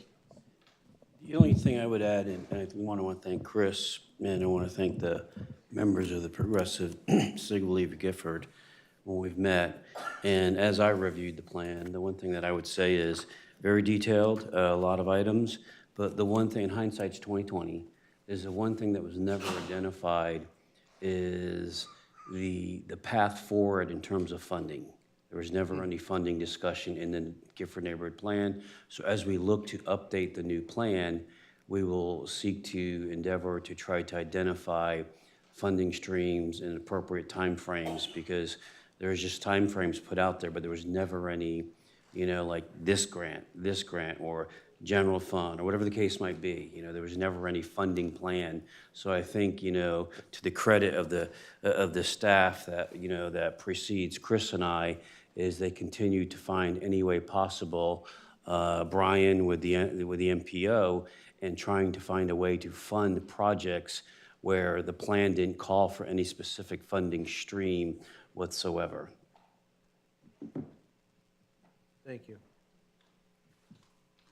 The only thing I would add, and I want to thank Chris, and I want to thank the members of the Progressive Civil League of Gifford when we've met. And as I reviewed the plan, the one thing that I would say is very detailed, a lot of items, but the one thing, in hindsight's 2020, is the one thing that was never identified is the path forward in terms of funding. There was never any funding discussion in the Gifford neighborhood plan. So as we look to update the new plan, we will seek to endeavor to try to identify funding streams and appropriate timeframes, because there's just timeframes put out there, but there was never any, like this grant, or general fund, or whatever the case might be. There was never any funding plan. So I think, to the credit of the staff that, that precedes Chris and I, is they continue to find any way possible, Brian with the MPO, and trying to find a way to fund projects where the plan didn't call for any specific funding stream whatsoever. Thank you.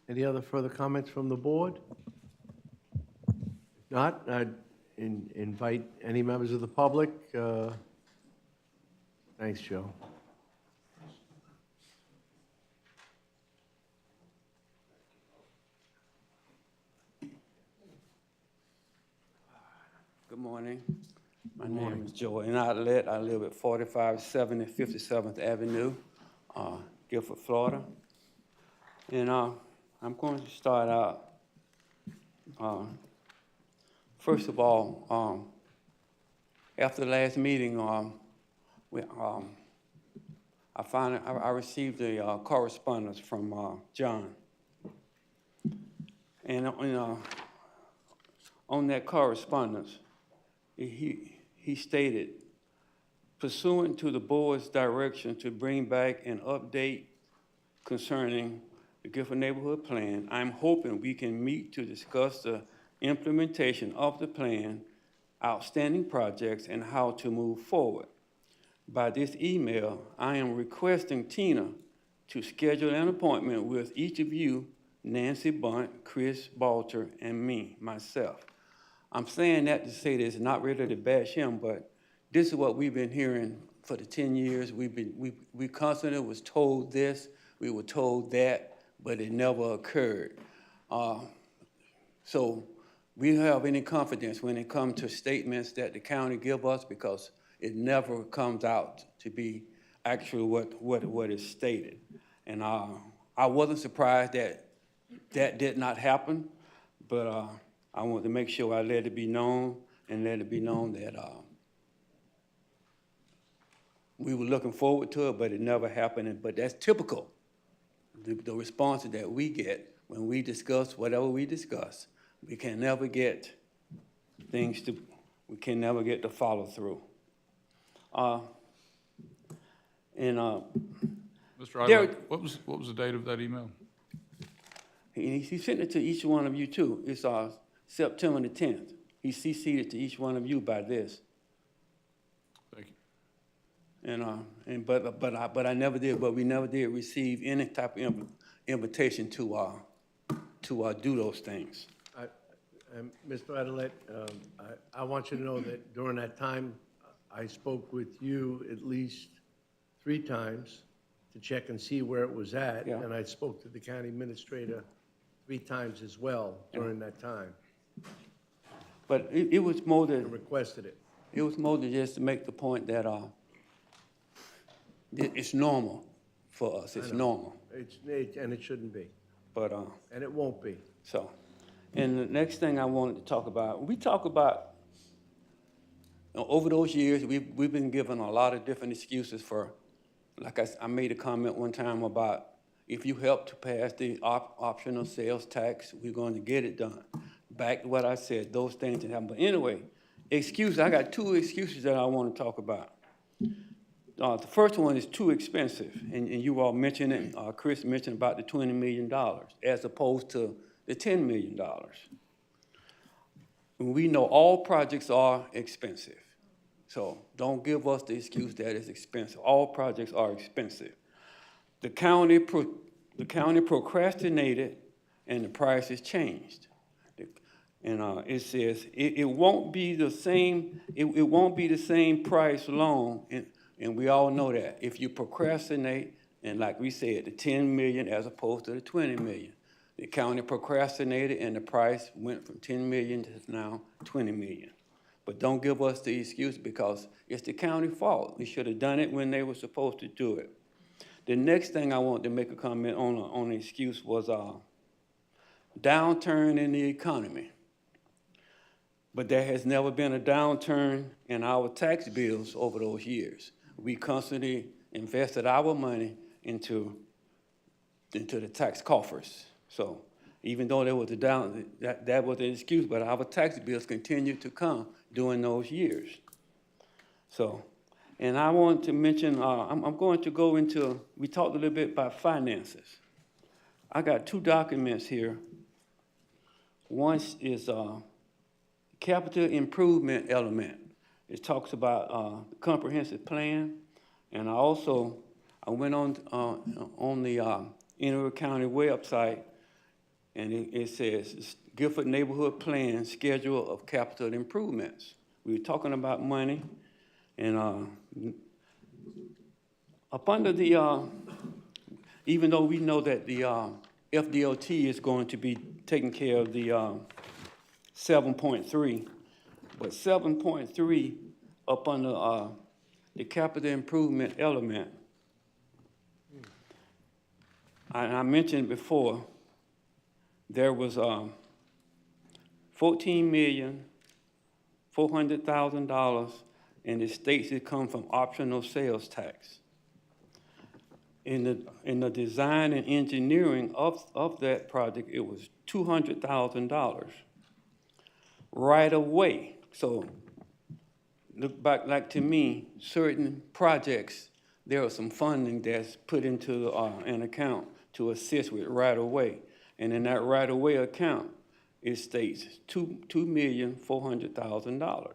Any other further comments from the board? If not, I'd invite any members of the public. Thanks, Joe. Good morning. My name is Joel Outlet. I live at 4570 57th Avenue, Gifford, Florida. And I'm going to start out, first of all, after the last meeting, I received a correspondence from John. And on that correspondence, he stated, pursuant to the board's direction to bring back an update concerning the Gifford Neighborhood Plan, I'm hoping we can meet to discuss the implementation of the plan, outstanding projects, and how to move forward. By this email, I am requesting Tina to schedule an appointment with each of you, Nancy Bunt, Chris Balter, and myself. I'm saying that to say this, not really to bash him, but this is what we've been hearing for the 10 years. We constantly was told this, we were told that, but it never occurred. So we don't have any confidence when it comes to statements that the county give us, because it never comes out to be actually what is stated. And I wasn't surprised that that did not happen, but I want to make sure I let it be known and let it be known that we were looking forward to it, but it never happened. But that's typical. The responses that we get when we discuss whatever we discuss, we can never get we can never get the follow through. Mr. Idle, what was the date of that email? He sent it to each one of you too. It's September the 10th. He CC'd it to each one of you by this. Thank you. But I never did. But we never did receive any type of invitation to do those things. Mr. Adelet, I want you to know that during that time, I spoke with you at least 3 times to check and see where it was at. Yeah. And I spoke to the county administrator 3 times as well during that time. But it was more than... And requested it. It was more than just to make the point that it's normal for us. It's normal. And it shouldn't be. But and it won't be. So, and the next thing I wanted to talk about, we talk about, over those years, we've been given a lot of different excuses for, like I made a comment one time about, if you help to pass the optional sales tax, we're going to get it done. Back to what I said, those things didn't happen. But anyway, excuses, I got 2 excuses that I want to talk about. The first one is too expensive, and you all mentioned it, Chris mentioned about the $20 million as opposed to the $10 million. We know all projects are expensive, so don't give us the excuse that it's expensive. All projects are expensive. The county procrastinated, and the prices changed. And it says it won't be the same. It won't be the same price long, and we all know that if you procrastinate, and like we said, the 10 million as opposed to the 20 million. The county procrastinated, and the price went from 10 million to now 20 million. But don't give us the excuse because it's the county fault. We should have done it when they were supposed to do it. The next thing I want to make a comment on the excuse was downturn in the economy. But there has never been a downturn in our tax bills over those years. We constantly invested our money into the tax coffers. So even though there was a that was an excuse, but our tax bills continued to come during those years. So, and I want to mention, I'm going to go into, we talked a little bit about finances. I got 2 documents here. One is capital improvement element. It talks about the comprehensive plan, and I went on the Inner County website, and it says Gifford Neighborhood Plan Schedule of Capital Improvements. We were talking about money, and up under the even though we know that the FDOT is going to be taking care of the 7.3, but 7.3 up under the capital improvement element. I mentioned before, there was $14,400,000 in the states that come from optional sales tax. In the design and engineering of that project, it was $200,000 right away. So look back, like to me, certain projects, there was some funding that's put into an account to assist with right away. And in that right away account, it states $2,400,000.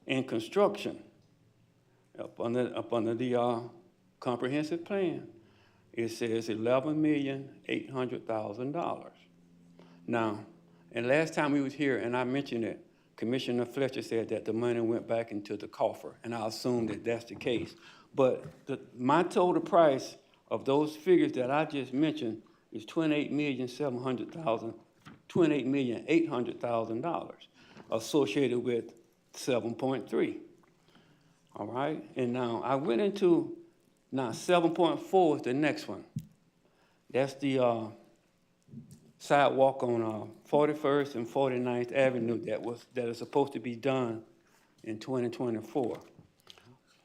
In construction, up under the comprehensive plan, it says $11,800,000. Now, and last time we was here, and I mentioned it, Commissioner Fletcher said that the money went back into the coffer, and I assume that that's the case. But my total price of those figures that I just mentioned is $28,800,000 associated with 7.3. All right, and now I went into, now 7.4 is the next one. That's the sidewalk on 41st and 49th Avenue that is supposed to be done in 2024.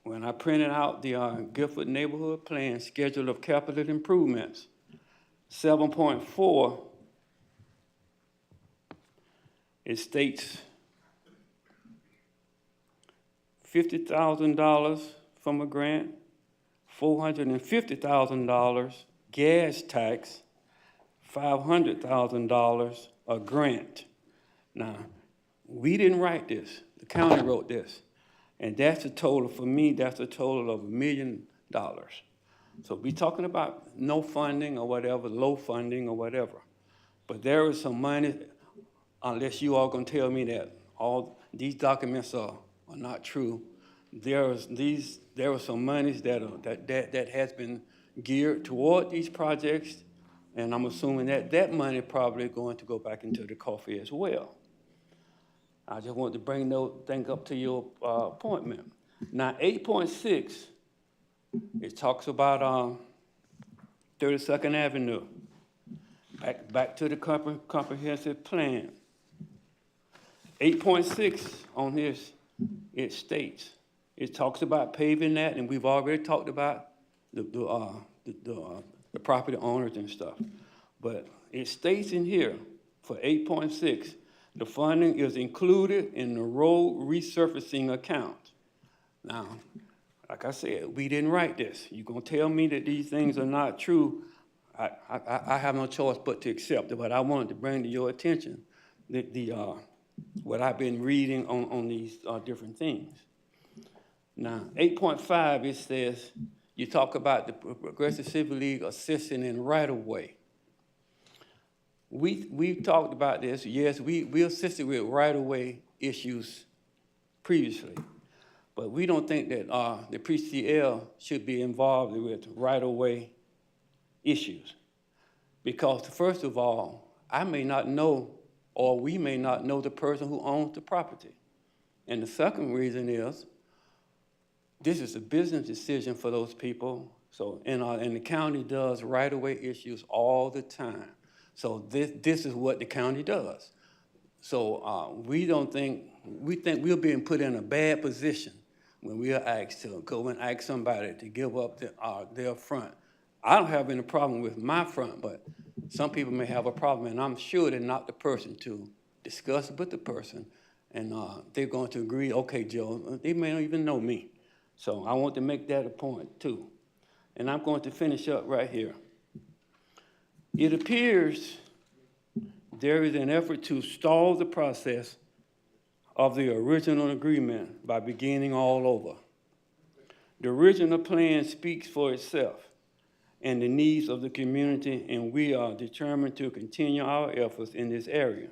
When I printed out the Gifford Neighborhood Plan Schedule of Capital Improvements, 7.4, it states $50,000 from a grant, $450,000 gas tax, $500,000 a grant. Now, we didn't write this. The county wrote this. And that's a total, for me, that's a total of $1 million. So we talking about no funding or whatever, low funding or whatever. But there is some money, unless you all gonna tell me that all these documents are not true. There are some monies that has been geared toward these projects, and I'm assuming that money probably going to go back into the coffee as well. I just want to bring those things up to your appointment. Now, 8.6, it talks about 32nd Avenue. Back to the comprehensive plan. 8.6 on this, it states, it talks about paving that, and we've already talked about the property owners and stuff. But it states in here for 8.6, the funding is included in the road resurfacing account. Now, like I said, we didn't write this. You're gonna tell me that these things are not true, I have no choice but to accept it, but I wanted to bring to your attention what I've been reading on these different things. Now, 8.5, it says, you talk about the Progressive Civil League assisting in right-of-way. We talked about this. Yes, we assisted with right-of-way issues previously, but we don't think that the PCL should be involved with right-of-way issues. Because first of all, I may not know, or we may not know the person who owns the property. And the second reason is, this is a business decision for those people. So, and the county does right-of-way issues all the time. So this is what the county does. So we think we're being put in a bad position when we are asked to go and ask somebody to give up their front. I don't have any problem with my front, but some people may have a problem, and I'm sure they're not the person to discuss it with the person, and they're going to agree, okay, Joe, they may not even know me. So I want to make that a point too. And I'm going to finish up right here. It appears there is an effort to stall the process of the original agreement by beginning all over. The original plan speaks for itself and the needs of the community, and we are determined to continue our efforts in this area.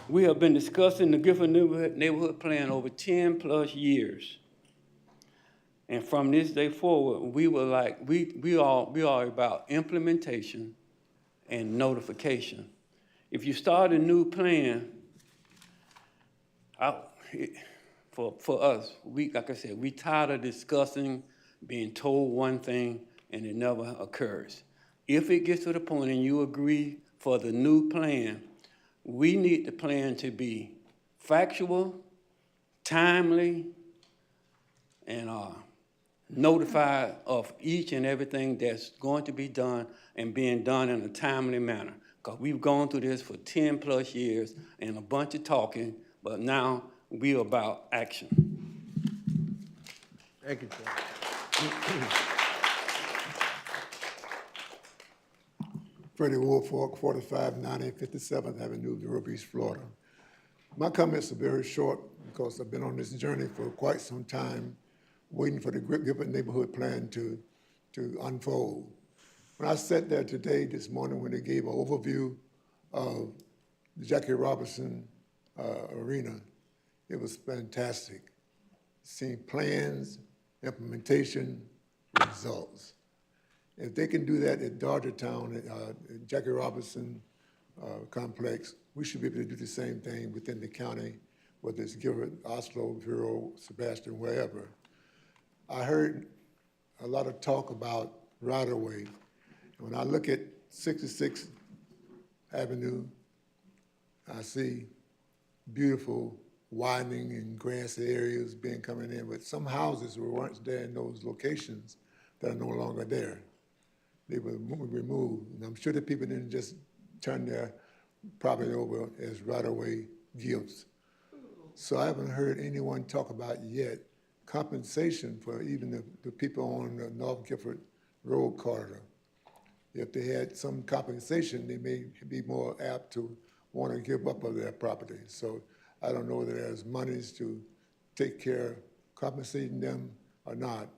We have been discussing the Gifford neighborhood plan over 10 plus years. And from this day forward, we are about implementation and notification. If you start a new plan, for us, like I said, we tired of discussing, being told one thing, and it never occurs. If it gets to the point and you agree for the new plan, we need the plan to be factual, timely, and notified of each and everything that's going to be done and being done in a timely manner. Because we've gone through this for 10 plus years and a bunch of talking, but now we're about action. Thank you, Chair. Freddie Woolfolk, 4590 57th Avenue, Vero Beach, Florida. My comments are very short because I've been on this journey for quite some time, waiting for the Gifford neighborhood plan to unfold. When I sat there this morning, when they gave an overview of the Jackie Robinson Arena, it was fantastic. Seeing plans, implementation, results. If they can do that at Dodgertown, at Jackie Robinson complex, we should be able to do the same thing within the county whether it's Gifford, Oslo, Vero, Sebastian, wherever. I heard a lot of talk about right-of-way. When I look at 66th Avenue, I see beautiful widening and grassy areas being coming in, but some houses were once there in those locations that are no longer there. They were removed, and I'm sure the people didn't just turn their property over as right-of-way gifts. So I haven't heard anyone talk about yet compensation for even the people on the North Gifford Road corridor. If they had some compensation, they may be more apt to want to give up of their property. So I don't know whether there's monies to take care of compensating them or not.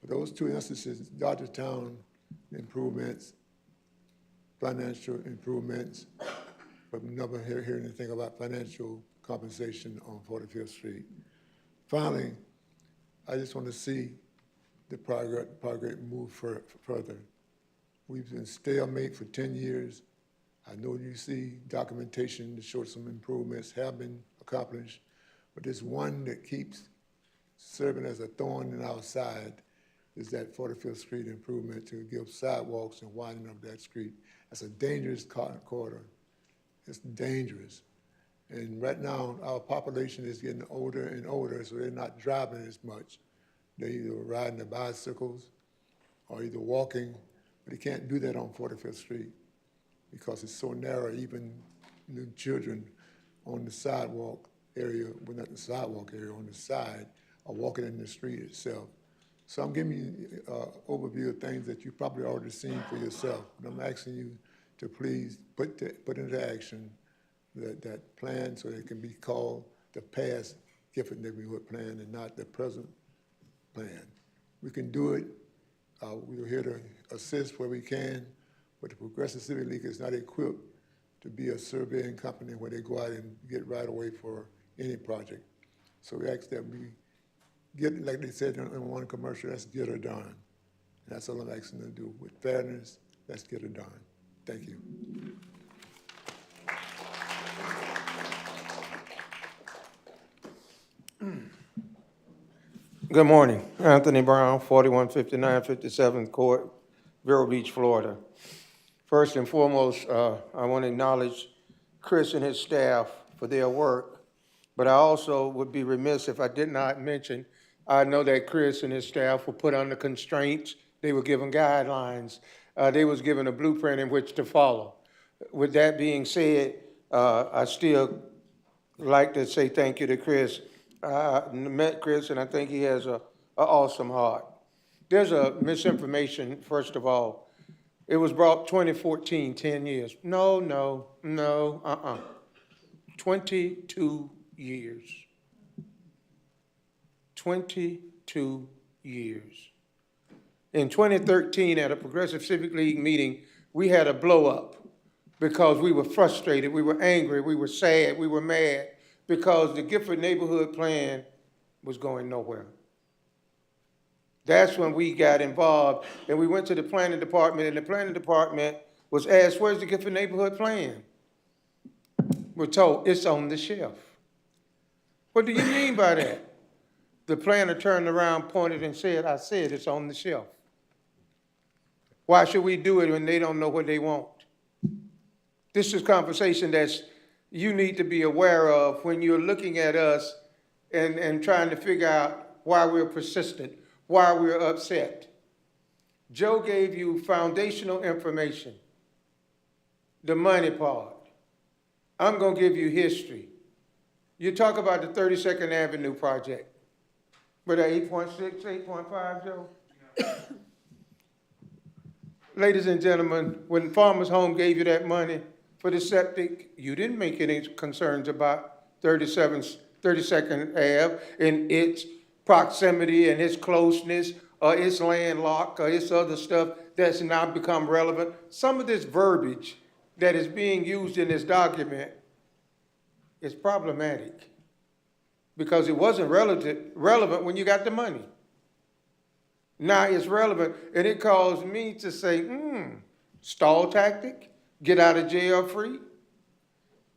But those two instances, Dodgertown improvements, financial improvements, but never hear anything about financial compensation on 45th Street. Finally, I just want to see the progress move further. We've been stalemate for 10 years. I know you see documentation to show some improvements have been accomplished, but there's one that keeps serving as a thorn in our side is that 45th Street improvement to give sidewalks and widening of that street. That's a dangerous corridor. It's dangerous. And right now, our population is getting older and older, so they're not driving as much. They're either riding their bicycles or either walking, but they can't do that on 45th Street because it's so narrow, even the children on the sidewalk area, well, not the sidewalk area, on the side, are walking in the street itself. So I'm giving you an overview of things that you've probably already seen for yourself. And I'm asking you to please put into action that plan so it can be called the past Gifford neighborhood plan and not the present plan. We can do it. We're here to assist where we can, but the Progressive Civic League is not equipped to be a surveying company where they go out and get right away for any project. So we ask that we get, like they said in one commercial, let's get her done. And that's all I'm asking them to do. With fairness, let's get her done. Thank you. Good morning. Anthony Brown, 4159 57th Court, Vero Beach, Florida. First and foremost, I want to acknowledge Chris and his staff for their work, but I also would be remiss if I did not mention, I know that Chris and his staff were put under constraints. They were given guidelines. They was given a blueprint in which to follow. With that being said, I still like to say thank you to Chris. I met Chris, and I think he has an awesome heart. There's a misinformation, first of all. It was brought 2014, 10 years. No, 22 years. 22 years. In 2013, at a Progressive Civic League meeting, we had a blow-up because we were frustrated, we were angry, we were sad, we were mad, because the Gifford neighborhood plan was going nowhere. That's when we got involved, and we went to the planning department, and the planning department was asked, where's the Gifford neighborhood plan? We're told, it's on the shelf. What do you mean by that? The planner turned around, pointed, and said, I said it's on the shelf. Why should we do it when they don't know what they want? This is conversation that's you need to be aware of when you're looking at us and trying to figure out why we're persistent, why we're upset. Joe gave you foundational information, the money part. I'm going to give you history. You talk about the 32nd Avenue project. Were that 8.6, 8.5, Joe? Ladies and gentlemen, when Farmers Home gave you that money for the septic, you didn't make any concerns about 32nd Ave and its proximity and its closeness or its landlocked or its other stuff that's now become relevant. Some of this verbiage that is being used in this document is problematic because it wasn't relevant when you got the money. Now it's relevant, and it caused me to say, stall tactic, get out of jail free.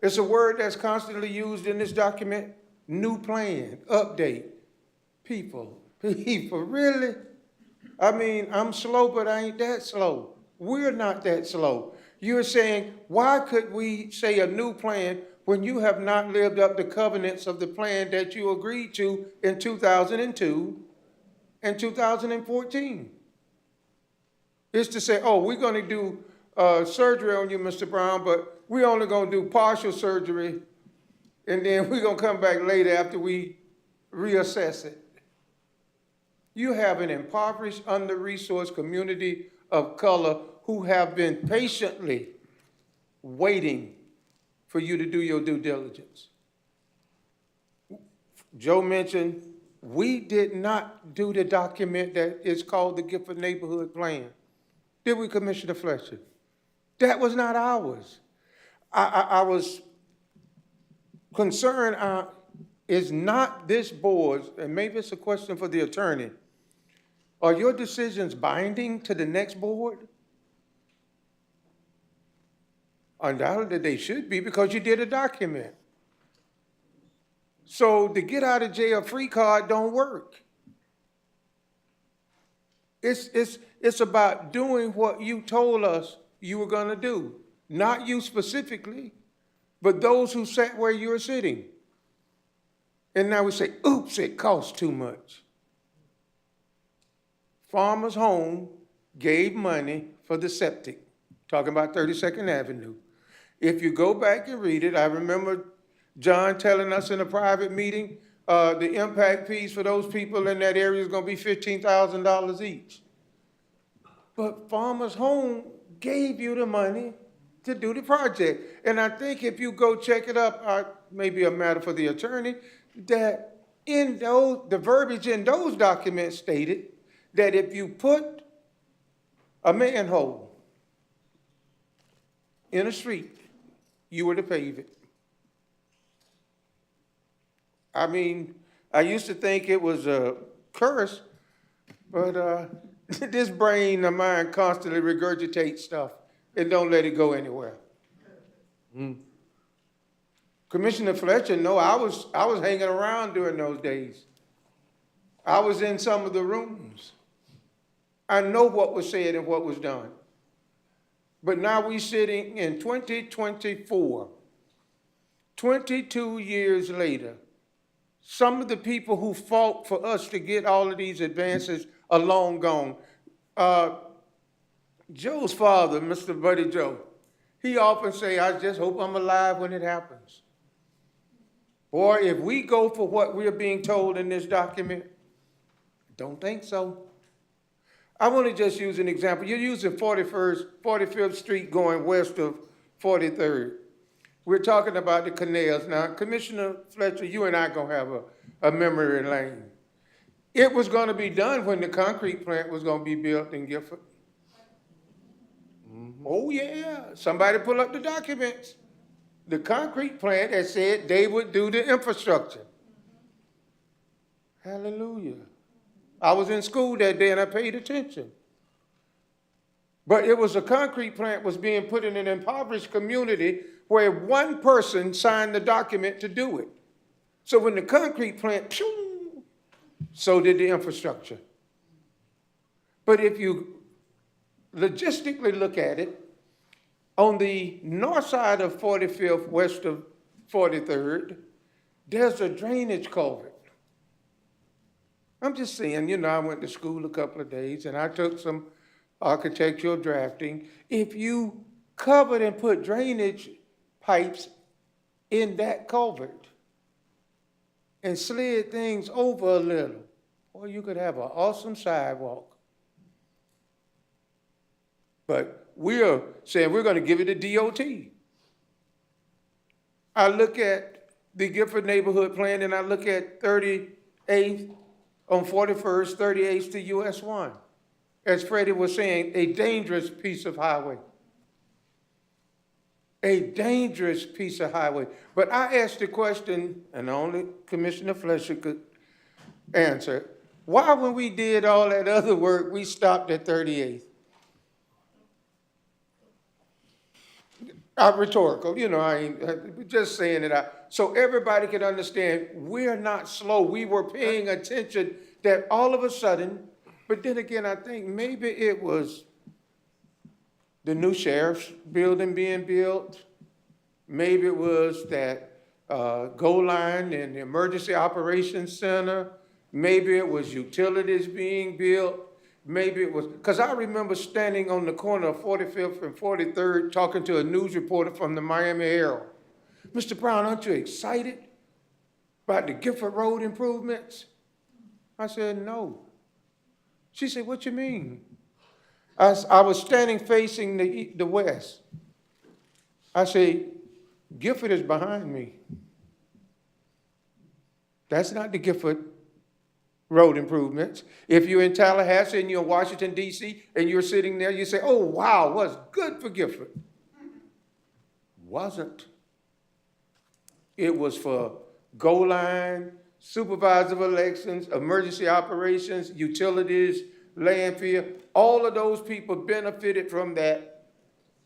It's a word that's constantly used in this document, new plan, update. People, really? I mean, I'm slow, but I ain't that slow. We're not that slow. You're saying, why could we say a new plan when you have not lived up to covenants of the plan that you agreed to in 2002 and 2014? It's to say, oh, we're going to do surgery on you, Mr. Brown, but we're only going to do partial surgery, and then we're going to come back later after we reassess it. You have an impoverished, under-resourced community of color who have been patiently waiting for you to do your due diligence. Joe mentioned we did not do the document that is called the Gifford Neighborhood Plan. Did we, Commissioner Fletcher? That was not ours. I was concerned, is not this board's, and maybe it's a question for the attorney, are your decisions binding to the next board? Undoubtedly they should be because you did a document. So the get out of jail free card don't work. It's about doing what you told us you were gonna do. Not you specifically, but those who sat where you were sitting. And now we say, oops, it costs too much. Farmers Home gave money for the septic, talking about 32nd Avenue. If you go back and read it, I remember John telling us in a private meeting, the impact fees for those people in that area is gonna be $15,000 each. But Farmers Home gave you the money to do the project. And I think if you go check it up, maybe a matter for the attorney, that in those, the verbiage in those documents stated that if you put a manhole in a street, you were to pave it. I mean, I used to think it was a curse, but this brain of mine constantly regurgitates stuff and don't let it go anywhere. Commissioner Fletcher, no, I was hanging around during those days. I was in some of the rooms. I know what was said and what was done. But now we're sitting in 2024, 22 years later. Some of the people who fought for us to get all of these advances are long gone. Joe's father, Mr. Buddy Joe, he often say, I just hope I'm alive when it happens. Boy, if we go for what we're being told in this document, don't think so. I want to just use an example. You're using 45th Street going west of 43rd. We're talking about the canals. Now, Commissioner Fletcher, you and I are going to have a memory lane. It was going to be done when the concrete plant was going to be built in Gifford. Oh, yeah. Somebody pull up the documents. The concrete plant that said they would do the infrastructure. Hallelujah. I was in school that day and I paid attention. But it was a concrete plant was being put in an impoverished community where one person signed the document to do it. So when the concrete plant, so did the infrastructure. But if you logistically look at it, on the north side of 45th, west of 43rd, there's a drainage culvert. I'm just saying, you know, I went to school a couple of days and I took some architectural drafting. If you covered and put drainage pipes in that culvert and slid things over a little, well, you could have an awesome sidewalk. But we're saying we're going to give it a DOT. I look at the Gifford Neighborhood Plan and I look at 38th on 41st, 38th to US 1. As Freddie was saying, a dangerous piece of highway. A dangerous piece of highway. But I asked the question, and only Commissioner Fletcher could answer, why when we did all that other work, we stopped at 38th? Rhetorical, you know, I ain't, just saying it out. So everybody can understand, we're not slow. We were paying attention that all of a sudden, but then again, I think maybe it was the new sheriff's building being built. Maybe it was that goal line and the emergency operations center. Maybe it was utilities being built. Maybe it was, because I remember standing on the corner of 45th and 43rd talking to a news reporter from the Miami Herald. Mr. Brown, aren't you excited about the Gifford Road improvements? I said, no. She said, what you mean? I was standing facing the west. I said, Gifford is behind me. That's not the Gifford road improvements. If you're in Tallahassee and you're in Washington, D.C., and you're sitting there, you say, oh, wow, what's good for Gifford? Wasn't. It was for goal line, supervisor of elections, emergency operations, utilities, landfill. All of those people benefited from that,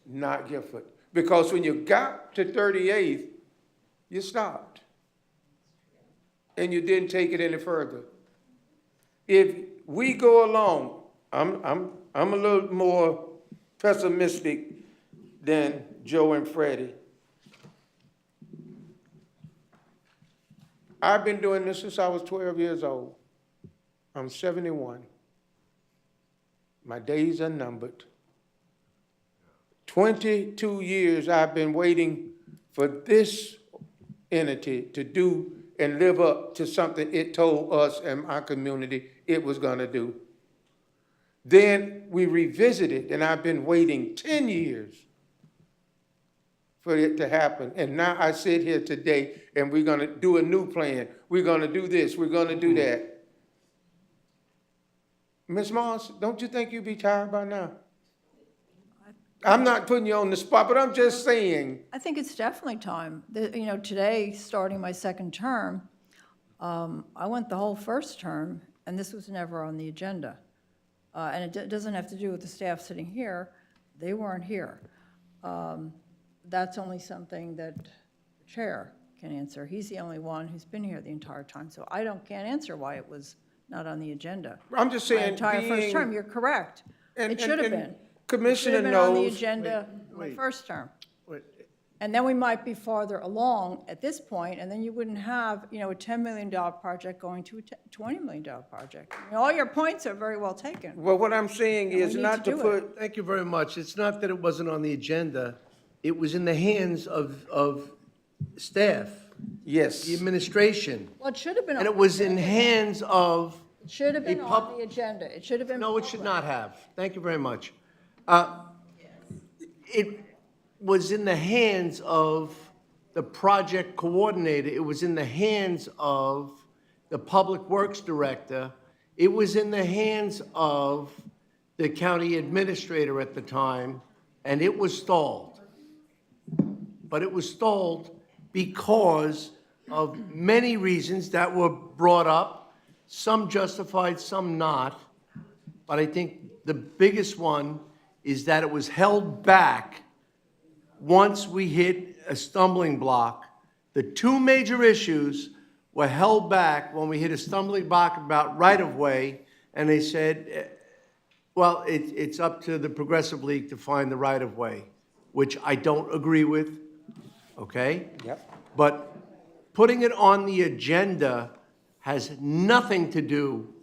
not Gifford. Because when you got to 38th, you stopped. And you didn't take it any further. If we go along, I'm a little more pessimistic than Joe and Freddie. I've been doing this since I was 12 years old. I'm 71. My days are numbered. 22 years I've been waiting for this entity to do and live up to something it told us and my community it was going to do. Then we revisited, and I've been waiting 10 years for it to happen. And now I sit here today, and we're going to do a new plan. We're going to do this. We're going to do that. Ms. Moss, don't you think you'd be tired by now? I'm not putting you on the spot, but I'm just saying. I think it's definitely time. Today, starting my second term, I went the whole first term, and this was never on the agenda. And it doesn't have to do with the staff sitting here. They weren't here. That's only something that the chair can answer. He's the only one who's been here the entire time, so can't answer why it was not on the agenda. I'm just saying, my entire first term, you're correct. It should have been. Commissioner knows. It should have been on the agenda my first term. And then we might be farther along at this point, and then you wouldn't have, a $10 million project going to a $20 million project. All your points are very well taken. Well, what I'm saying is not to put. Thank you very much. It's not that it wasn't on the agenda. It was in the hands of staff. Yes. The administration. Well, it should have been on And the it was in agenda. hands of. It should have been on the agenda. It should have been. No, it should not have. Thank you very much. It was in the hands of the project coordinator. It was in the hands of the public works director. It was in the hands of the county administrator at the time, and it was stalled. But it was stalled because of many reasons that were brought up, some justified, some not. But I think the biggest one is that it was held back once we hit a stumbling block. The two major issues were held back when we hit a stumbling block about right-of-way, and they said, well, it's up to the Progressive League to find the right-of-way, which I don't agree with, okay? Yep. But putting it on the agenda has nothing to do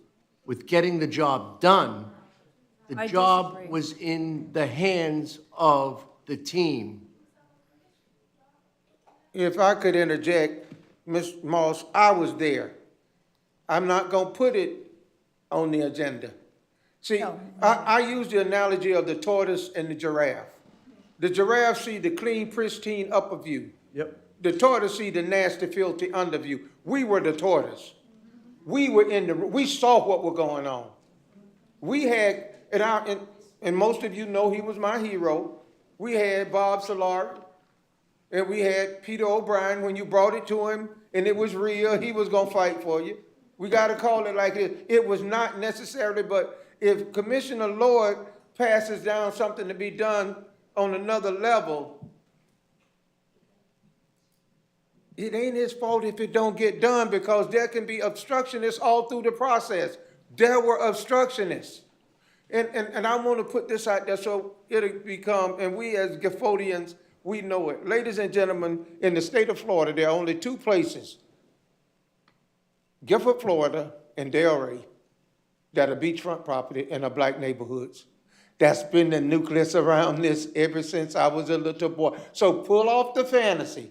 with getting the job done. The job disagree. was in the hands of the team. If I could interject, Ms. Moss, I was there. I'm not going to put it on the agenda. See, No. I use the analogy of the tortoise and the giraffe. The giraffe see the clean, pristine upper view. Yep. The tortoise see the nasty, filthy under view. We were the tortoise. We were we saw what was going on. We had, and most of you know he was my hero. We had Bob Solari, and we had Peter O'Brien. When you brought it to him and it was real, he was going to fight for you. We got to call it like it. It was not necessarily, but if Commissioner Lloyd passes down something to be done on another level, It ain't his fault if it don't get done, because there can be obstructionists all through the process. There were obstructionists. And I want to put this out there so it'll become, and we as Giffordians, we know it. Ladies and gentlemen, in the state of Florida, there are only two places, Gifford, Florida, and Delray, that are beachfront property and are black neighborhoods. That's been the nucleus around this ever since I was a little boy. So pull off the fantasy.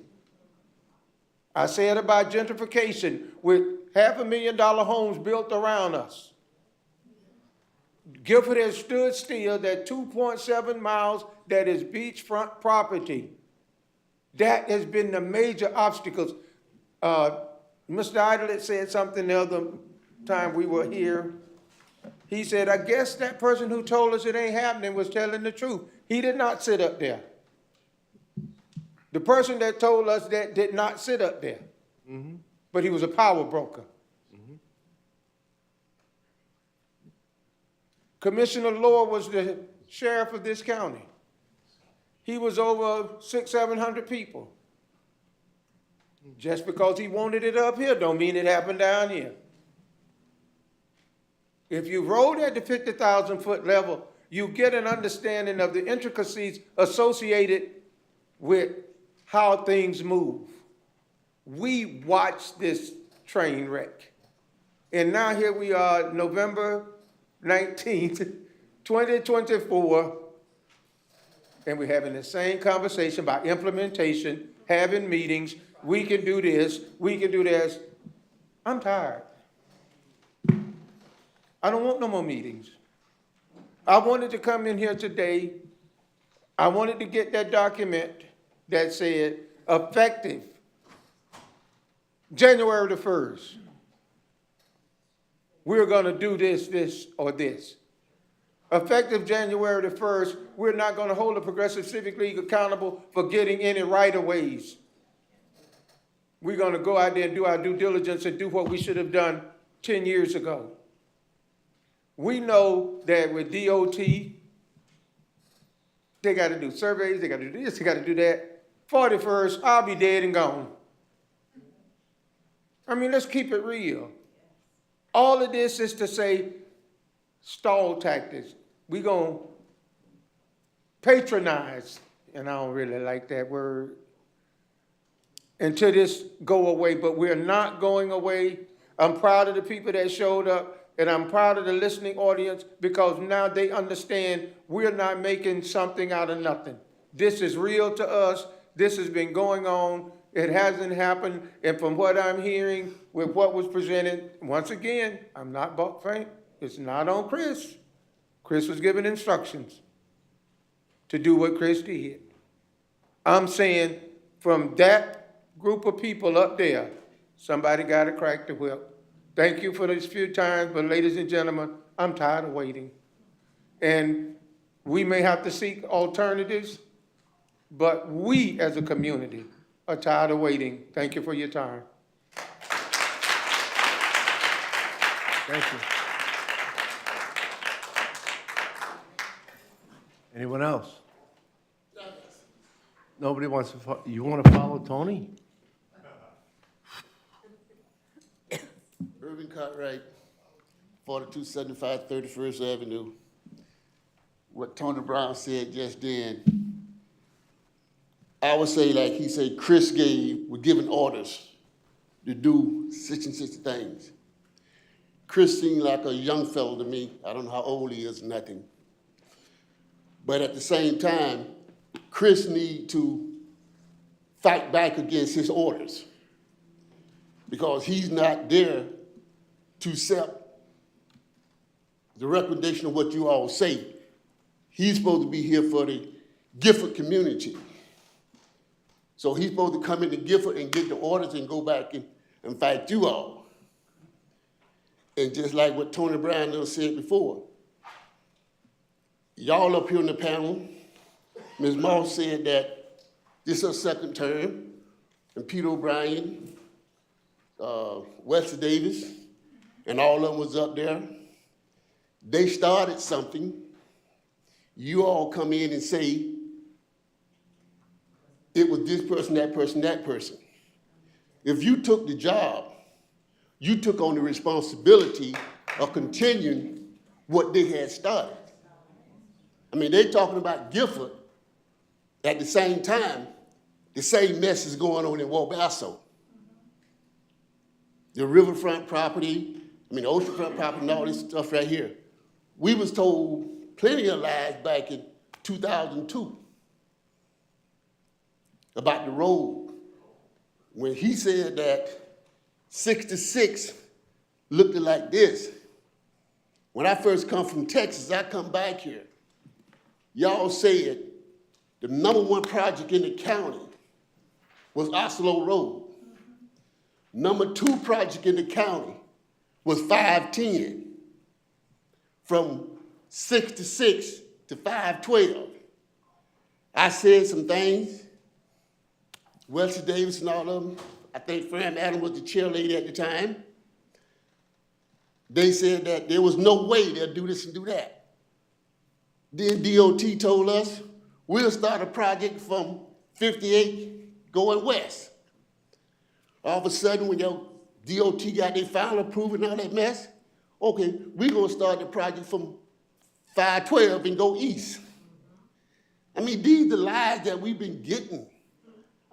I said about gentrification, with $500,000 homes built around us. Gifford has stood still, that 2.7 miles that is beachfront property. That has been the major obstacles. Mr. Idlet said something the other time we were here. He said, I guess that person who told us it ain't happening was telling the truth. He did not sit up there. The person that told us that did not sit up there. Mm-hmm. But he was a power broker. Mm-hmm. Commissioner Lohr was the sheriff of this county. He was over 600-700 people. Just because he wanted it up here don't mean it happened down here. If you rode at the 50,000-foot level, you get an understanding of the intricacies associated with how things move. We watched this train wreck. And now here we are, November 19th, 2024, and we're having the same conversation about implementation, having meetings. We can do this, we can do this. I'm tired. I don't want no more meetings. I wanted to come in here today. I wanted to get that document that said effective January the 1st. We're going to do this, this, or this. Effective January the 1st, we're not going to hold the Progressive Civic League accountable for getting any right-of-ways. We're going to go out there and do our due diligence and do what we should have done 10 years ago. We know that with DOT, they got to do surveys, they got to do this, they got to do that. 41st, I'll be dead and gone. I mean, let's keep it real. All of this is to say stall tactics. We're going to patronize, and I don't really like that word, until this go away, but we're not going away. I'm proud of the people that showed up. And I'm proud of the listening audience, because now they understand we're not making something out of nothing. This is real to us. This has been going on. It hasn't happened. And from what I'm hearing with what was presented, once again, I'm not Buck Frank. It's not on Chris. Chris was given instructions to do what Chris did. I'm saying from that group of people up there, somebody got to crack the whip. Thank you for these few times, but ladies and gentlemen, I'm tired of waiting. And we may have to seek alternatives, but we as a community are tired of waiting. Thank you for your time. Thank you. Anyone else? Nobody wants to, you want to follow Tony? Irvin Cartwright, 4275 31st Avenue. What Tony Brown said just then, I would say like he said Chris was given orders to do such and such things. Chris seemed like a young fellow to me. I don't know how old he is, nothing. But at the same time, Chris needs to fight back against his orders, because he's not there to accept the recommendation of what you all say. He's supposed to be here for the Gifford community. So he's supposed to come into Gifford and get the orders and go back and fight you all. And just like what Tony Brown said before, y'all up here on the panel, Ms. Moss said that this is her second term, and Peter O'Brien, Wesley Davis, and all of them was up there. They started something. You all come in and say, it was this person, that person, that person. if you took the job, you took on the responsibility of continuing what they had started. I mean, they're talking about Gifford. At the same time, the same mess is going on in Wabasso. The riverfront property, the oceanfront property and all this stuff right here. We was told plenty of lies back in 2002 about the road. When he said that 66 looked like this. When I first come from Texas, I come back here. Y'all said the #1 project in the county was Oslo Road. #2 project in the county was 510, from 66 to 512. I said some things. Wesley Davis and all of them. I think Fran Adams was the chairlady at the time. They said that there was no way they'll do this and do that. Then DOT told us, we'll start a project from 58 going west. All of a sudden, when your DOT got their final approval and all that mess, okay, we're gonna start the project from 512 and go east. I mean, these are the lies that we've been getting.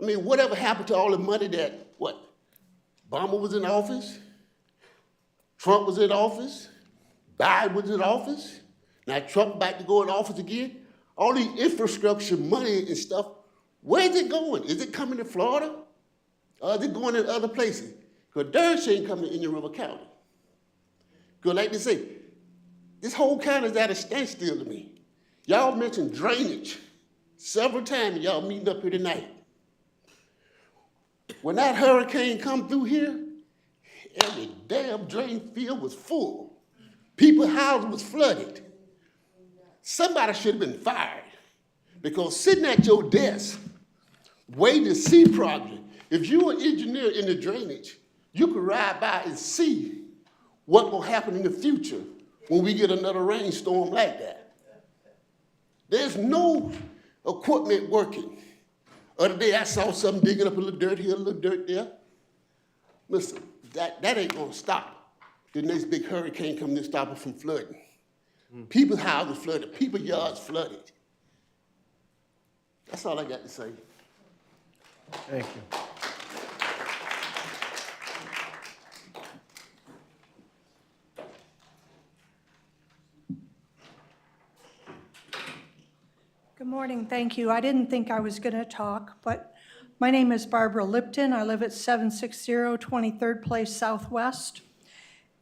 I mean, whatever happened to all the money that, Obama was in office, Trump was in office, Biden was in office, now Trump about to go in office again. All the infrastructure money and stuff, where's it going? Is it coming to Florida? Or is it going in other places? Because dirt ain't coming in your River County. Because like they say, this whole county is at a standstill to me. Y'all mentioned drainage several times, y'all meeting up here tonight. When that hurricane come through here, every damn drain field was full. People's houses was flooded. Somebody should have been fired, because sitting at your desk, waiting to see project, if you're an engineer in the drainage, you could ride by and see what will happen in the future when we get another rainstorm like that. There's no equipment working. Other day I saw something digging up a little dirt here, a little dirt there. Listen, that ain't gonna stop the next big hurricane coming to stop it from flooding. People's houses flooded, people's yards flooded. That's all I got to say. Thank you. Good morning, thank you. I didn't think I was going to talk, but my name is Barbara Lipton. I live at 760 23rd Place Southwest,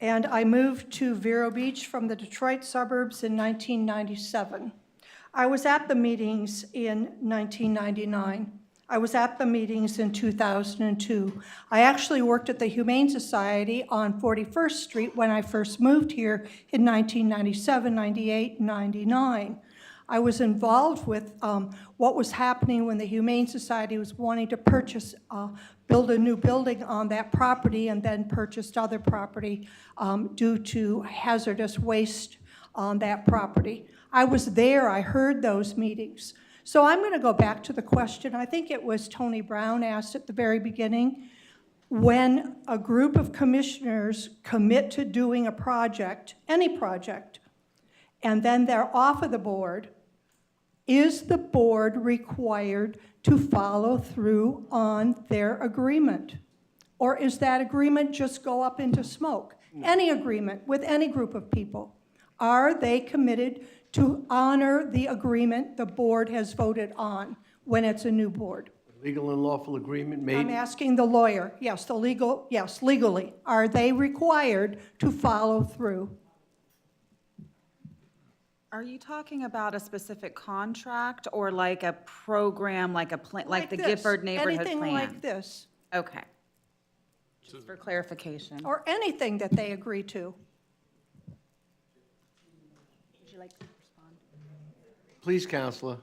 and I moved to Vero Beach from the Detroit suburbs in 1997. I was at the meetings in 1999. I was at the meetings in 2002. I actually worked at the Humane Society on 41st Street when I first moved here in 1997, 98, 99. I was involved with what was happening when the Humane Society was wanting to purchase, build a new building on that property, and then purchased other property due to hazardous waste on that property. I was there, I heard those meetings. So I'm going to go back to the question, I think it was Tony Brown asked at the very beginning, when a group of commissioners commit to doing a project, any project, and then they're off of the board, is the board required to follow through on their agreement? Or is that agreement just go up into smoke? No. Any agreement with any group of people, are they committed to honor the agreement the board has voted on when it's a new board? Legal and lawful agreement made? I'm asking the lawyer, yes, the legal, yes, legally. Are they required to follow through? Are you talking about a specific contract or like a program, like a plan, like the this, Gifford neighborhood plan? Anything like this. Okay. Just for clarification. Or anything that they agree to. Would you like to respond? Please, Counselor.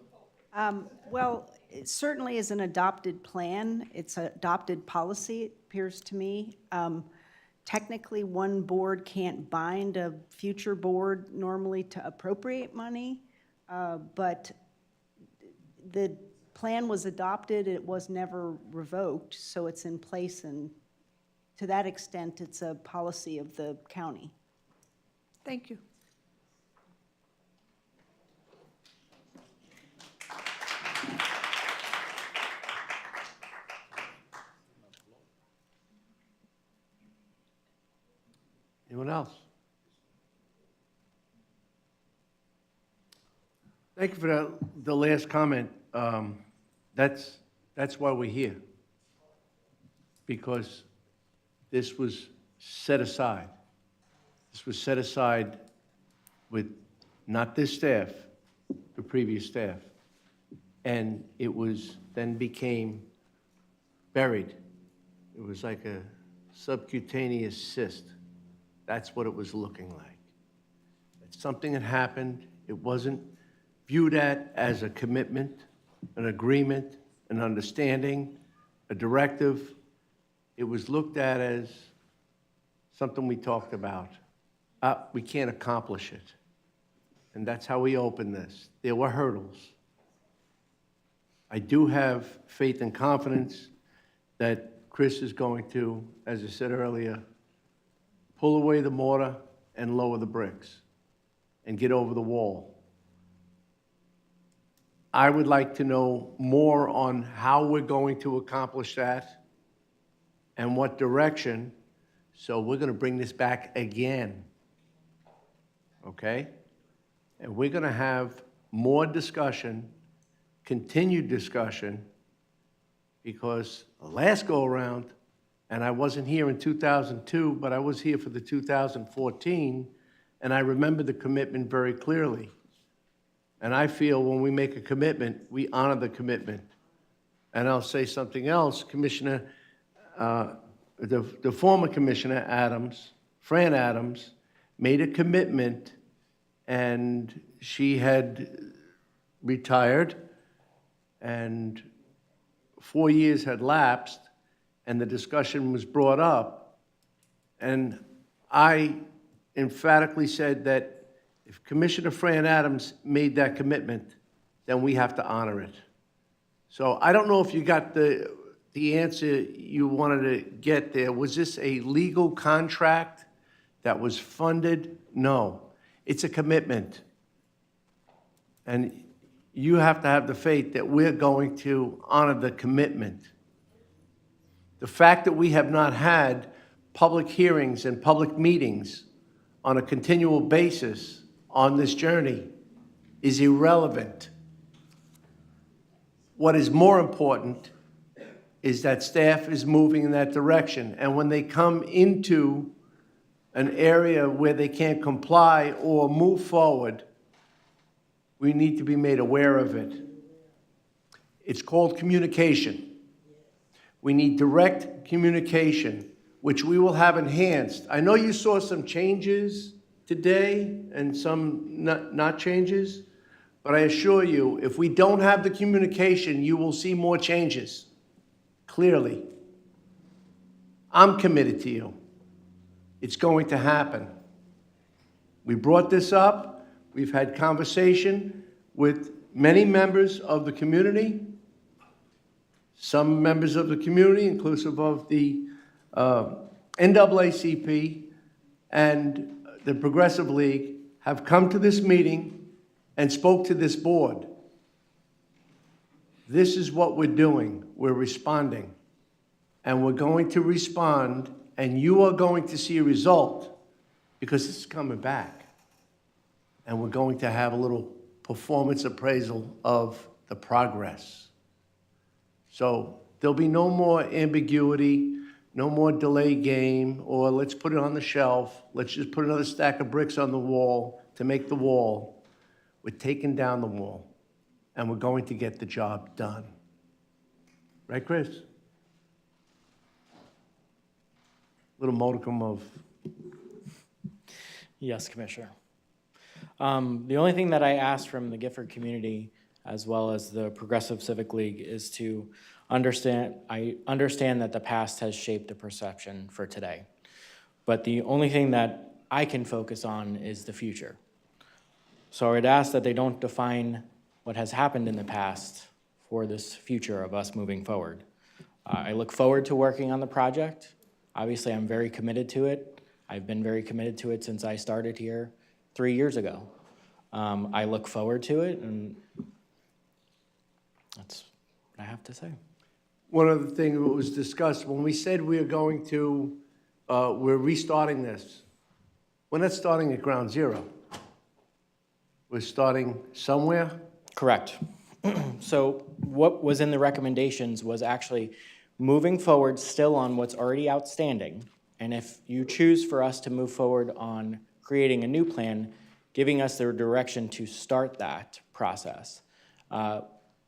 Well, it certainly is an adopted plan. It's an adopted policy, it appears to me. Technically, one board can't bind a future board normally to appropriate money, but the plan was adopted, it was never revoked, so it's in place, and to that extent, it's a policy of the county. Thank you. Anyone else? Thank you for the last comment. That's why we're here. Because this was set aside. This was set aside with not this staff, the previous staff. And it was, then became buried. It was like a subcutaneous cyst. That's what it was looking like. Something had happened. It wasn't viewed at as a commitment, an agreement, an understanding, a directive. It was looked at as something we talked about. We can't accomplish it. And that's how we opened this. There were hurdles. I do have faith and confidence that Chris is going to, as I said earlier, pull away the mortar and lower the bricks and get over the wall. I would like to know more on how we're going to accomplish that and what direction. So we're going to bring this back again, okay? And we're going to have more discussion, continued discussion, because the last go-around, and I wasn't here in 2002, but I was here for the 2014, and I remember the commitment very clearly. And I feel when we make a commitment, we honor the commitment. And I'll say something else. Commissioner, the former Commissioner Adams, Fran Adams, made a commitment, and she had retired, and 4 years had lapsed, and the discussion was brought up. And I emphatically said that if Commissioner Fran Adams made that commitment, then we have to honor it. So I don't know if you got the answer you wanted to get there. Was this a legal contract that was funded? No. It's a commitment. And you have to have the faith that we're going to honor the commitment. The fact that we have not had public hearings and public meetings on a continual basis on this journey is irrelevant. What is more important is that staff is moving in that direction. And when they come into an area where they can't comply or move forward, we need to be made aware of it. It's called communication. We need direct communication, which we will have enhanced. I know you saw some changes today and some not changes, but I assure you, if we don't have the communication, you will see more changes, clearly. I'm committed to you. It's going to happen. We brought this up. We've had conversation with many members of the community, some members of the community, inclusive of the NAACP and the Progressive League, have come to this meeting and spoke to this board. This is what we're doing. We're responding. And we're going to respond, and you are going to see a result because it's coming back. And we're going to have a little performance appraisal of the progress. So there'll be no more ambiguity, no more delay game, or let's put it on the shelf. Let's just put another stack of bricks on the wall to make the wall. We're taking down the wall, and we're going to get the job done. Right, Chris? Little modicum of... Yes, Commissioner. The only thing that I asked from the Gifford community, as well as the Progressive Civic League, is to understand, I understand that the past has shaped the perception for today. But the only thing that I can focus on is the future. So I would ask that they don't define what has happened in the past for this future of us moving forward. I look forward to working on the project. Obviously, I'm very committed to it. I've been very committed to it since I started here 3 years ago. I look forward to it, and that's what I have to say. One other thing that was discussed, when we said we are going to, we're restarting this, we're not starting at ground zero. We're starting somewhere? Correct. So what was in the recommendations was actually moving forward still on what's already outstanding. And if you choose for us to move forward on creating a new plan, giving us the direction to start that process.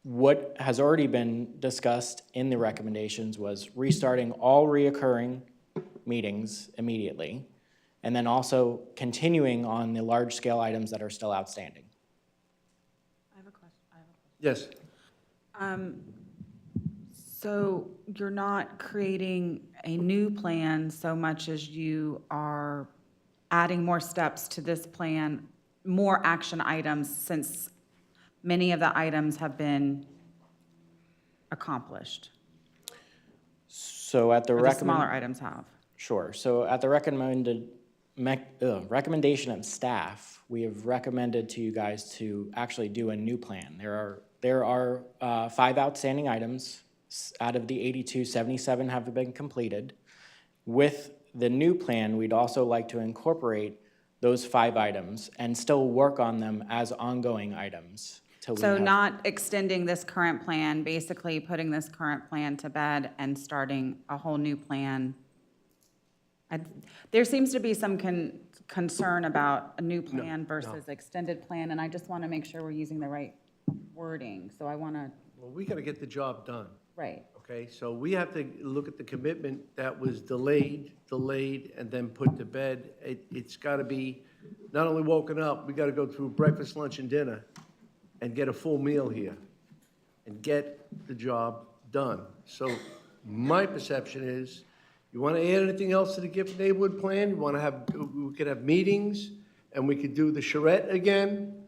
What has already been discussed in the recommendations was restarting all reoccurring meetings immediately, and then also continuing on the large-scale items that are still outstanding. I have a question. Yes. So you're not creating a new plan so much as you are adding more steps to this plan, more action items, since many of the items have been accomplished. So at the Or the smaller items have. Sure. So at the recommendation of staff, we have recommended to you guys to actually do a new plan. There are 5 outstanding items. Out of the 82, 77 have been completed. With the new plan, we'd also like to incorporate those 5 items and still work on them as ongoing items. So not extending this current plan, basically putting this current plan to bed and starting a whole new plan. There seems to be some concern about a new plan versus extended plan, and I just want to make sure we're using the right wording. So I want to. Well, we got to get the job done. Right. Okay, so we have to look at the commitment that was delayed, and then put to bed. It's got to be not only woken up, we got to go through breakfast, lunch, and dinner and get a full meal here and get the job done. So my perception is, you want to add anything else to the Gifford neighborhood plan? You want to have, we could have meetings and we could do the charrette again.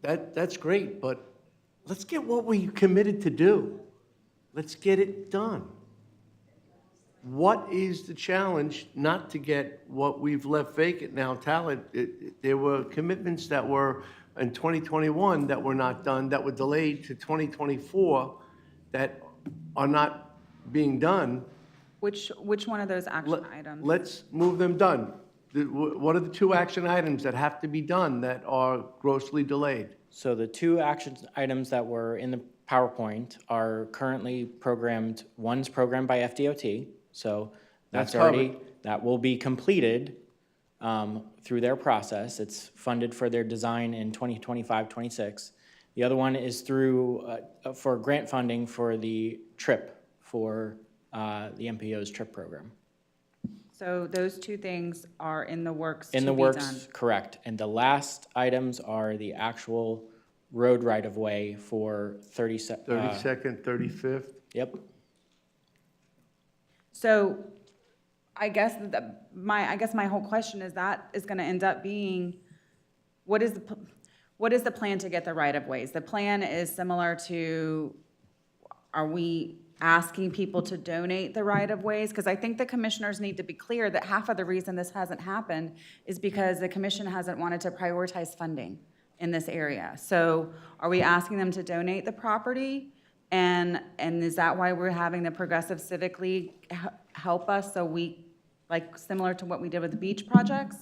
That's great, but let's get what we committed to do. Let's get it done. What is the challenge not to get what we've left vacant now? There were commitments that were in 2021 that were not done, that were delayed to 2024, that are not being done. Which one of those action items? Let's move them done. What are the 2 action items that have to be done that are grossly delayed? So the 2 action items that were in the PowerPoint are currently programmed. One's programmed by FDOT, so that will be completed through their process. It's funded for their design in 2025-26. The other one is through for grant funding for the TRIP, for the MPO's TRIP program. So those 2 things are in the works to be done? In the works, correct. And the last items are the actual road right-of-way for 32nd, 35th? Yep. So I guess my whole question is that is going to end up being, what is the plan to get the right-of-ways? The plan is similar to, are we asking people to donate the right-of-ways? Because I think the commissioners need to be clear that half of the reason this hasn't happened is because the commission hasn't wanted to prioritize funding in this area. So are we asking them to donate the property? And is that why we're having the Progressive Civic League help us, so we, like similar to what we did with the beach projects?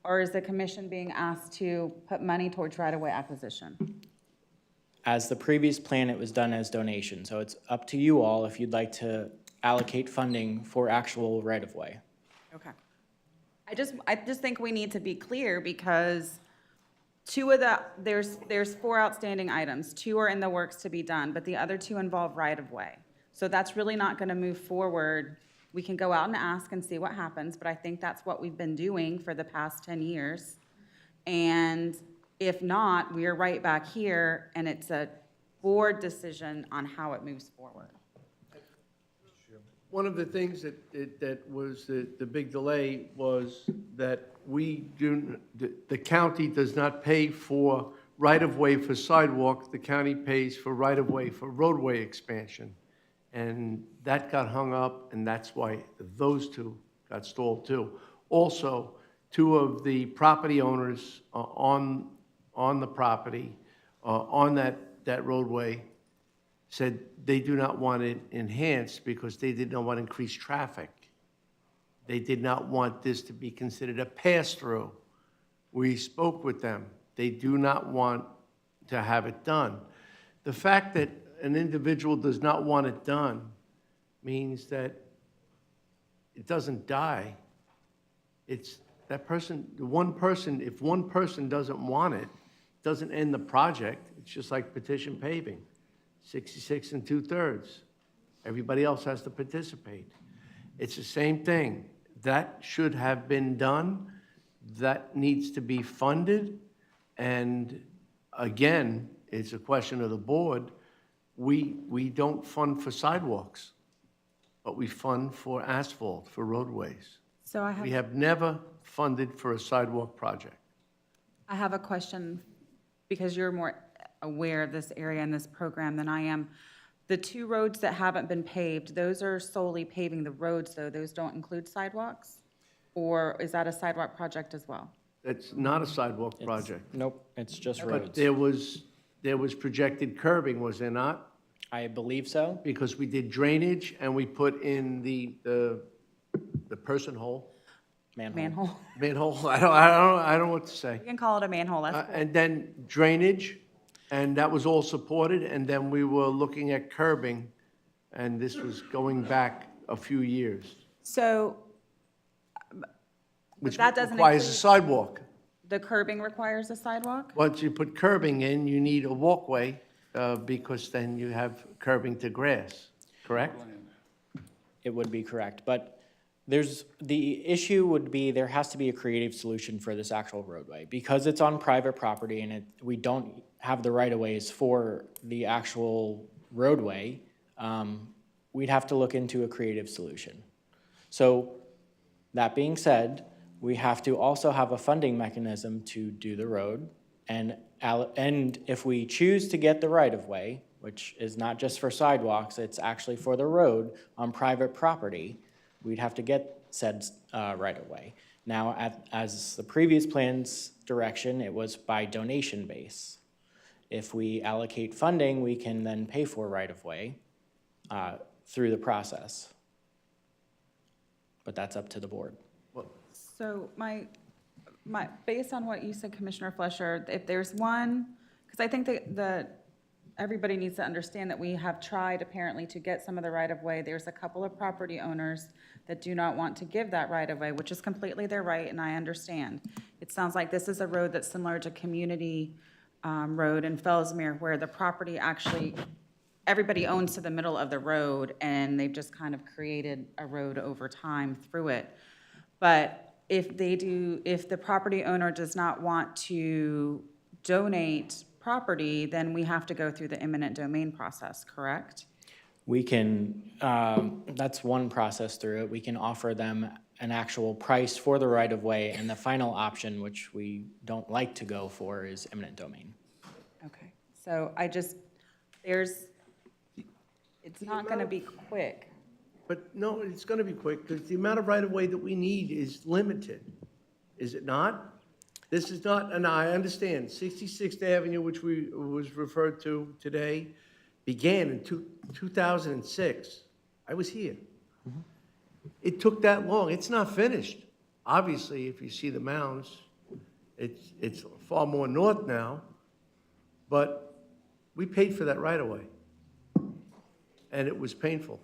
Or is the commission being asked to put money towards right-of-way acquisition? As the previous plan, it was done as donation, so it's up to you all if you'd like to allocate funding for actual right-of-way. Okay. I just think we need to be clear, because there's 4 outstanding items. 2 are in the works to be done, but the other 2 involve right-of-way. So that's really not going to move forward. We can go out and ask and see what happens, but I think that's what we've been doing for the past 10 years. And if not, we are right back here, and it's a board decision on how it moves forward. One of the things that was the big delay was that the county does not pay for right-of-way for sidewalk, the county pays for right-of-way for roadway expansion. And that got hung up, and that's why those two got stalled too. Also, two of the property owners on the property, on that roadway, said they do not want it enhanced because they did not want increased traffic. They did not want this to be considered a pass-through. We spoke with them. They do not want to have it done. The fact that an individual does not want it done means that it doesn't die. It's that person, if one person doesn't want it, doesn't end the project. It's just like petition paving, 66 2/3. Everybody else has to participate. It's the same thing. That should have been done. That needs to be funded. And again, it's a question of the board. We don't fund for sidewalks, but we fund for asphalt, for roadways. So We have never funded for a sidewalk project. I have a question, because you're more aware of this area and this program than I am. The two roads that haven't been paved, those are solely paving the roads, though? Those don't include sidewalks? Or is that a sidewalk project as well? It's not a sidewalk project. Nope, it's just But roads. there was projected curbing, was there not? I believe so. Because we did drainage and we put in the person hole. Manhole. Manhole, I don't know what to say. We can call it a manhole, that's cool. And then drainage, and that was all supported, and then we were looking at curbing, and this was going back a few years, So, which that doesn't requires a include- sidewalk. the curbing requires a sidewalk? Once you put curbing in, you need a walkway, because then you have curbing to grass, correct? It would be correct, but the issue would be there has to be a creative solution for this actual roadway. Because it's on private property and we don't have the right-of-ways for the actual roadway, we'd have to look into a creative solution. So, that being said, we have to also have a funding mechanism to do the road. And if we choose to get the right-of-way, which is not just for sidewalks, it's actually for the road on private property, we'd have to get said right-of-way. Now, as the previous plan's direction, it was by donation base. If we allocate funding, we can then pay for right-of-way through the process. But that's up to the board. So based on what you said, Commissioner Flesher, if there's one, because I think that everybody needs to understand that we have tried apparently to get some of the right-of-way. There's a couple of property owners that do not want to give that right-of-way, which is completely their right, and I understand. It sounds like this is a road that's similar to Community Road in Fellsmere, where the property actually, everybody owns to the middle of the road, and they've just kind of created a road over time through it. But if the property owner does not want to donate property, then we have to go through the eminent domain process, correct? We can, that's one process through it. We can offer them an actual price for the right-of-way, and the final option, which we don't like to go for, is eminent domain. Okay, so it's not gonna be quick. But no, it's gonna be quick, because the amount of right-of-way that we need is limited, is it not? This is not, and I understand, 66th Avenue, which was referred to today, began in 2006. I was here. It took that long. It's not finished. Obviously, if you see the mounds, it's far more north now, but we paid for that right-of-way, and it was painful.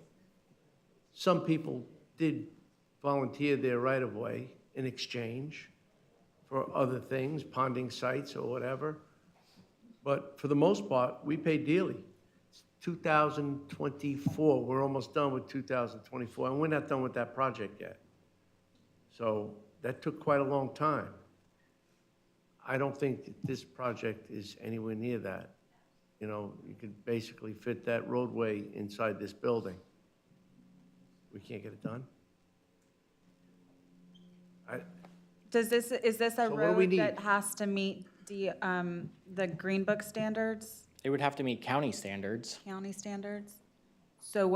Some people did volunteer their right-of-way in exchange for other things, ponding sites or whatever. But for the most part, we pay dearly. It's 2024, we're almost done with 2024, and we're not done with that project yet. So that took quite a long time. I don't think that this project is anywhere near that. You know, you could basically fit that roadway inside this building. We can't get it done? Is this a So what do we road need? that has to meet the Green Book standards, It would have to meet county standards. county standards? So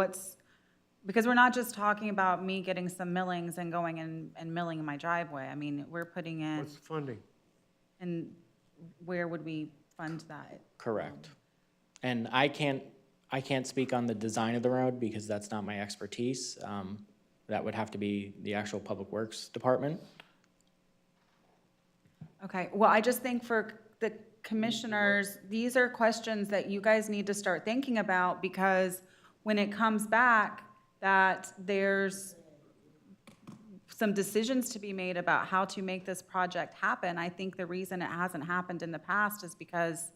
because we're not just talking about me getting some millings and going and milling in my driveway. I mean, we're putting in, What's the funding? and where would we fund that? Correct. And I can't speak on the design of the road because that's not my expertise. That would have to be the actual Public Works Department. Okay, well, I just think for the commissioners, these are questions that you guys need to start thinking about, because when it comes back that there's some decisions to be made about how to make this project happen, I think the reason it hasn't happened in the past is because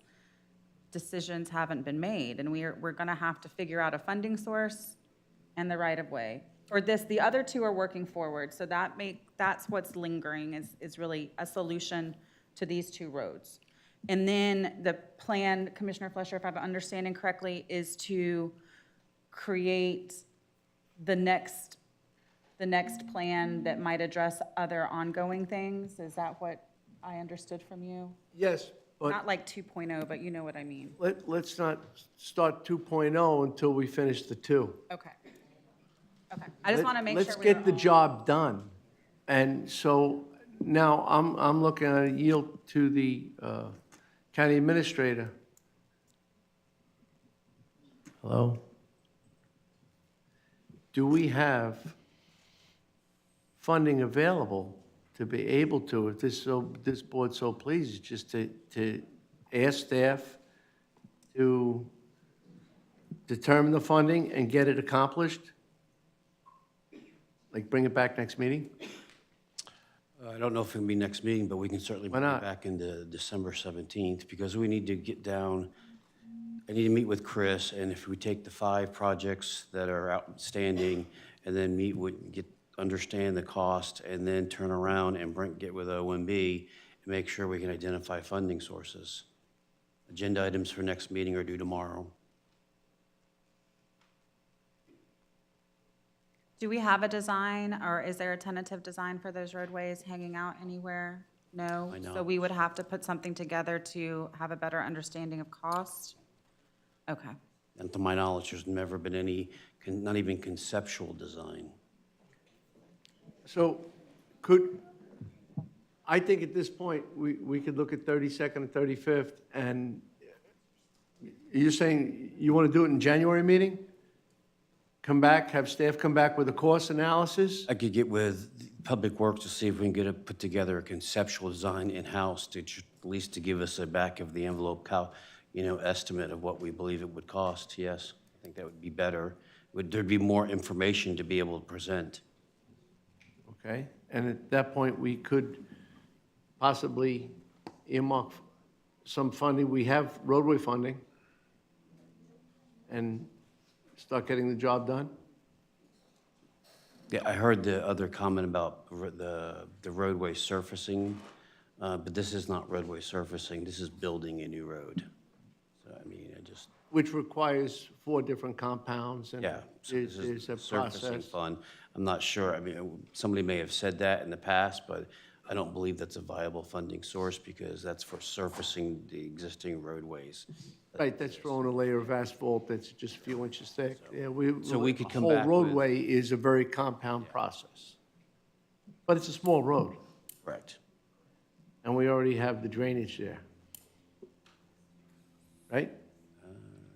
decisions haven't been made, and we're gonna have to figure out a funding source and the right-of-way. For this, the other two are working forward, so that's what's lingering, is really a solution to these two roads. And then the plan, Commissioner Fleischer, if I'm understanding correctly, is to create the next plan that might address other ongoing things. Is that what I understood from you? Yes, but Not like 2.0, but you know what I mean. let's not start 2.0 until we finish the 2. Okay. Okay, I just want to make sure Let's we're get the all- job done. And so now I'm looking at a yield to the county administrator. Hello? Do we have funding available to be able to, if this board so pleases, just to ask staff to determine the funding and get it accomplished? Like, bring it back next meeting? I don't know if it'll be next meeting, but we can certainly Why bring it not? back into December 17th, because we need to get down, I need to meet with Chris, and if we take the 5 projects that are outstanding, and then understand the cost, and then turn around and get with OMB, and make sure we can identify funding sources. Agenda items for next meeting are due tomorrow. Do we have a design, or is there a tentative design for those roadways hanging out anywhere? No? I know. So we would have to put something together to have a better understanding of cost? Okay. And to my knowledge, there's never been any, not even conceptual design. So I think at this point, we could look at 32nd and 35th, and you're saying you want to do it in January meeting? Come back, have staff come back with a cost analysis? I could get with Public Works to see if we can put together a conceptual design in-house to, at least to give us a back of the envelope estimate of what we believe it would cost. Yes, I think that would be better. There'd be more information to be able to present. Okay, and at that point, we could possibly earmark some funding. We have roadway funding, and start getting the job done? Yeah, I heard the other comment about the roadway surfacing, but this is not roadway surfacing, this is building a new road. So, I mean, Which requires 4 different compounds, and yeah, so this there's is a surfacing process. fund. I'm not sure, I mean, somebody may have said that in the past, but I don't believe that's a viable funding source, because that's for surfacing the existing roadways. Right, that's throwing a layer of asphalt that's just a few inches thick. Yeah, So we could come The back whole with- roadway is a very compound process. But it's a small road, Correct. and we already have the drainage there. Right?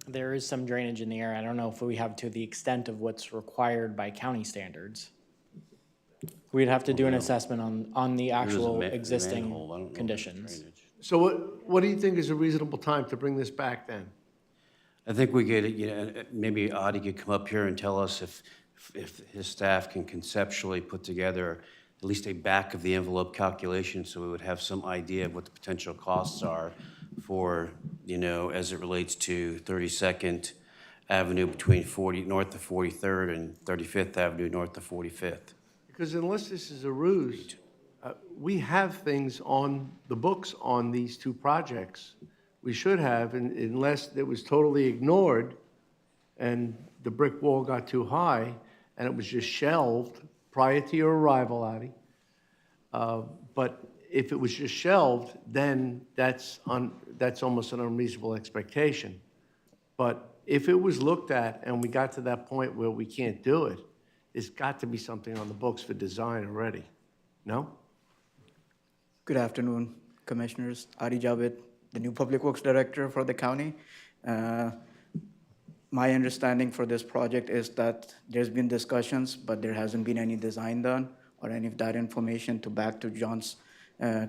There is some drainage in the area. I don't know if we have to the extent of what's required by county standards. We'd have to do an assessment on the There's a actual manhole. I existing don't know if there's conditions. drainage. So what do you think is a reasonable time to bring this back then? I think we could, maybe Adi could come up here and tell us if his staff can conceptually put together at least a back of the envelope calculation, so we would have some idea of what the potential costs are for, as it relates to 32nd Avenue between north of 43rd and 35th Avenue north of 45th. Because unless this is a ruse, we have things on the books on these 2 projects. We should have, unless it was totally ignored and the brick wall got too high and it was just shelved prior to your arrival, Adi. But if it was just shelved, then that's almost an unreasonable expectation. But if it was looked at and we got to that point where we can't do it, there's got to be something on the books for design already, no? Good afternoon, Commissioners. Adi Javed, the new Public Works Director for the county. My understanding for this project is that there's been discussions, but there hasn't been any design done or any of that information. To back to John's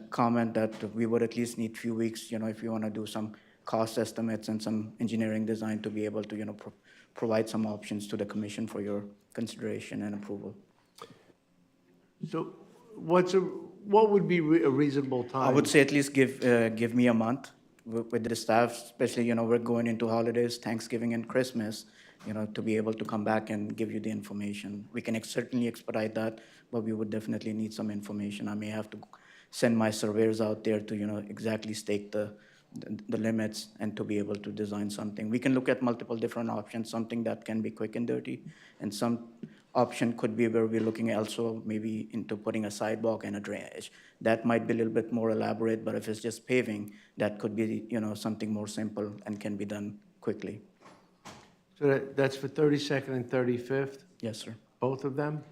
comment that we would at least need a few weeks, if you want to do some cost estimates and some engineering design to be able to, provide some options to the commission for your consideration and approval. So what would be a reasonable time? I would say at least give me a month with the staff, especially, we're going into holidays, Thanksgiving and Christmas, to be able to come back and give you the information. We can certainly expedite that, but we would definitely need some information. I may have to send my surveyors out there to, exactly stake the limits and to be able to design something. We can look at multiple different options, something that can be quick and dirty, and some option could be where we're looking also maybe into putting a sidewalk and a drainage. That might be a little bit more elaborate, but if it's just paving, that could be, something more simple and can be done quickly. So that's for 32nd and 35th? Yes, sir. Both of them?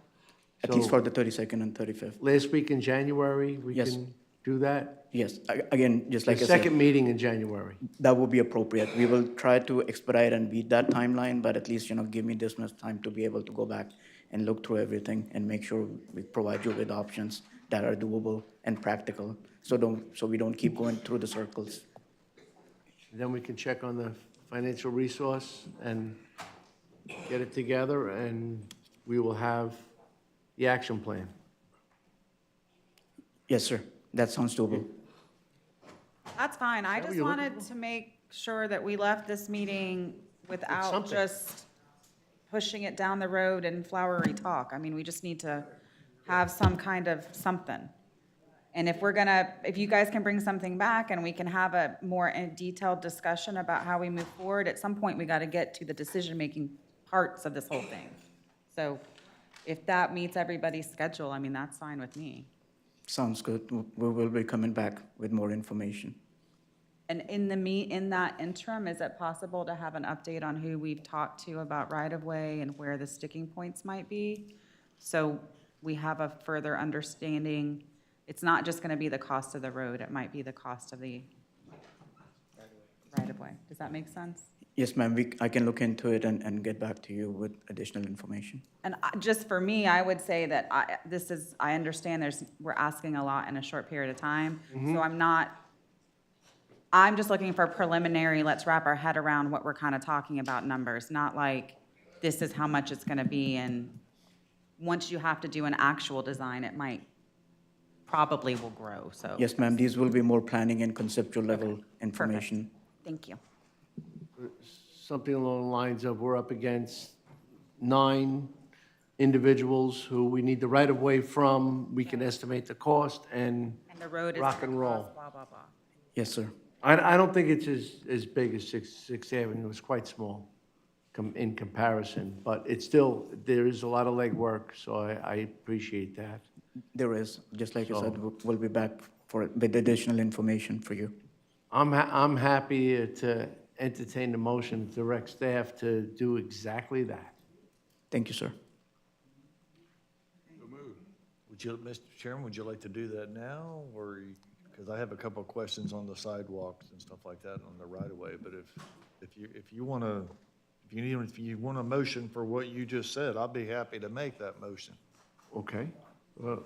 At least for the 32nd and 35th. Last week in January, we Yes. can do that? Yes, again, just like The I said. second meeting in January. That would be appropriate. We will try to expedite and beat that timeline, but at least, give me this much time to be able to go back and look through everything and make sure we provide you with options that are doable and practical, so we don't keep going through the circles. Then we can check on the financial resource and get it together, and we will have the action plan. Yes, sir. That sounds doable. That's fine. I that what just you're looking wanted to make sure that we left this meeting without something. just pushing it down the road and flowery talk. I mean, we just need to have some kind of something. And if you guys can bring something back and we can have a more detailed discussion about how we move forward, at some point, we got to get to the decision-making parts of this whole thing. So if that meets everybody's schedule, I mean, that's fine with me. Sounds good. We will be coming back with more information. And in that interim, is it possible to have an update on who we've talked to about right-of-way and where the sticking points might be? So we have a further understanding. It's not just going to be the cost of the road, it might be the cost of the right-of-way. Does that make sense? Yes, ma'am. I can look into it and get back to you with additional information. And just for me, I would say that I understand we're asking a lot in a short period of time. So I'm just looking for preliminary, let's wrap our head around what we're kind of talking about numbers, not like this is how much it's going to be. And once you have to do an actual design, it probably will grow, so. Yes, ma'am. These will be more planning and conceptual level information. Thank you. Something along the lines of, we're up against 9 individuals who we need the right-of-way from, we can estimate the cost, and And the road is. rock and roll. Blah, blah, blah. Yes, sir. I don't think it's as big as Sixth Avenue. It's quite small in comparison, but it's still, there is a lot of legwork, so I appreciate that. There is, just like I said, we'll be back with additional information for you. I'm happy to entertain the motion, to direct staff to do exactly that. Thank you, sir. Mr. Chairman, would you like to do that now, or, because I have a couple of questions on the sidewalks and stuff like that on the right-of-way, but if you want a motion for what you just said, I'll be happy to make that motion. Okay. Well,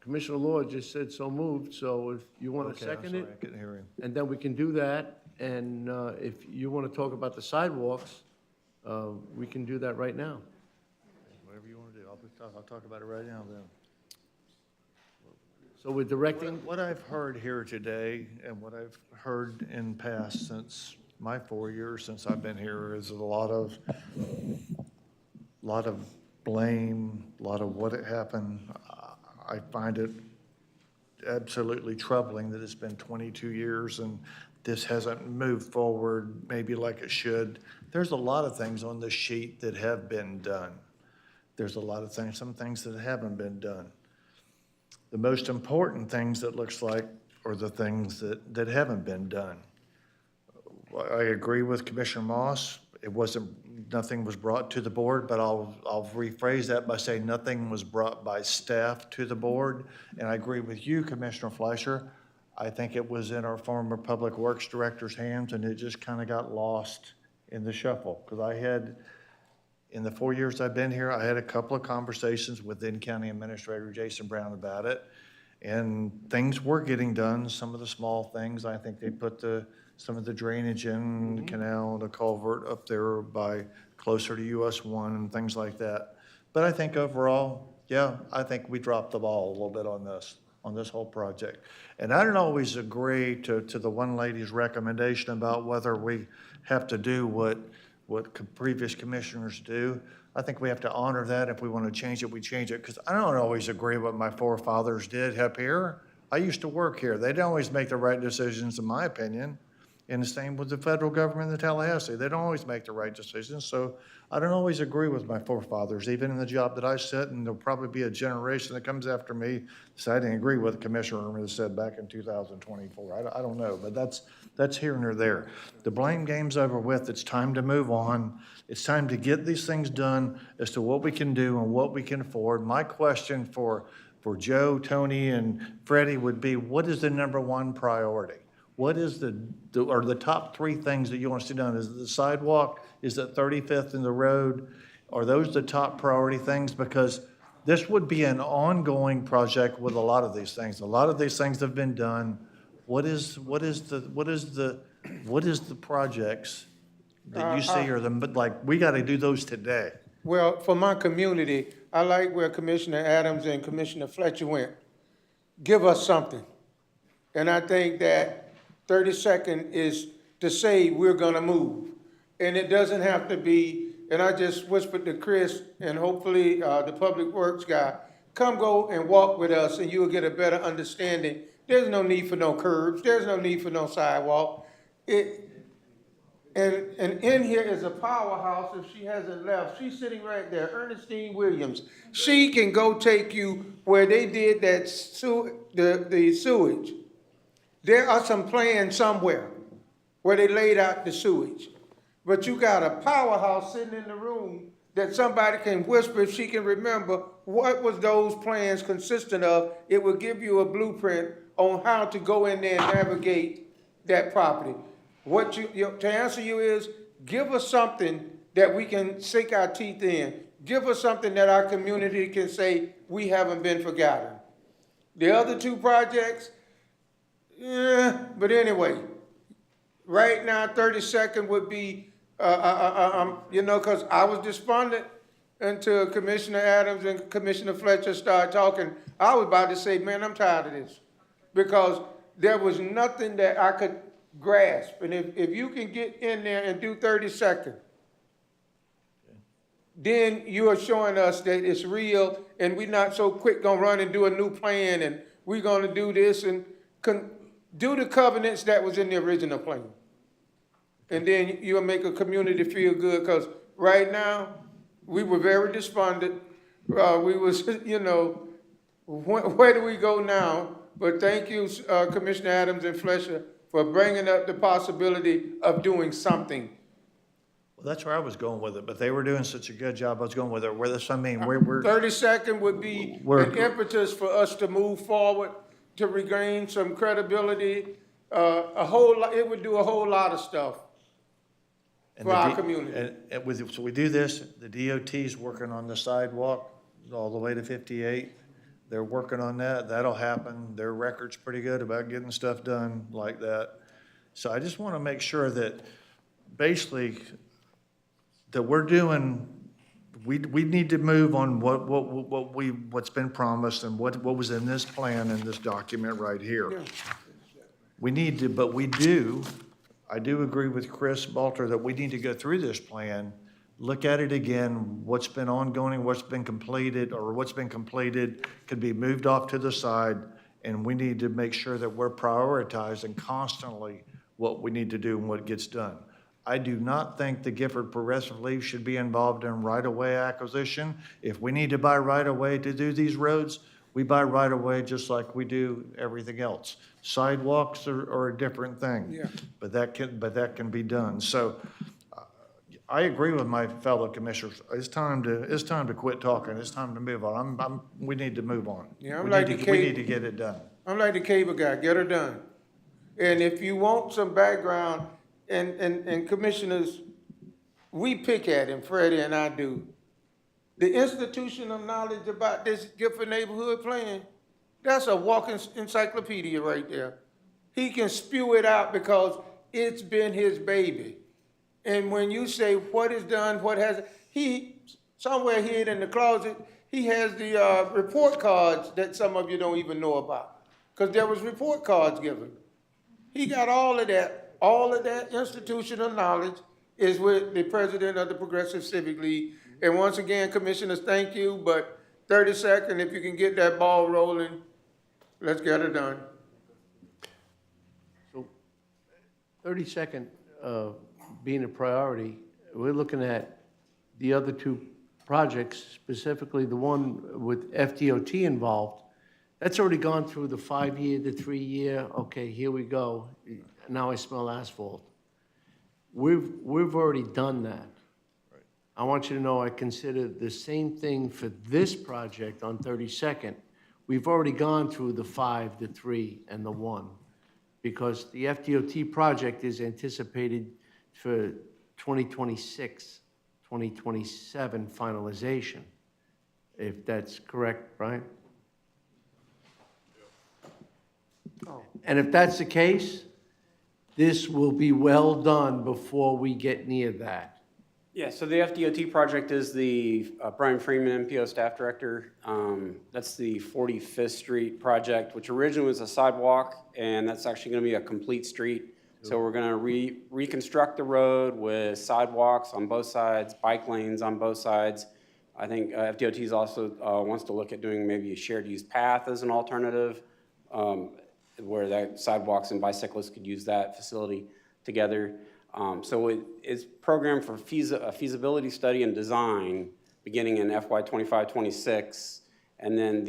Commissioner Law just said so moved, so if you want to Okay, I'm second sorry, it, I couldn't hear him. and then we can do that, and if you want to talk about the sidewalks, we can do that right now. Whatever you want to do, I'll talk about it right now then. So we're directing, What I've heard here today and what I've heard in past since my 4 years since I've been here is a lot of blame, a lot of what had happened. I find it absolutely troubling that it's been 22 years and this hasn't moved forward maybe like it should. There's a lot of things on this sheet that have been done. There's a lot of things, some things that haven't been done. the most important things that looks like are the things that haven't been done. I agree with Commissioner Moss. Nothing was brought to the board, but I'll rephrase that by saying nothing was brought by staff to the board. And I agree with you, Commissioner Fleischer. I think it was in our former Public Works Director's hands, and it just kind of got lost in the shuffle. Because in the 4 years I've been here, I had a couple of conversations with then County Administrator Jason Brown about it. And things were getting done, some of the small things. I think they put some of the drainage in, the canal, the culvert up there by closer to US 1 and things like that. But I think overall, yeah, I think we dropped the ball a little bit on this whole project. And I don't always agree to the one lady's recommendation about whether we have to do what previous commissioners do. I think we have to honor that. If we want to change it, we change it. Because I don't always agree what my forefathers did up here. I used to work here. They don't always make the right decisions, in my opinion. And the same with the federal government in Tallahassee. They don't always make the right decisions. So I don't always agree with my forefathers, even in the job that I sit, and there'll probably be a generation that comes after me. So I didn't agree with the commissioner said back in 2024. I don't know, but that's here and there. The blame game's over with. It's time to move on. It's time to get these things done as to what we can do and what we can afford. My question for Joe, Tony, and Freddie would be, what is the number one priority? What is the top three things that you want to see done? Is it the sidewalk? Is it 35th in the road? Are those the top priority things? Because this would be an ongoing project with a lot of these things. A lot of these things have been done. What is the projects that you see are we got to do those today? Well, for my community, I like where Commissioner Adams and Commissioner Fletcher went. Give us something. And I think that 30-second is to say we're gonna move. And it doesn't have to be, and I just whispered to Chris and hopefully the Public Works guy, come go and walk with us and you'll get a better understanding. There's no need for no curbs. There's no need for no sidewalk. And in here is a powerhouse. If she hasn't left, she's sitting right there, Ernestine Williams. She can go take you where they did that the sewage. There are some plans somewhere where they laid out the sewage. But you got a powerhouse sitting in the room that somebody can whisper if she can remember what was those plans consistent of. It will give you a blueprint on how to go in there and navigate that property. What to answer you is, give us something that we can sink our teeth in. Give us something that our community can say we haven't been forgotten. The other two projects, but anyway, right now, 30-second would be, because I was despondent until Commissioner Adams and Commissioner Fletcher started talking. I was about to say, man, I'm tired of this. Because there was nothing that I could grasp. And if you can get in there and do 30-second, then you are showing us that it's real and we're not so quick gonna run and do a new plan and we're gonna do this and do the covenants that was in the original plan. And then you'll make a community feel good, because right now, we were very despondent. We was, where do we go now? But thank you, Commissioner Adams and Fletcher, for bringing up the possibility of doing something. Well, that's where I was going with it, but they were doing such a good job. I was going with it. We're 30-second would be an impetus for us to move forward, to regain some credibility. It would do a whole lot of stuff for our community. So we do this, the DOT's working on the sidewalk all the way to 58. They're working on that. That'll happen. Their record's pretty good about getting stuff done like that. So I just want to make sure that basically that we're doing, we need to move on what's been promised and what was in this plan in this document right here. We need to, but we do, I do agree with Chris Balter that we need to go through this plan, look at it again, what's been ongoing, what's been completed, or what's been completed could be moved off to the side, and we need to make sure that we're prioritizing constantly what we need to do and what gets done. I do not think the Gifford Progressive League should be involved in right-of-way acquisition. If we need to buy right-of-way to do these roads, We buy right-of-way just like we do everything else. Sidewalks are a different thing. Yeah. But that can be done. So I agree with my fellow commissioners. It's time to quit talking. It's time to move on. We need to move on. Yeah, I'm We like need the to- We cable- need to get it done. I'm like the cable guy, get her done. And if you want some background, and commissioners, we pick at him, Freddie and I do. The institutional knowledge about this Gifford neighborhood plan, that's a walking encyclopedia right there. He can spew it out because it's been his baby. And when you say what is done, what has, he, somewhere hid in the closet, he has the report cards that some of you don't even know about. Because there was report cards given. He got all of that institutional knowledge is with the president of the Progressive Civic League. And once again, commissioners, thank you, but 30 seconds, if you can get that ball rolling, let's get it done. So 30-second being a priority, we're looking at the other two projects, specifically the one with FDOT involved. That's already gone through the 5-year, the 3-year, okay, here we go. Now I smell asphalt. We've already done that. I want you to know I consider the same thing for this project on 32nd. We've already gone through the 5, the 3, and the 1, because the FDOT project is anticipated for 2026, 2027 finalization, if that's correct, Brian? And if that's the case, this will be well done before we get near that. Yeah, so the FDOT project is the Brian Freeman, MPO staff director. That's the 45th Street project, which originally was a sidewalk, and that's actually going to be a complete street. So we're going to reconstruct the road with sidewalks on both sides, bike lanes on both sides. I think FDOT also wants to look at doing maybe a shared use path as an alternative, where that sidewalks and bicyclists could use that facility together. So it's programmed for a feasibility study and design beginning in FY 25-26, and then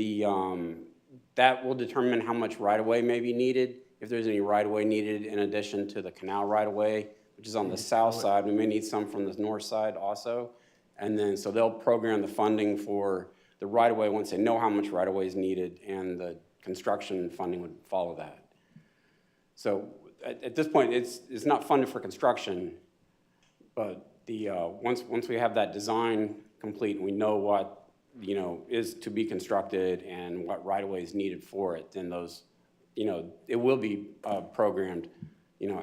that will determine how much right-of-way may be needed. If there's any right-of-way needed in addition to the canal right-of-way, which is on the south side, we may need some from the north side also. And then, so they'll program the funding for the right-of-way once they know how much right-of-way is needed, and the construction funding would follow that. So at this point, it's not funded for construction, but once we have that design complete and we know what is to be constructed and what right-of-way is needed for it, then those, it will be programmed.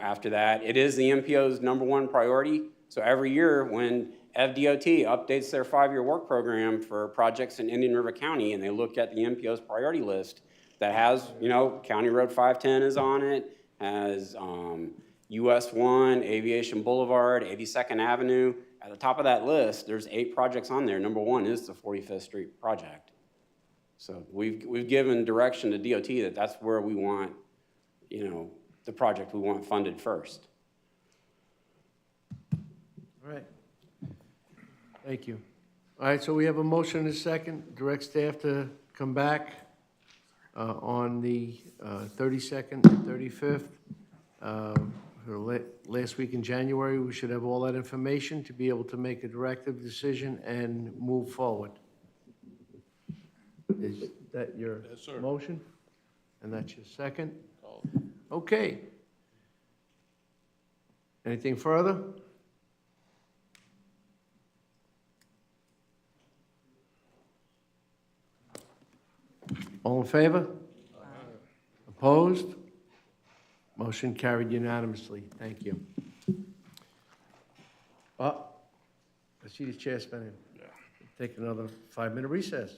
After that, it is the MPO's #1 priority. So every year when FDOT updates their 5-year work program for projects in Indian River County, and they look at the MPO's priority list that has, County Road 510 is on it, has US 1, Aviation Boulevard, 82nd Avenue. At the top of that list, there's 8 projects on there. #1 is the 45th Street project. So we've given direction to DOT that that's where we want, the project we want funded first. All right. Thank you. All right, so we have a motion and a second. Direct staff to come back on the 32nd and 35th. Last week in January, we should have all that information to be able to make a directive decision and move forward. Is that your motion? And that's your second? Okay. Anything further? All in favor? Opposed? Motion carried unanimously. Thank you. I see the chair spinning. Take another 5-minute recess.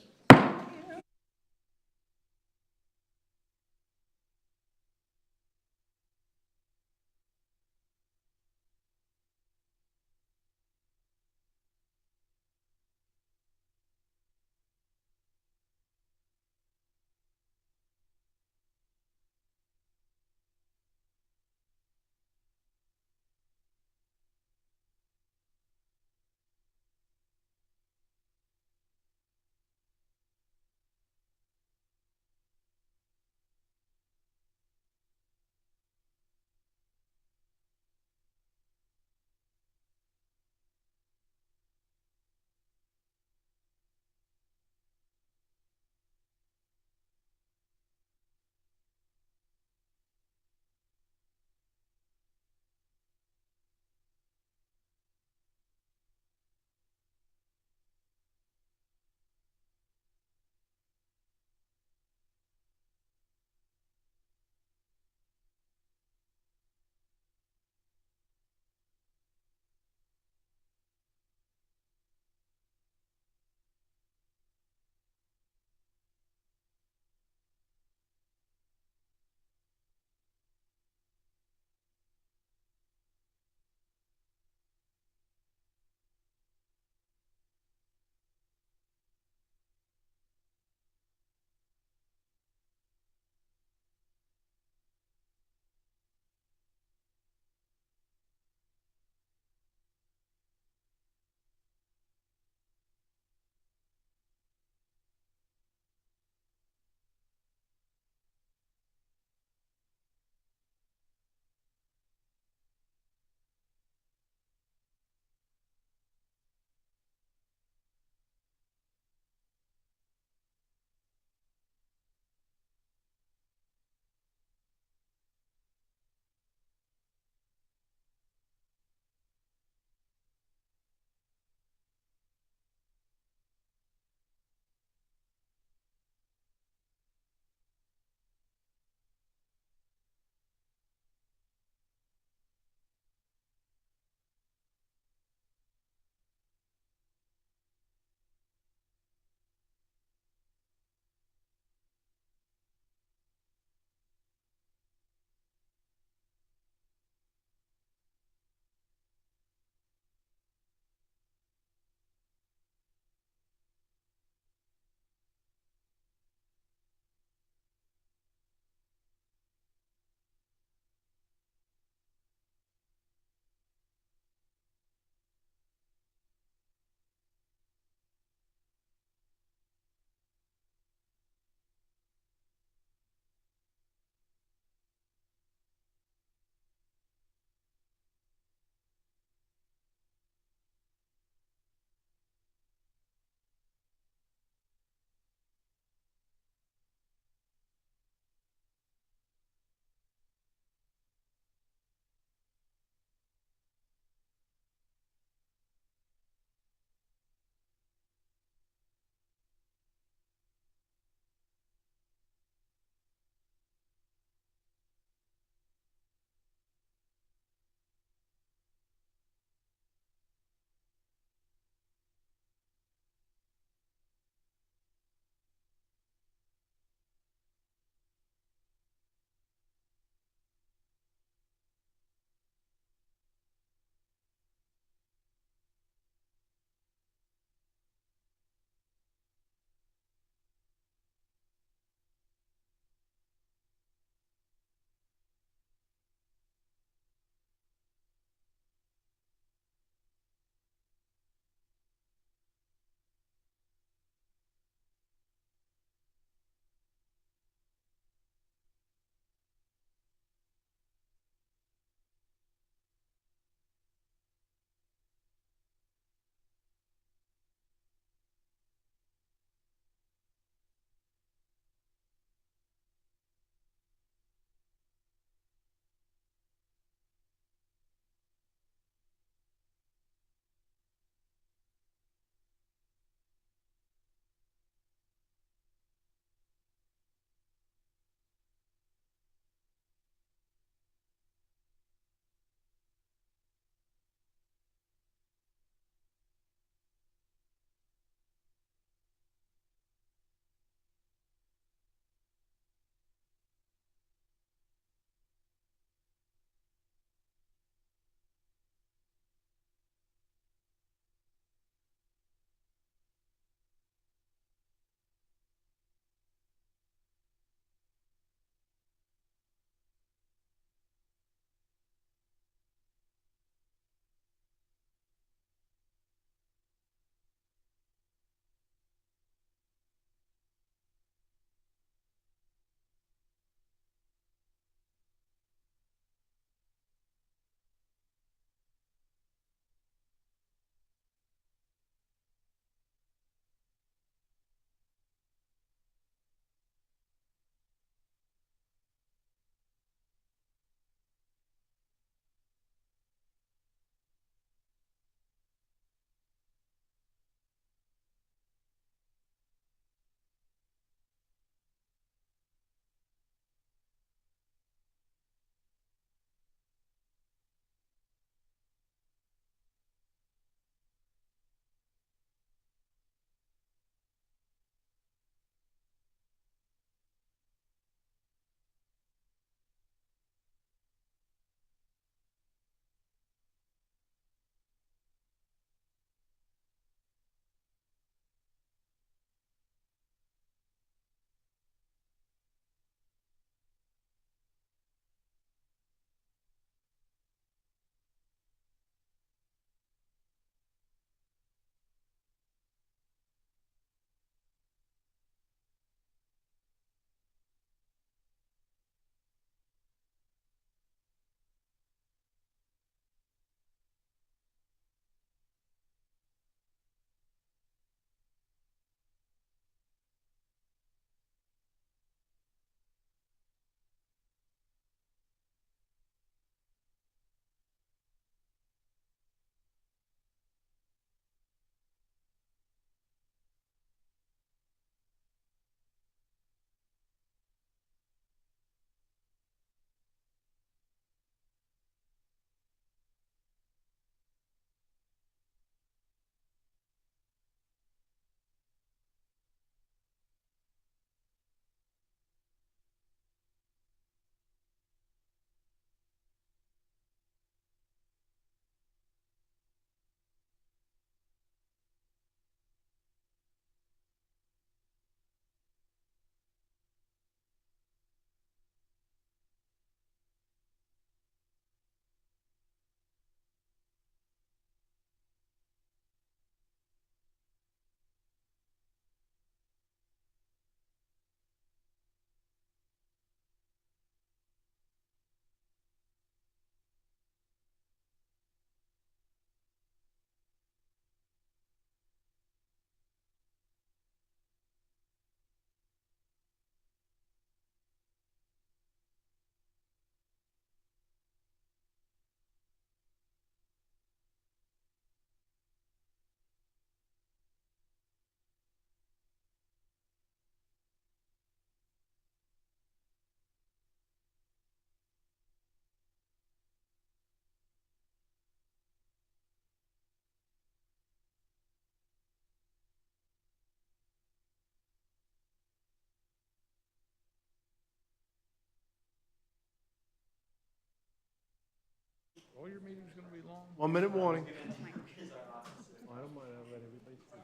All your meetings gonna be long? 1 minute warning. I don't mind, I'll let everybody speak.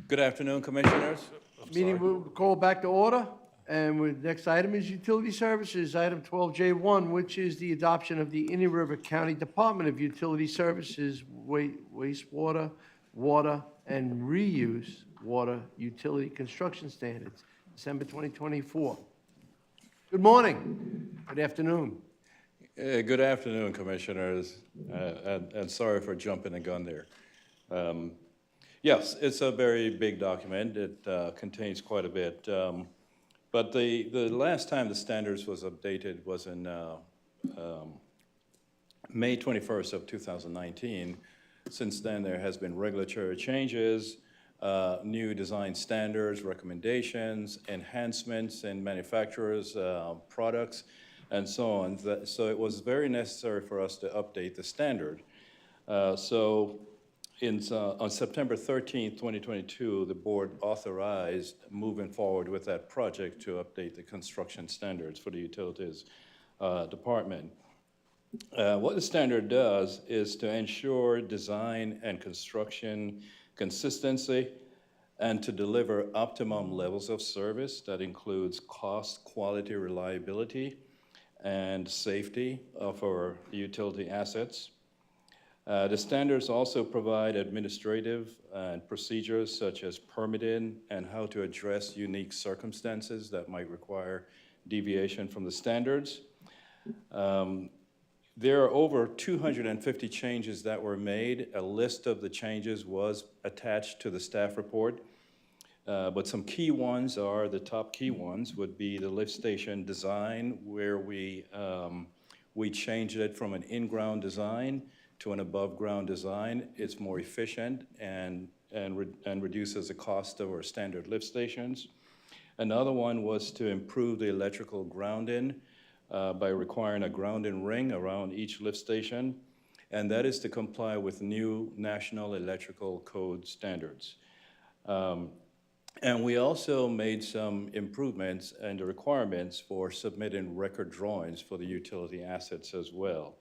Good afternoon, Commissioners. Meeting will call back to order, and next item is Utility Services, item 12J1, which is the adoption of the Indian River County Department of Utility Services wastewater, water, and reuse water utility construction standards, December 2024. Good morning. Good afternoon. Good afternoon, Commissioners, and sorry for jumping the gun there. Yes, it's a very big document. It contains quite a bit. But the last time the standards was updated was in May 21st of 2019. Since then, there has been regulatory changes, new design standards, recommendations, enhancements in manufacturers' products, and so on. So it was very necessary for us to update the standard. On September 13th, 2022, the board authorized moving forward with that project to update the construction standards for the utilities department. What the standard does is to ensure design and construction consistency and to deliver optimum levels of service that includes cost, quality, reliability, and safety of our utility assets. The standards also provide administrative and procedures such as permitting and how to address unique circumstances that might require deviation from the standards. There are over 250 changes that were made. A list of the changes was attached to the staff report. But some key ones are, the top key ones would be the lift station design, where we changed it from an in-ground design to an above-ground design. It's more efficient and reduces the cost of our standard lift stations. Another one was to improve the electrical grounding by requiring a grounding ring around each lift station, and that is to comply with new National Electrical Code standards. And we also made some improvements in the requirements for submitting record drawings for the utility assets as well.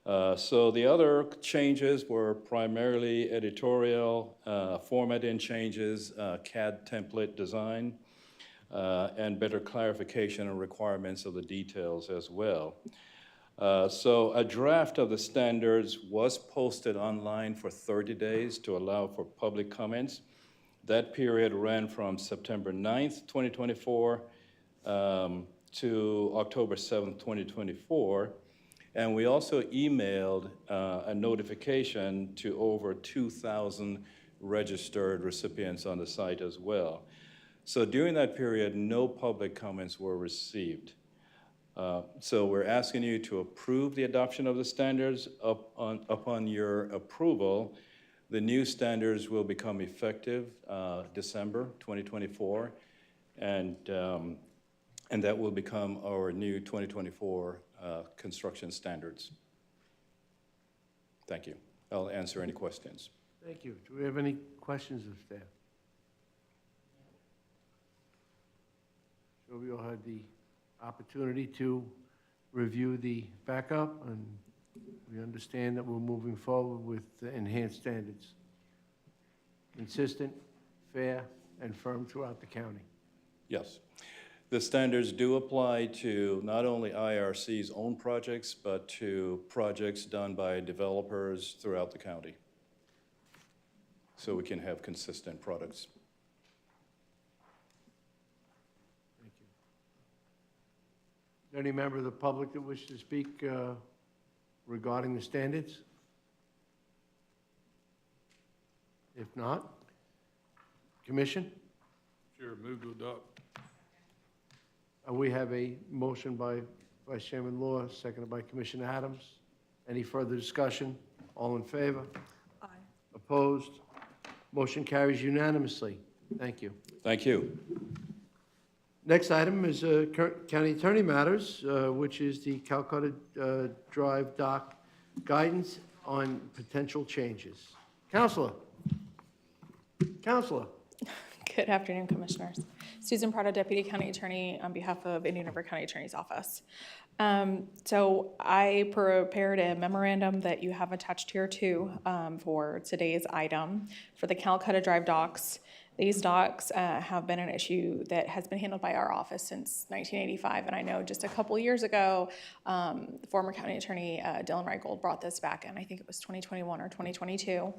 So the other changes were primarily editorial, formatting changes, CAD template design, and better clarification and requirements of the details as well. So a draft of the standards was posted online for 30 days to allow for public comments. That period ran from September 9th, 2024 to October 7th, 2024. And we also emailed a notification to over 2,000 registered recipients on the site as well. So during that period, no public comments were received. So we're asking you to approve the adoption of the standards. Upon your approval, the new standards will become effective December 2024, and that will become our new 2024 construction standards. Thank you. I'll answer any questions. Thank you. Do we have any questions of staff? So we all had the opportunity to review the backup, and we understand that we're moving forward with the enhanced standards. Consistent, fair, and firm throughout the county. Yes. The standards do apply to not only IRC's own projects, but to projects done by developers throughout the county, so we can have consistent products. Thank you. Any member of the public that wishes to speak regarding the standards? If not, Commission? Sure, move to adopt. We have a motion by Vice Chairman Law, seconded by Commissioner Adams. Any further discussion? All in favor? Aye. Opposed? Motion carries unanimously. Thank you. Thank you. Next item is County Attorney Matters, which is the Kolkata Drive Dock guidance on potential changes. Counselor. Counselor. Good afternoon, Commissioners. Susan Prado, Deputy County Attorney on behalf of Indian River County Attorney's Office. So I prepared a memorandum that you have attached here too for today's item for the Kolkata Drive docks. These docks have been an issue that has been handled by our office since 1985, and I know just a couple years ago, the former County Attorney Dylan Reigold brought this back in, I think it was 2021 or 2022,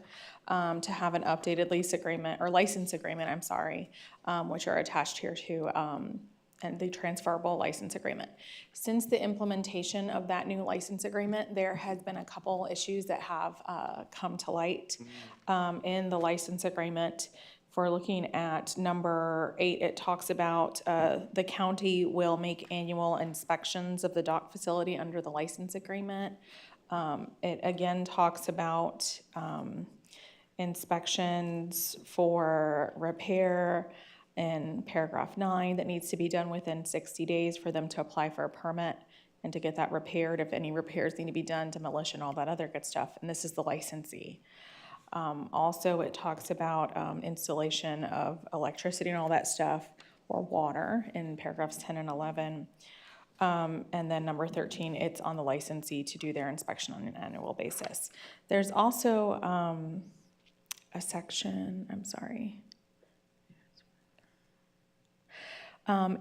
to have an updated lease agreement, or license agreement, I'm sorry, which are attached here too, and the transferable license agreement. Since the implementation of that new license agreement, there has been a couple issues that have come to light in the license agreement. For looking at number 8, it talks about the county will make annual inspections of the dock facility under the license agreement. It again talks about inspections for repair in paragraph 9 that needs to be done within 60 days for them to apply for a permit and to get that repaired. If any repairs need to be done, demolition, all that other good stuff. And this is the licensee. Also, it talks about installation of electricity and all that stuff, or water, in paragraphs 10 and 11. And then number 13, it's on the licensee to do their inspection on an annual basis. There's also a section, I'm sorry.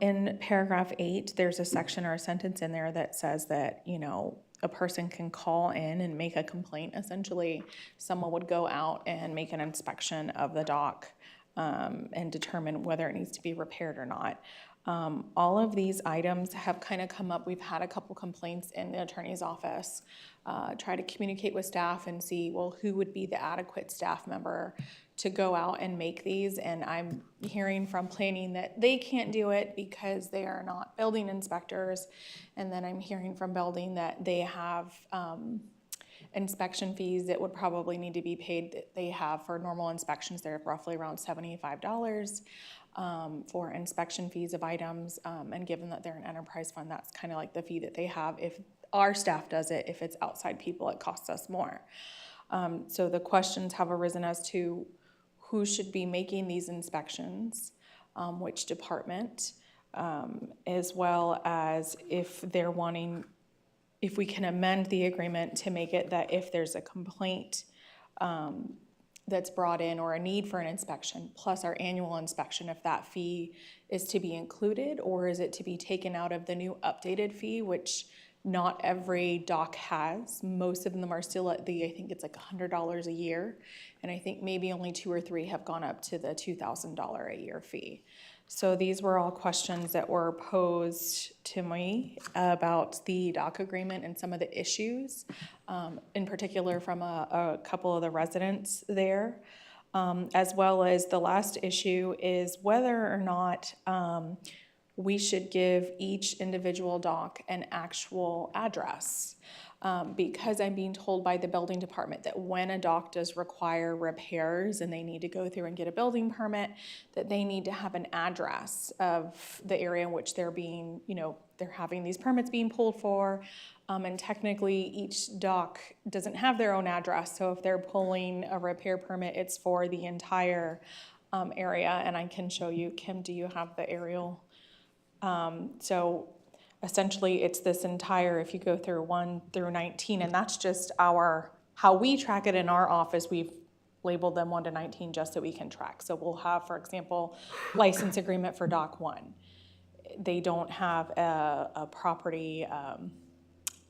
In paragraph 8, there's a section or a sentence in there that says that, you know, a person can call in and make a complaint. Essentially, someone would go out and make an inspection of the dock and determine whether it needs to be repaired or not. All of these items have kind of come up. We've had a couple complaints in the attorney's office, try to communicate with staff and see, well, who would be the adequate staff member to go out and make these. And I'm hearing from planning that they can't do it because they are not building inspectors. And then I'm hearing from building that they have inspection fees that would probably need to be paid that they have for normal inspections. They're roughly around $75 for inspection fees of items. And given that they're an enterprise fund, that's kind of like the fee that they have. If our staff does it, if it's outside people, it costs us more. So the questions have arisen as to who should be making these inspections, which department, as well as if they're wanting, if we can amend the agreement to make it that if there's a complaint that's brought in or a need for an inspection, plus our annual inspection, if that fee is to be included, or is it to be taken out of the new updated fee, which not every dock has. Most of them are still at the, I think it's like $100 a year. And I think maybe only 2 or 3 have gone up to the $2,000 a year fee. So these were all questions that were posed to me about the dock agreement and some of the issues, in particular from a couple of the residents there, as well as the last issue is whether or not we should give each individual dock an actual address. Because I'm being told by the building department that when a dock does require repairs and they need to go through and get a building permit, that they need to have an address of the area in which they're being, you know, they're having these permits being pulled for. And technically each dock doesn't have their own address. So if they're pulling a repair permit, it's for the entire area. And I can show you, Kim, do you have the aerial? So essentially it's this entire, if you go through 1 through 19, and that's just how we track it in our office. We've labeled them 1 to 19 just so we can track. So we'll have, for example, license agreement for dock 1. They don't have a property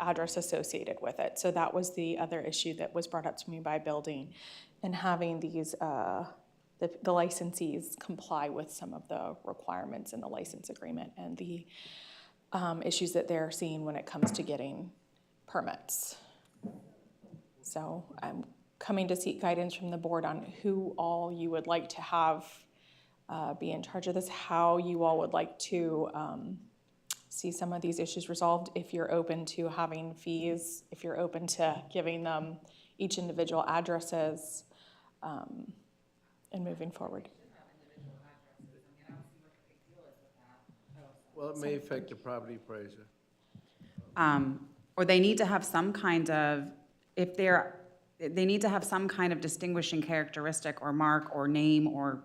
address associated with it. So that was the other issue that was brought up to me by building, and having these, the licensees comply with some of the requirements in the license agreement and the issues that they're seeing when it comes to getting permits. So I'm coming to seek guidance from the board on who all you would like to have be in charge of this, how you all would like to see some of these issues resolved, if you're open to having fees, if you're open to giving them each individual addresses, and moving forward. Well, it may affect the property appraiser. Or they need to have some kind of, they need to have some kind of distinguishing characteristic or mark or name or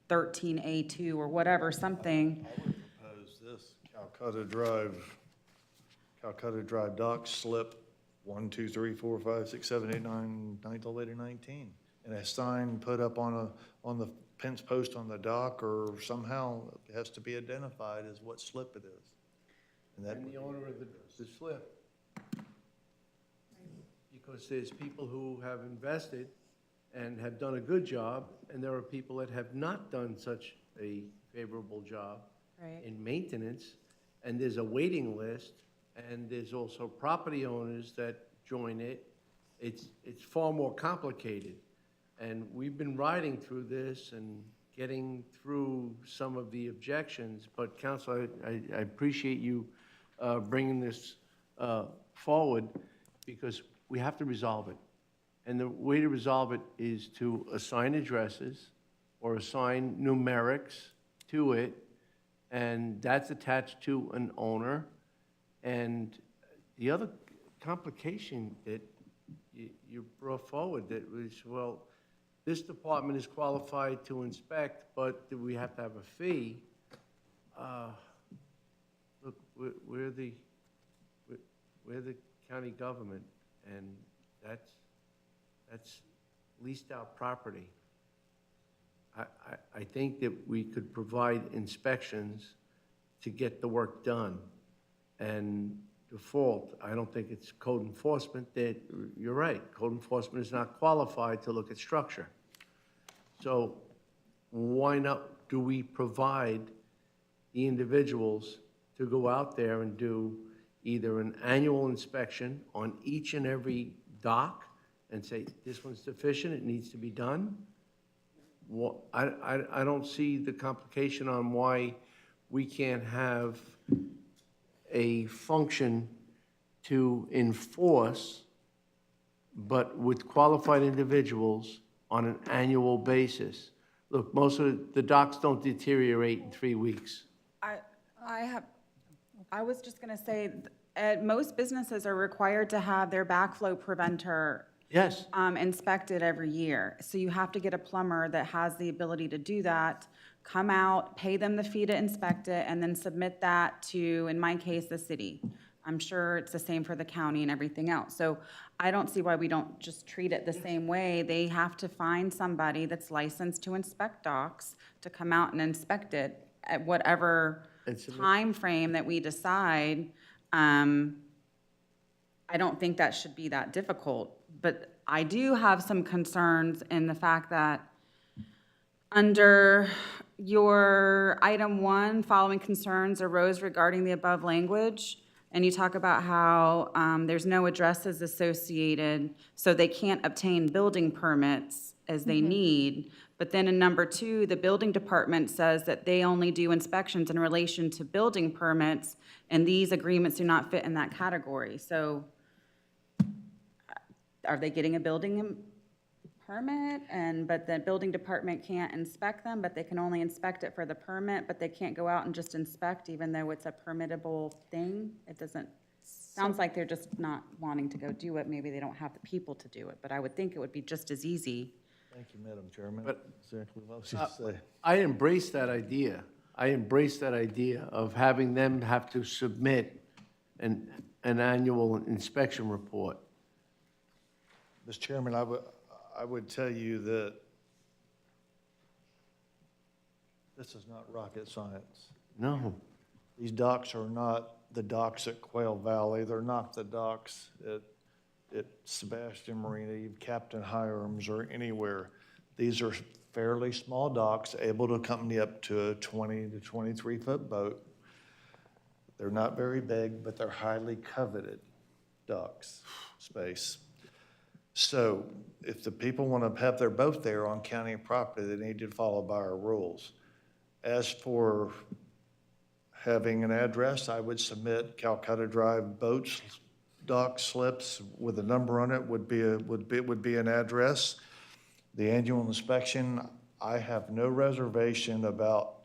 13A2 or whatever, something. I would propose this, Calcutta Drive dock slip 1, 2, 3, 4, 5, 6, 7, 8, 9, 9 till later 19. And a sign put up on the fence post on the dock, or somehow it has to be identified as what slip it is. And the owner of the slip. Because there's people who have invested and have done a good job, and there are people that have not done such a favorable job Right. in maintenance, and there's a waiting list, and there's also property owners that join it. It's far more complicated. And we've been riding through this and getting through some of the objections, but Council, I appreciate you bringing this forward, because we have to resolve it. And the way to resolve it is to assign addresses or assign numerics to it, and that's attached to an owner. And the other complication that you brought forward, that was, well, this department is qualified to inspect, but do we have to have a fee? Look, we're the county government, and that's leased out property. I think that we could provide inspections to get the work done. And default, I don't think it's code enforcement. That, you're right, code enforcement is not qualified to look at structure. So why not do we provide the individuals to go out there and do either an annual inspection on each and every dock and say, this one's deficient, it needs to be done? I don't see the complication on why we can't have a function to enforce, but with qualified individuals on an annual basis. Look, most of the docks don't deteriorate in 3 weeks. I was just gonna say, most businesses are required to have their backflow preventer Yes. Inspected every year. So you have to get a plumber that has the ability to do that, come out, pay them the fee to inspect it, and then submit that to, in my case, the city. I'm sure it's the same for the county and everything else. So I don't see why we don't just treat it the same way. They have to find somebody that's licensed to inspect docks to come out and inspect it at whatever time frame that we decide. I don't think that should be that difficult. But I do have some concerns in the fact that under your item 1, following concerns arose regarding the above language, and you talk about how there's no addresses associated, so they can't obtain building permits as they need. But then in number 2, the building department says that they only do inspections in relation to building permits, and these agreements do not fit in that category. So are they getting a building permit, but the building department can't inspect them, but they can only inspect it for the permit, but they can't go out and just inspect even though it's a permittable thing? It doesn't, sounds like they're just not wanting to go do it. Maybe they don't have the people to do it, but I would think it would be just as easy. Thank you, Madam Chairman. But Exactly what I was going to say. I embrace that idea. I embrace that idea of having them have to submit an annual inspection report. Mr. Chairman, I would tell you that this is not rocket science. No. These docks are not the docks at Quail Valley. They're not the docks at Sebastian Marina, Captain Hiram's, or anywhere. These are fairly small docks, able to accompany up to a 20 to 23-foot boat. They're not very big, but they're highly coveted docks space. So if the people want to have their boat there on county property, they need to follow by our rules. As for having an address, I would submit Calcutta Drive boats, dock slips with a number on it would be an address. The annual inspection, I have no reservation about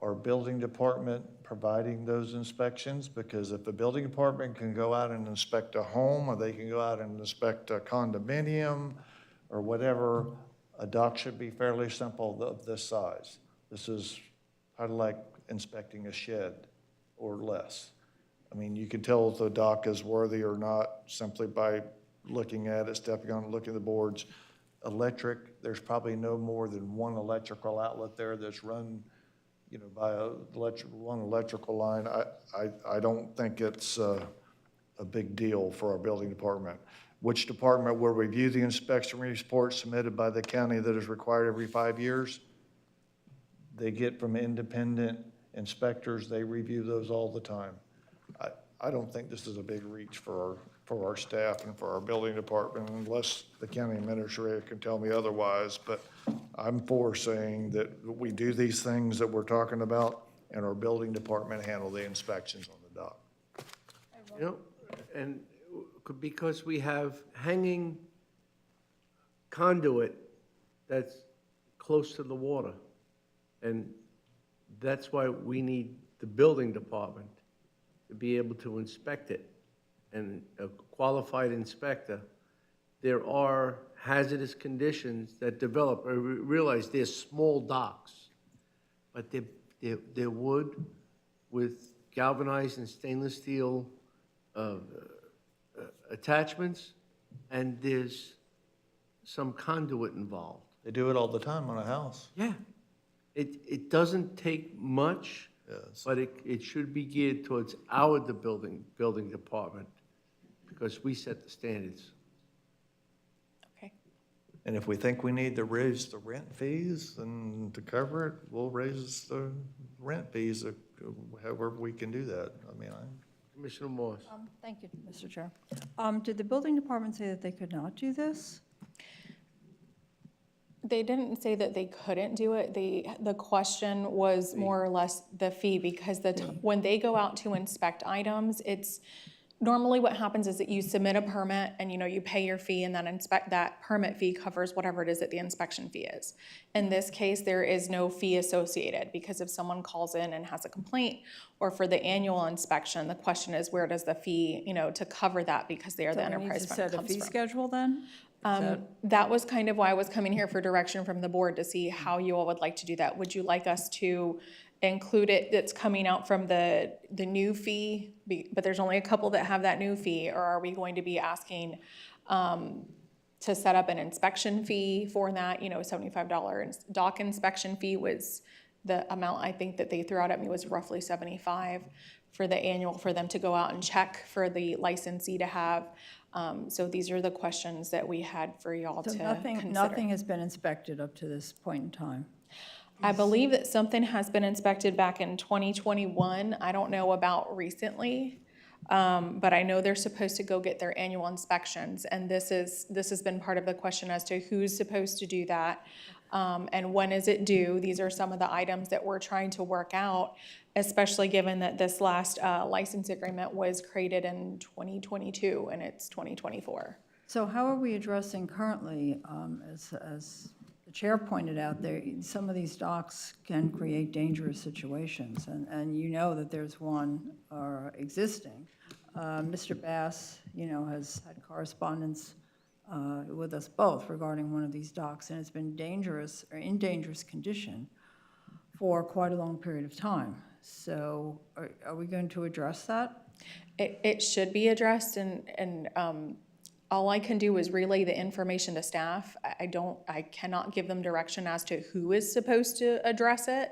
our building department providing those inspections, because if the building department can go out and inspect a home, or they can go out and inspect a condominium, or whatever, a dock should be fairly simple of this size. This is kind of like inspecting a shed or less. I mean, you can tell if the dock is worthy or not simply by looking at it, stepping on it, looking at the boards. Electric, there's probably no more than one electrical outlet there that's run, you know, by one electrical line. I don't think it's a big deal for our building department. Which department will review the inspection report submitted by the county that is required every 5 years? They get from independent inspectors. They review those all the time. I don't think this is a big reach for our staff and for our building department, unless the county administrator can tell me otherwise. But I'm for saying that we do these things that we're talking about, and our building department handle the inspections on the dock. You know, and because we have hanging conduit that's close to the water. And that's why we need the building department to be able to inspect it. And a qualified inspector, there are hazardous conditions that develop. I realize they're small docks, but they're wood with galvanized and stainless steel attachments, and there's some conduit involved. They do it all the time on a house. Yeah. It doesn't take much, Yes. but it should be geared towards the building department, because we set the standards. Okay. And if we think we need to raise the rent fees and to cover it, we'll raise the rent fees however we can do that. I mean, Commissioner Morse. Thank you, Mr. Chair. Did the building department say that they could not do this? They didn't say that they couldn't do it. The question was more or less the fee, because when they go out to inspect items, it's normally what happens is that you submit a permit and, you know, you pay your fee, and then that permit fee covers whatever it is that the inspection fee is. In this case, there is no fee associated, because if someone calls in and has a complaint, or for the annual inspection, the question is, where does the fee, you know, to cover that, because they are the enterprise fund Set a comes fee from. schedule then? That was kind of why I was coming here for direction from the board, to see how you all would like to do that. Would you like us to include it that's coming out from the new fee, but there's only a couple that have that new fee, or are we going to be asking to set up an inspection fee for that? You know, $75 dock inspection fee was the amount I think that they threw out at me, was roughly $75 for the annual, for them to go out and check, for the licensee to have. So these are the questions that we had for y'all to consider. Nothing has been inspected up to this point in time. I believe that something has been inspected back in 2021. I don't know about recently, but I know they're supposed to go get their annual inspections. And this has been part of the question as to who's supposed to do that, and when is it due. These are some of the items that we're trying to work out, especially given that this last license agreement was created in 2022 and it's 2024. So how are we addressing currently, as the chair pointed out, there, some of these docks can create dangerous situations, and you know that there's one existing. Mr. Bass, you know, has had correspondence with us both regarding one of these docks, and it's been dangerous, or in dangerous condition, for quite a long period of time. So are we going to address that? It should be addressed, and all I can do is relay the information to staff. I cannot give them direction as to who is supposed to address it.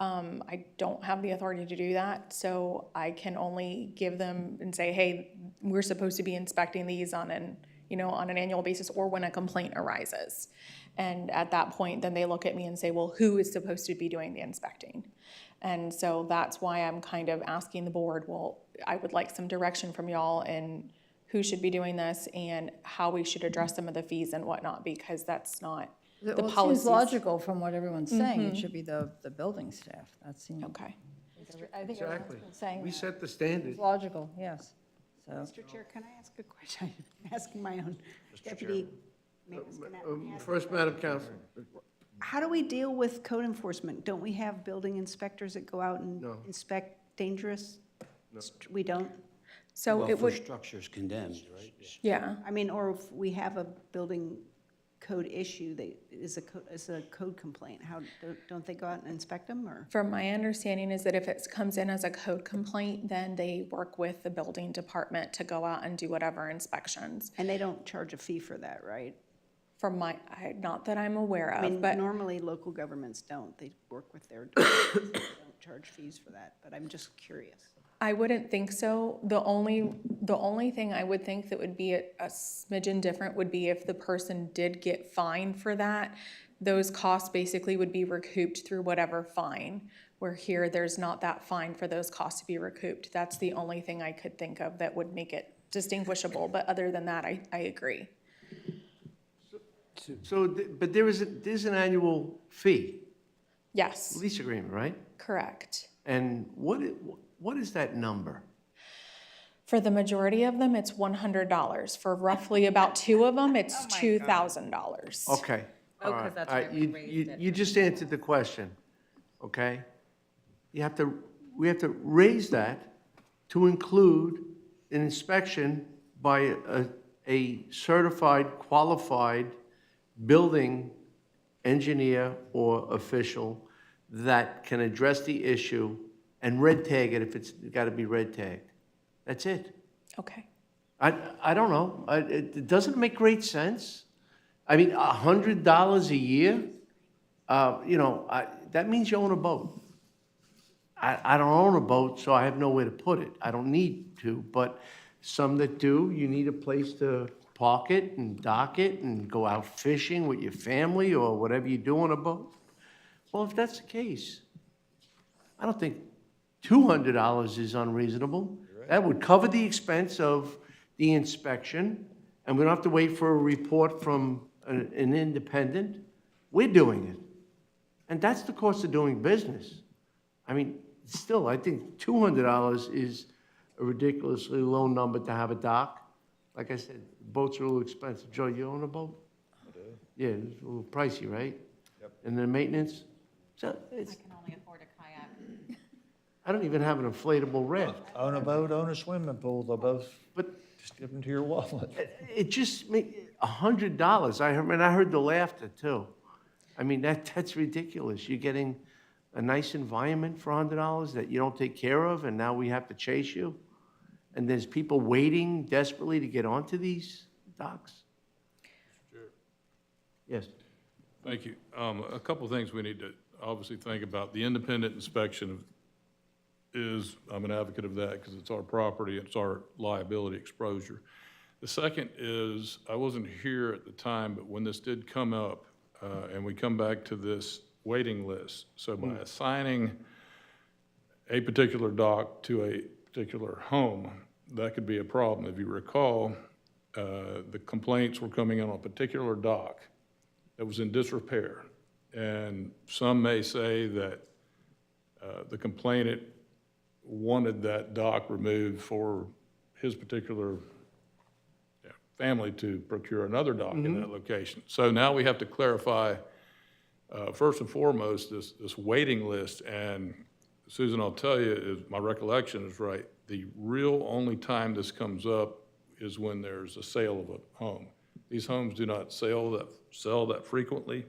I don't have the authority to do that, so I can only give them and say, hey, we're supposed to be inspecting these on an annual basis, or when a complaint arises. And at that point, then they look at me and say, well, who is supposed to be doing the inspecting? And so that's why I'm kind of asking the board, well, I would like some direction from y'all in who should be doing this and how we should address some of the fees and whatnot, because that's not the policy. It seems logical from what everyone's saying. It should be the building staff. That seems. Okay. I think everyone's been saying We that. set the standard. It's logical, yes. So. Mr. Chair, can I ask a question? I'm asking my own deputy. First, Madam Counsel. How do we deal with code enforcement? Don't we have building inspectors that go out and No. inspect dangerous? We don't? So Well, it for would, structures condemned, right? yeah. I mean, or if we have a building code issue that is a code complaint, how, don't they go out and inspect them, or? From my understanding is that if it comes in as a code complaint, then they work with the building department to go out and do whatever inspections. And they don't charge a fee for that, right? Not that I'm aware I of, mean, but normally local governments don't. They work with their, they don't charge fees for that, but I'm just curious. I wouldn't think so. The only thing I would think that would be a smidgen different would be if the person did get fined for that. Those costs basically would be recouped through whatever fine. Where here, there's not that fine for those costs to be recouped. That's the only thing I could think of that would make it distinguishable. But other than that, I agree. But there's an annual fee, Yes, lease agreement, right? correct. And what is that number? For the majority of them, it's $100. For roughly about 2 of them, it's $2,000. Okay. Oh, all 'cause right, that's all right. why we raised it. You just answered the question, okay? We have to raise that to include an inspection by a certified, qualified building engineer or official that can address the issue and red tag it if it's got to be red tagged. That's it. Okay. I don't know. It doesn't make great sense. I mean, $100 a year, that means you own a boat. I don't own a boat, so I have nowhere to put it. I don't need to, but some that do, you need a place to park it and dock it and go out fishing with your family or whatever you do on a boat. Well, if that's the case, I don't think $200 is unreasonable. That would cover the expense of the inspection, and we don't have to wait for a report from an independent. We're doing it. And that's the cost of doing business. I mean, still, I think $200 is a ridiculously low number to have a dock. Like I said, boats are a little expensive. Joe, you own a boat? I do. Yeah, it's a little pricey, right? Yep. And then maintenance? So it's, I can only afford a kayak. I don't even have an inflatable raft. Own a boat, own a swimming pool, they'll both, But just give them to your wallet. it just $100. I heard the laughter too. I mean, that's ridiculous. You're getting a nice environment for $100 that you don't take care of, and now we have to chase you. And there's people waiting desperately to get onto these docks. Yes. Thank you. A couple of things we need to obviously think about. The independent inspection is, I'm an advocate of that because it's our property, it's our liability exposure. The second is, I wasn't here at the time, but when this did come up, and we come back to this waiting list. So by assigning a particular dock to a particular home, that could be a problem. If you recall, the complaints were coming in on a particular dock that was in disrepair. And some may say that the complainant wanted that dock removed for his particular family to procure another dock in that location. So now we have to clarify, first and foremost, this waiting list. And Susan, I'll tell you, if my recollection is right, the real only time this comes up is when there's a sale of a home. These homes do not sell that frequently,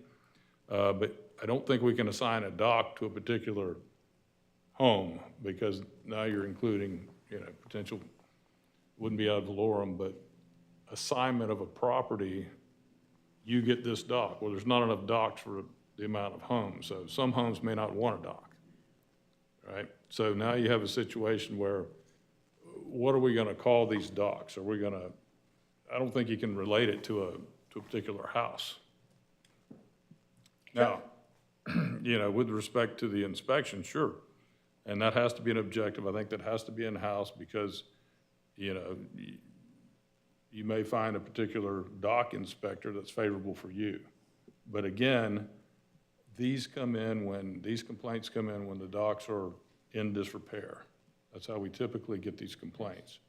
but I don't think we can assign a dock to a particular home because now you're including, potential, wouldn't be ad valorem, but assignment of a property, you get this dock. Well, there's not enough docks for the amount of homes, so some homes may not want a dock, right? So now you have a situation where, what are we gonna call these docks? Are we gonna, I don't think you can relate it to a particular house. Now, with respect to the inspection, sure, and that has to be an objective. I think that has to be in-house because, you may find a particular dock inspector that's favorable for you. But again, these complaints come in when the docks are in disrepair. That's how we typically get these complaints.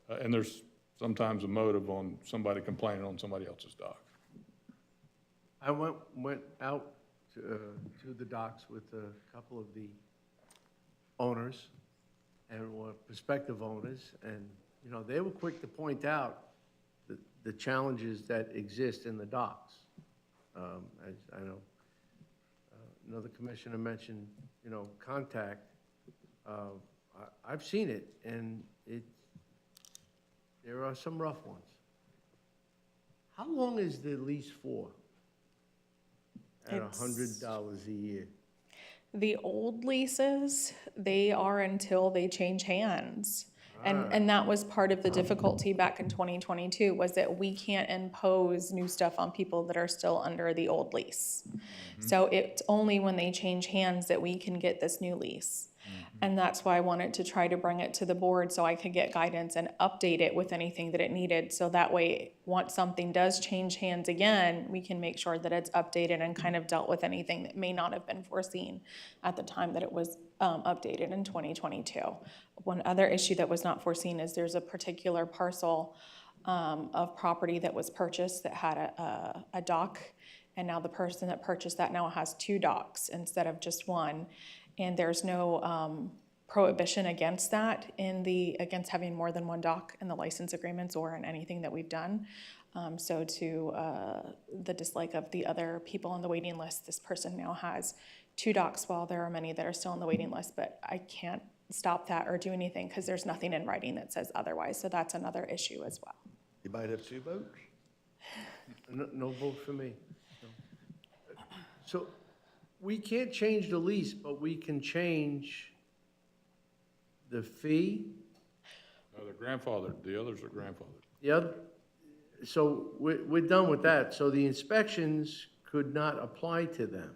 And there's sometimes a motive on somebody complaining on somebody else's dock. I went out to the docks with a couple of the owners, or prospective owners, and, you know, they were quick to point out the challenges that exist in the docks. As I know, another commissioner mentioned, you know, contact. I've seen it, and there are some rough ones. How long is the lease for? At $100 a year? The old leases, they are until they change hands. And that was part of the difficulty back in 2022, was that we can't impose new stuff on people that are still under the old lease. So it's only when they change hands that we can get this new lease. And that's why I wanted to try to bring it to the board so I could get guidance and update it with anything that it needed. So that way, once something does change hands again, we can make sure that it's updated and kind of dealt with anything that may not have been foreseen at the time that it was updated in 2022. One other issue that was not foreseen is there's a particular parcel of property that was purchased that had a dock. And now the person that purchased that now has 2 docks instead of just one. And there's no prohibition against that against having more than one dock in the license agreements or in anything that we've done. So to the dislike of the other people on the waiting list, this person now has 2 docks while there are many that are still on the waiting list, but I can't stop that or do anything because there's nothing in writing that says otherwise. So that's another issue as well. You might have 2 votes. No vote for me. No. So we can't change the lease, but we can change the fee. No, they're grandfathered. The others are grandfathered. The other, so we're done with that. So the inspections could not apply to them.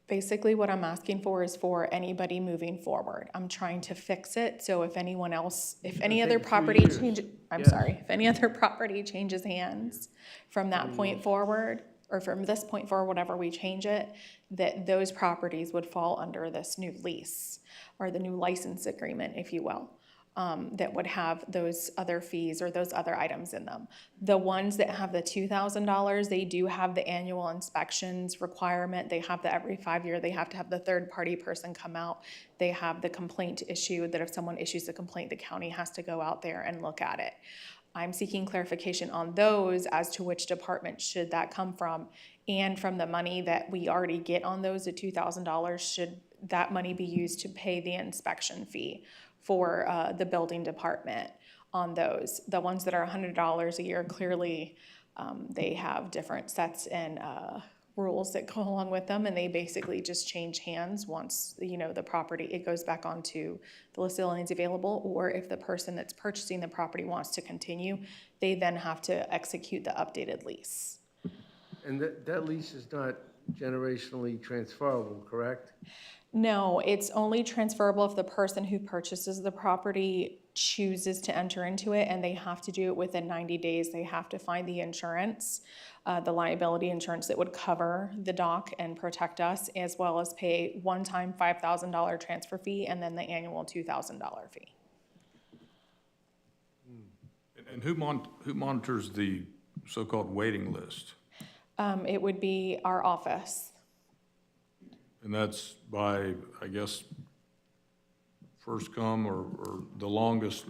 Basically, what I'm asking for is for anybody moving forward. I'm trying to fix it, so if anyone else, if any other property changes, if any other property changes hands from that point forward, or from this point forward, whenever we change it, that those properties would fall under this new lease, or the new license agreement, if you will, that would have those other fees or those other items in them. The ones that have the $2,000, they do have the annual inspections requirement. They have the every 5 year, they have to have the third-party person come out. They have the complaint issue, that if someone issues a complaint, the county has to go out there and look at it. I'm seeking clarification on those as to which department should that come from, and from the money that we already get on those, the $2,000, should that money be used to pay the inspection fee for the building department on those. The ones that are $100 a year, clearly they have different sets and rules that go along with them, and they basically just change hands once, you know, the property, it goes back onto the list of liens available, or if the person that's purchasing the property wants to continue, they then have to execute the updated lease. And that lease is not generationally transferable, correct? No, it's only transferable if the person who purchases the property chooses to enter into it, and they have to do it within 90 days. They have to find the insurance, the liability insurance that would cover the dock and protect us, as well as pay one-time $5,000 transfer fee and then the annual $2,000 fee. And who monitors the so-called waiting list? It would be our office. And that's by, I guess, first come or the longest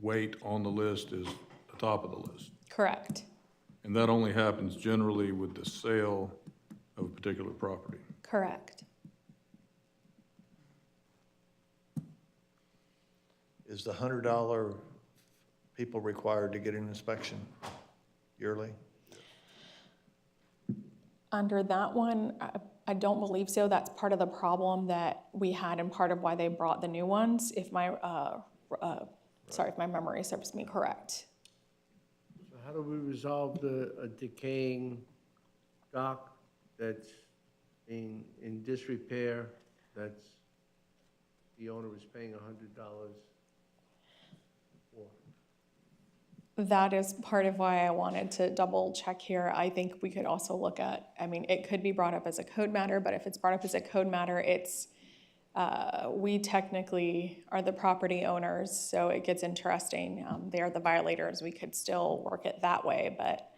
wait on the list is the top of the list. Correct. And that only happens generally with the sale of a particular property. Correct. Is the $100 people required to get an inspection yearly? Under that one, I don't believe so. That's part of the problem that we had and part of why they brought the new ones, if my, if my memory serves me correct. So how do we resolve a decaying dock that's in disrepair, that's, the owner is paying $100 for? That is part of why I wanted to double check here. I think we could also look at, I mean, it could be brought up as a code matter, but if it's brought up as a code matter, it's, we technically are the property owners, so it gets interesting. They are the violators. We could still work it that way, but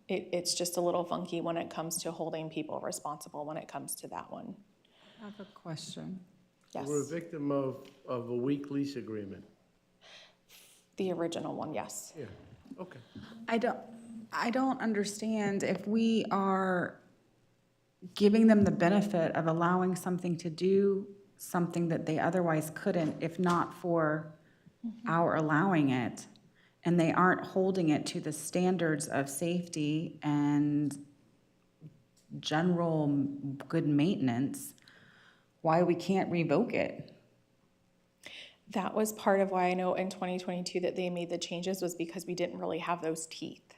it's just a little funky when it comes to holding people responsible when it comes to that one. I have a question. Yes. We're a victim of a weak lease agreement. The original one, yes. Yeah, okay. I don't understand if we are giving them the benefit of allowing something to do something that they otherwise couldn't, if not for our allowing it, and they aren't holding it to the standards of safety and general good maintenance, why we can't revoke it. That was part of why I know in 2022 that they made the changes, was because we didn't really have those teeth.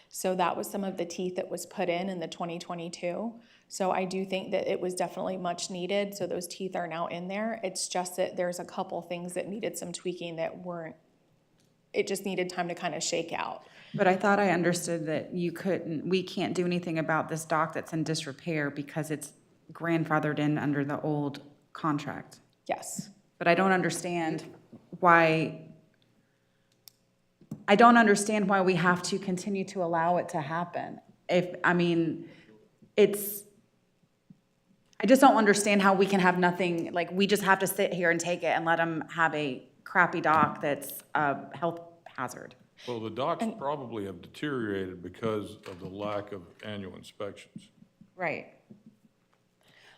So that was some of the teeth that was put in the 2022. So I do think that it was definitely much needed. So those teeth are now in there. It's just that there's a couple things that needed some tweaking that weren't, it just needed time to kind of shake out. But I thought I understood that we can't do anything about this dock that's in disrepair because it's grandfathered in under the old contract. Yes. But I don't understand why we have to continue to allow it to happen. I just don't understand how we can have nothing, like, we just have to sit here and take it and let them have a crappy dock that's a health hazard. Well, the docks probably have deteriorated because of the lack of annual inspections. Right.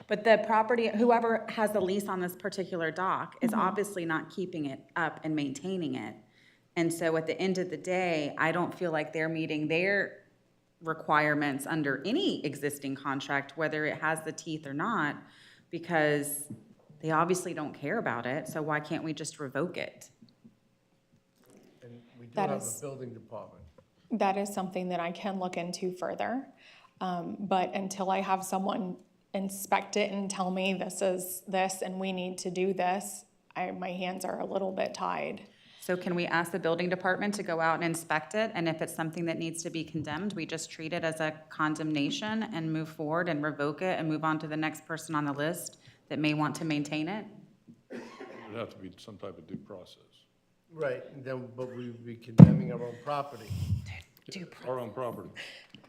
But the property, whoever has the lease on this particular dock is obviously not keeping it up and maintaining it. And so at the end of the day, I don't feel like they're meeting their requirements under any existing contract, whether it has the teeth or not, because they obviously don't care about it. So why can't we just revoke it? And we do That have is- a building department. That is something that I can look into further. But until I have someone inspect it and tell me this is this and we need to do this, my hands are a little bit tied. So can we ask the building department to go out and inspect it? And if it's something that needs to be condemned, we just treat it as a condemnation and move forward and revoke it and move on to the next person on the list that may want to maintain it? It would have to be some type of due process. Right, and then, but we'd be condemning our own property. Our own property.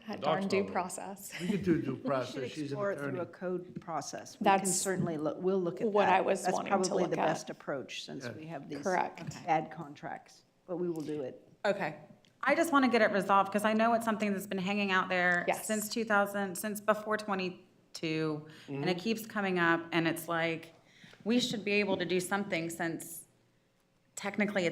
That The dock's darn due not- process. We could do due We should process, she's an explore it through attorney. a code process. We can That's certainly look, we'll look at that. what I was wanting to That's probably look the at. best approach, since we have these Correct. bad contracts, but we will do it. Okay. I just want to get it resolved because I know it's something that's been hanging out there Yes. since 2000, since before 22, and it keeps coming up, and it's like, we should be able to do something since technically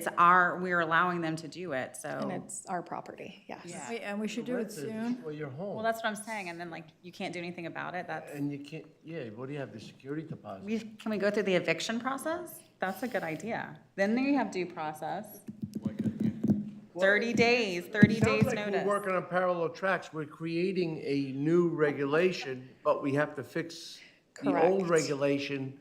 we're allowing them to do it, And so. it's our property, yes. Yeah. And we should do it soon. Well, you're home. Well, that's what I'm saying, and then like, you can't do anything about it, that's, And you can't, yeah, what do you have, the security deposit? can we go through the eviction process? That's a good idea. Then you have due process. 30 days, 30 days Sounds like notice. we're working on parallel tracks. We're creating a new regulation, but we have to fix the old Correct. regulation,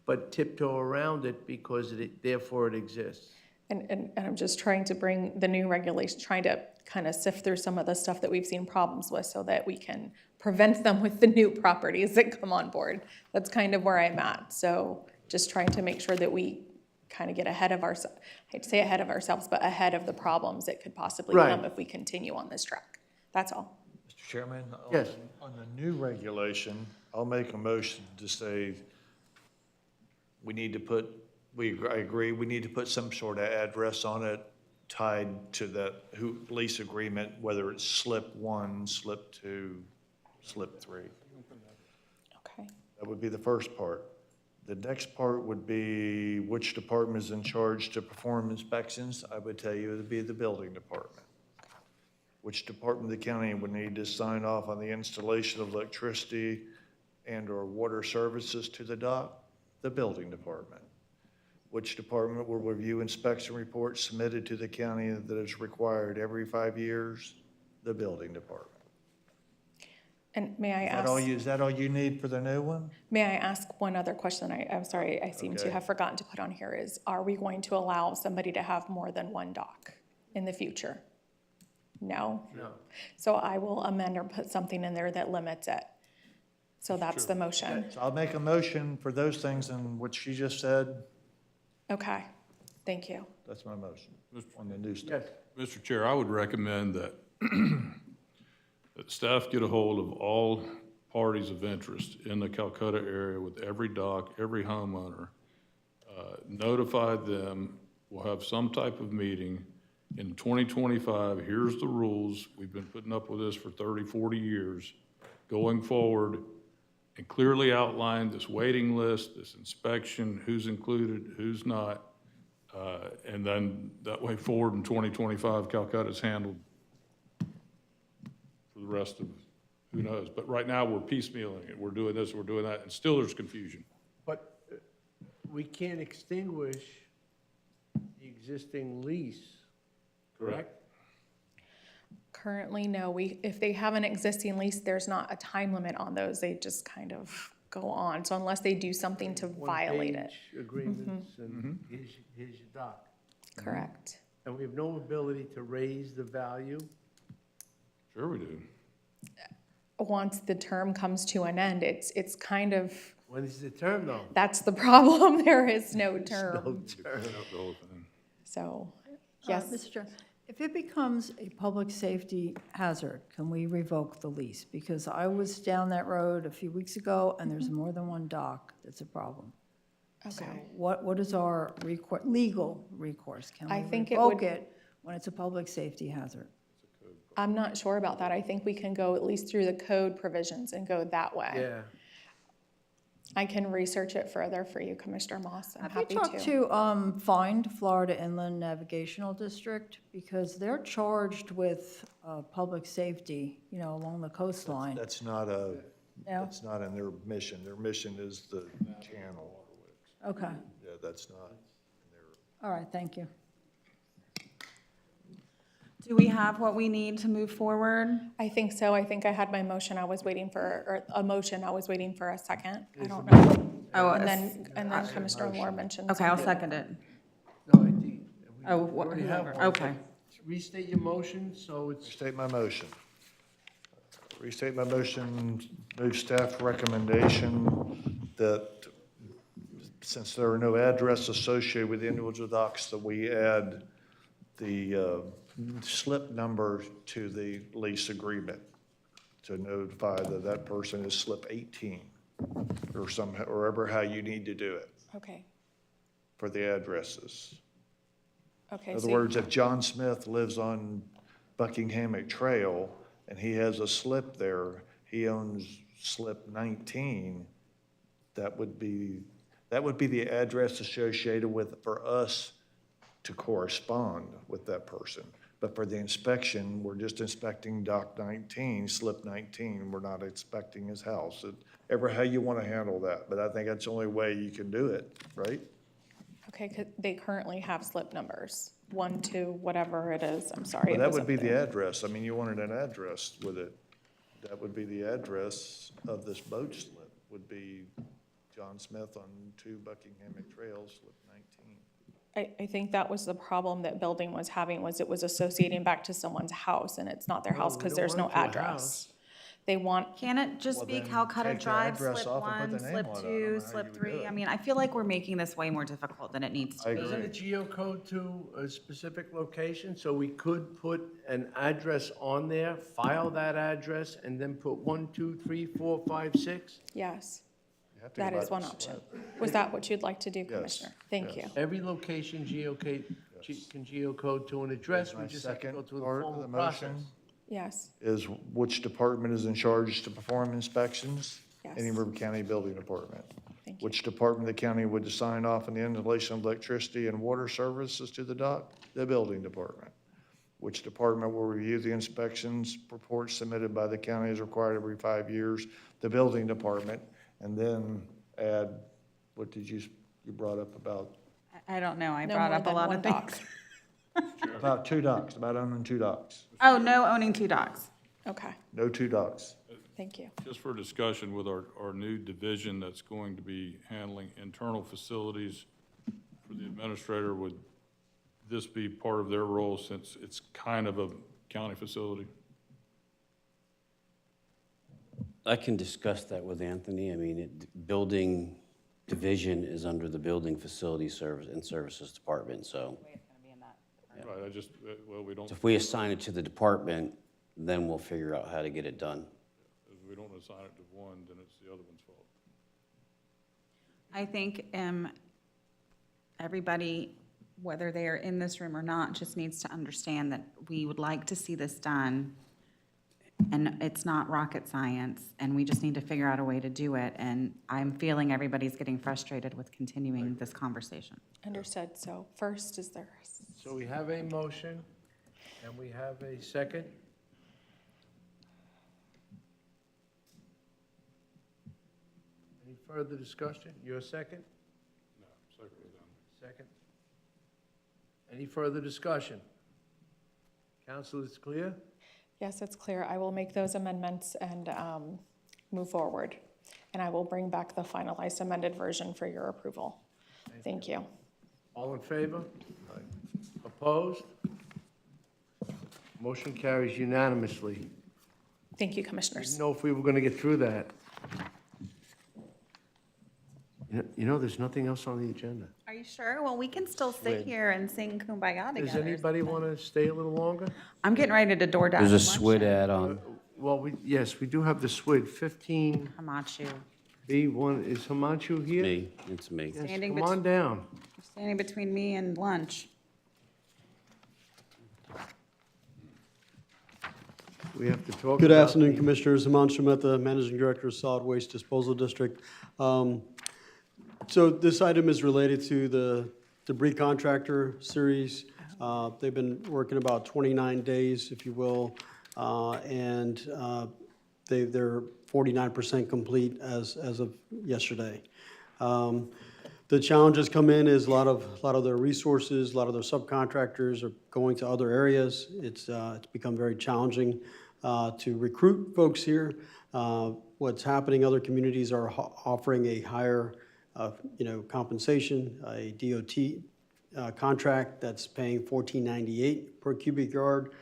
but tiptoe around it because therefore it exists. And I'm just trying to bring the new regulation, trying to kind of sift through some of the stuff that we've seen problems with so that we can prevent them with the new properties that come on board. That's kind of where I'm at. So just trying to make sure that we kind of get ahead of ourselves, I hate to say ahead of ourselves, but ahead of the problems that could possibly Right. come if we continue on this track. That's all. Mr. Chairman? Yes. On the new regulation, I'll make a motion to say we need to put, I agree, we need to put some sort of address on it tied to the lease agreement, whether it's slip 1, slip 2, slip 3. Okay. That would be the first part. The next part would be which department is in charge to perform inspections. I would tell you it would be the building department. Which department of the county would need to sign off on the installation of electricity and/or water services to the dock? The building department. Which department will review inspection reports submitted to the county that is required every 5 years? The building department. And may I Is that ask? all is that all you need for the new one? May I ask one other question? I'm sorry, I seem to Okay. have forgotten to put on here is, are we going to allow somebody to have more than one dock in the future? No? No. So I will amend or put something in there that limits it. So that's the motion. So I'll make a motion for those things and what she just said. Okay, thank you. That's my motion on the new stuff. Yes. Mr. Chair, I would recommend that that staff get a hold of all parties of interest in the Kolkata area with every dock, every homeowner, notify them, we'll have some type of meeting in 2025, here's the rules, we've been putting up with this for 30, 40 years, going forward, and clearly outline this waiting list, this inspection, who's included, who's not, and then that way forward in 2025, Calcutta's handled for the rest of, who knows. But right now, we're piecemealing it, we're doing this, we're doing that, and still there's confusion. But we can't extinguish the existing lease, correct? Currently, no. If they have an existing lease, there's not a time limit on those. They just kind of go on. So unless they do something to violate it. One-page agreements, and here's your dock. Correct. And we have no ability to raise the value? Sure we do. Once the term comes to an end, it's kind of, When is the term, though? that's the problem. There is no term. No term. The whole thing. So, yes. Mr. Chair, if it becomes a public safety hazard, can we revoke the lease? Because I was down that road a few weeks ago, and there's more than one dock that's a problem. So Okay. what is our legal recourse? Can I we think it revoke would- it when it's a public safety hazard? I'm not sure about that. I think we can go at least through the code provisions and go that way. Yeah. I can research it further for you, Commissioner Moss. I'm Have happy you talked to FIND, Florida Inland Navigational District? Because they're charged with public safety, along the coastline. That's not that's not in their mission. Their mission is the channel. Okay, Yeah, that's not. all right, thank you. Do we have what we need to move forward? I think so. I think I had my motion. I was waiting for, or a motion. I was waiting for a second. I don't know. Oh, And then Commissioner Moore mentioned Okay, I'll something. second it. No, I think. Oh, we already have whoever. one. Okay. Restate your motion, so it's. Restate my motion. Restate my motion, move staff recommendation that since there are no address associated with the individual docks, that we add the slip number to the lease agreement to notify that that person is slip 18 or ever how you need to do it Okay, for the addresses. okay. In other so- words, if John Smith lives on Buckingham Trail and he has a slip there, he owns slip 19, that would be the address associated with, for us to correspond with that person. But for the inspection, we're just inspecting dock 19, slip 19, we're not inspecting his house. Ever how you want to handle that, but I think that's the only way you can do it, right? Okay, 'cause they currently have slip numbers, 1, 2, whatever it is. I'm sorry. Well, it that was would up be there. the address. I mean, you wanted an address with it. That would be the address of this boat slip, would be John Smith on 2 Buckingham Trail, slip 19. I think that was the problem that building was having, was it was associating back to someone's house, and it's not their house we because don't there's no want it to a address. house. They want, Can it just Well, be then Calcutta take the Drive, address slip off and put one, the name slip on it. I don't two, know how you slip would do three? it. I mean, I feel like we're making this way more difficult than it needs to I be. agree. Isn't a geocode to a specific location, so we could put an address on there, file that address, and then put 1, 2, 3, 4, 5, 6? yes, You have to go that by is the one slip. option. Was that what you'd like to do, Commissioner? Thank you. Every location can geocode to an address, we My just have to go second through the part of formal the motion process. Yes, is which department is in charge to perform inspections? Yes. Any River County Building Department. Thank you. Which department of the county would sign off on the installation of electricity and water services to the dock? The Building Department. Which department will review the inspections reports submitted by the county as required every 5 years? The Building Department. And then add, what did you brought up about? I don't know, I No brought more up a than lot one of dock. things. About 2 docks, about owning 2 docks. Oh, no owning 2 docks. Okay, No 2 docks. thank you. Just for discussion with our new division that's going to be handling internal facilities for the administrator, would this be part of their role since it's kind of a county facility? I can discuss that with Anthony. I mean, building division is under the Building Facility Service and Services Department, so Right, I just, well, we don't, if we assign it to the department, then we'll figure out how to get it done. if we don't assign it to one, then it's the other one's fault. I think everybody, whether they are in this room or not, just needs to understand that we would like to see this done. And it's not rocket science, and we just need to figure out a way to do it. And I'm feeling everybody's getting frustrated with continuing this conversation. Understood. So first, is there? So we have a motion, and we have a second. Any further discussion? Your second? No, second was done. Second. Any further discussion? Council is clear? Yes, it's clear. I will make those amendments and move forward. And I will bring back the finalized amended version for your approval. Thank you. All in favor? Opposed? Motion carries unanimously. Thank you, Commissioners. Didn't know if we were going to get through that. You know, there's nothing else on the agenda. Are you sure? Well, we can still sit here and sing Kumbaya together. Does anybody want to stay a little longer? I'm getting ready to DoorDash. There's a lunch. SWID add-on. Well, yes, we do have the SWID, 15B1. Hamachu. Is Hamachu here? Me, it's me. Yes, Standing come on down. Standing between me and lunch. We have to talk Good about afternoon, the- Commissioners. Himanshu Mehta, Managing Director of Solid Waste Disposal District. So this item is related to the debris contractor series. They've been working about 29 days, if you will, and they're 49% complete as of yesterday. The challenges come in is a lot of their resources, a lot of their subcontractors are going to other areas. It's become very challenging to recruit folks here. What's happening, other communities are offering a higher, compensation, a DOT contract that's paying $14.98 per cubic yard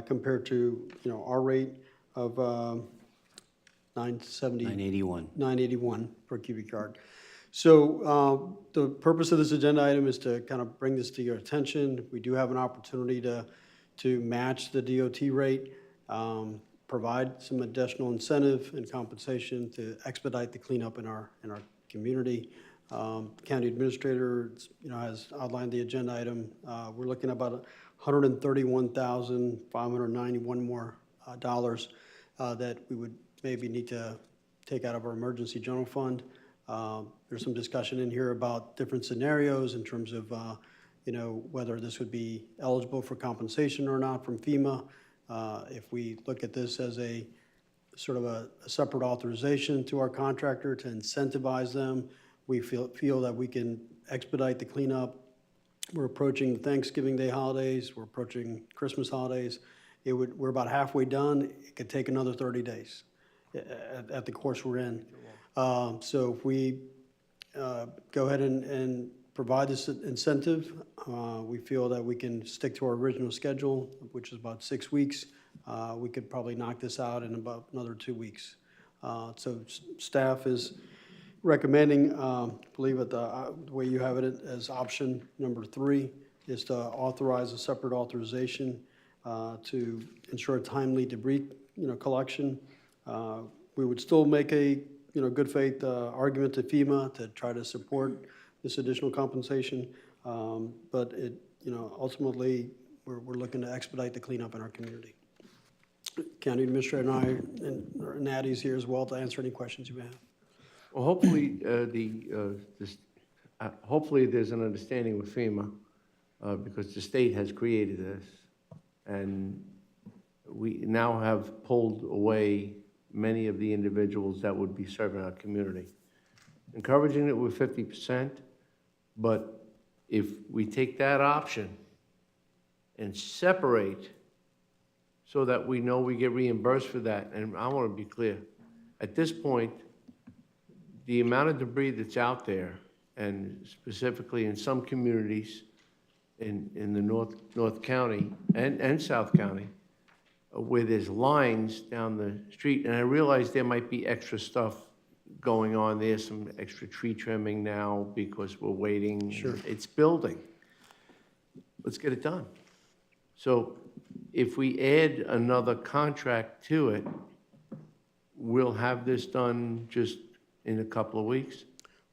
compared to, our rate of $981 per cubic yard. So the purpose of this agenda item is to kind of bring this to your attention. We do have an opportunity to match the DOT rate, provide some additional incentive and compensation to expedite the cleanup in our community. County administrator, has outlined the agenda item. We're looking at about $131,591 more dollars that we would maybe need to take out of our emergency general fund. There's some discussion in here about different scenarios in terms of, whether this would be eligible for compensation or not from FEMA. If we look at this as a sort of a separate authorization to our contractor to incentivize them, we feel that we can expedite the cleanup. We're approaching Thanksgiving Day holidays. We're approaching Christmas holidays. We're about halfway done. It could take another 30 days at the course we're in. So if we go ahead and provide this incentive, we feel that we can stick to our original schedule, which is about 6 weeks. We could probably knock this out in about another 2 weeks. So staff is recommending, I believe that the way you have it as option number 3 is to authorize a separate authorization to ensure timely debris, collection. We would still make a good faith argument to FEMA to try to support this additional compensation. But ultimately, we're looking to expedite the cleanup in our community. County Administrator and I, and Natty's here as well to answer any questions you may have. Well, hopefully, hopefully there's an understanding with FEMA because the state has created this. And we now have pulled away many of the individuals that would be serving our community. Encouraging it with 50%, but if we take that option and separate so that we know we get reimbursed for that, and I want to be clear, at this point, the amount of debris that's out there, and specifically in some communities in the North County and South County, where there's lines down the street, and I realize there might be extra stuff going on there, some extra tree trimming now because we're waiting. Sure. It's building. Let's get it done. So if we add another contract to it, we'll have this done just in a couple of weeks?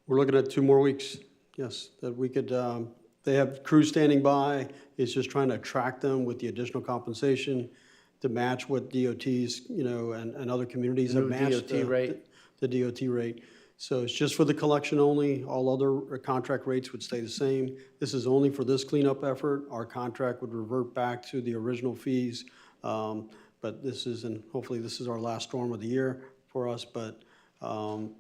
We're looking at 2 more weeks Yes, that we could, they have crews standing by, it's just trying to attract them with the additional compensation to match what DOTs, and other communities have New matched. DOT rate? The DOT rate. So it's just for the collection only, all other contract rates would stay the same. This is only for this cleanup effort. Our contract would revert back to the original fees. But this is, and hopefully this is our last storm of the year for us, but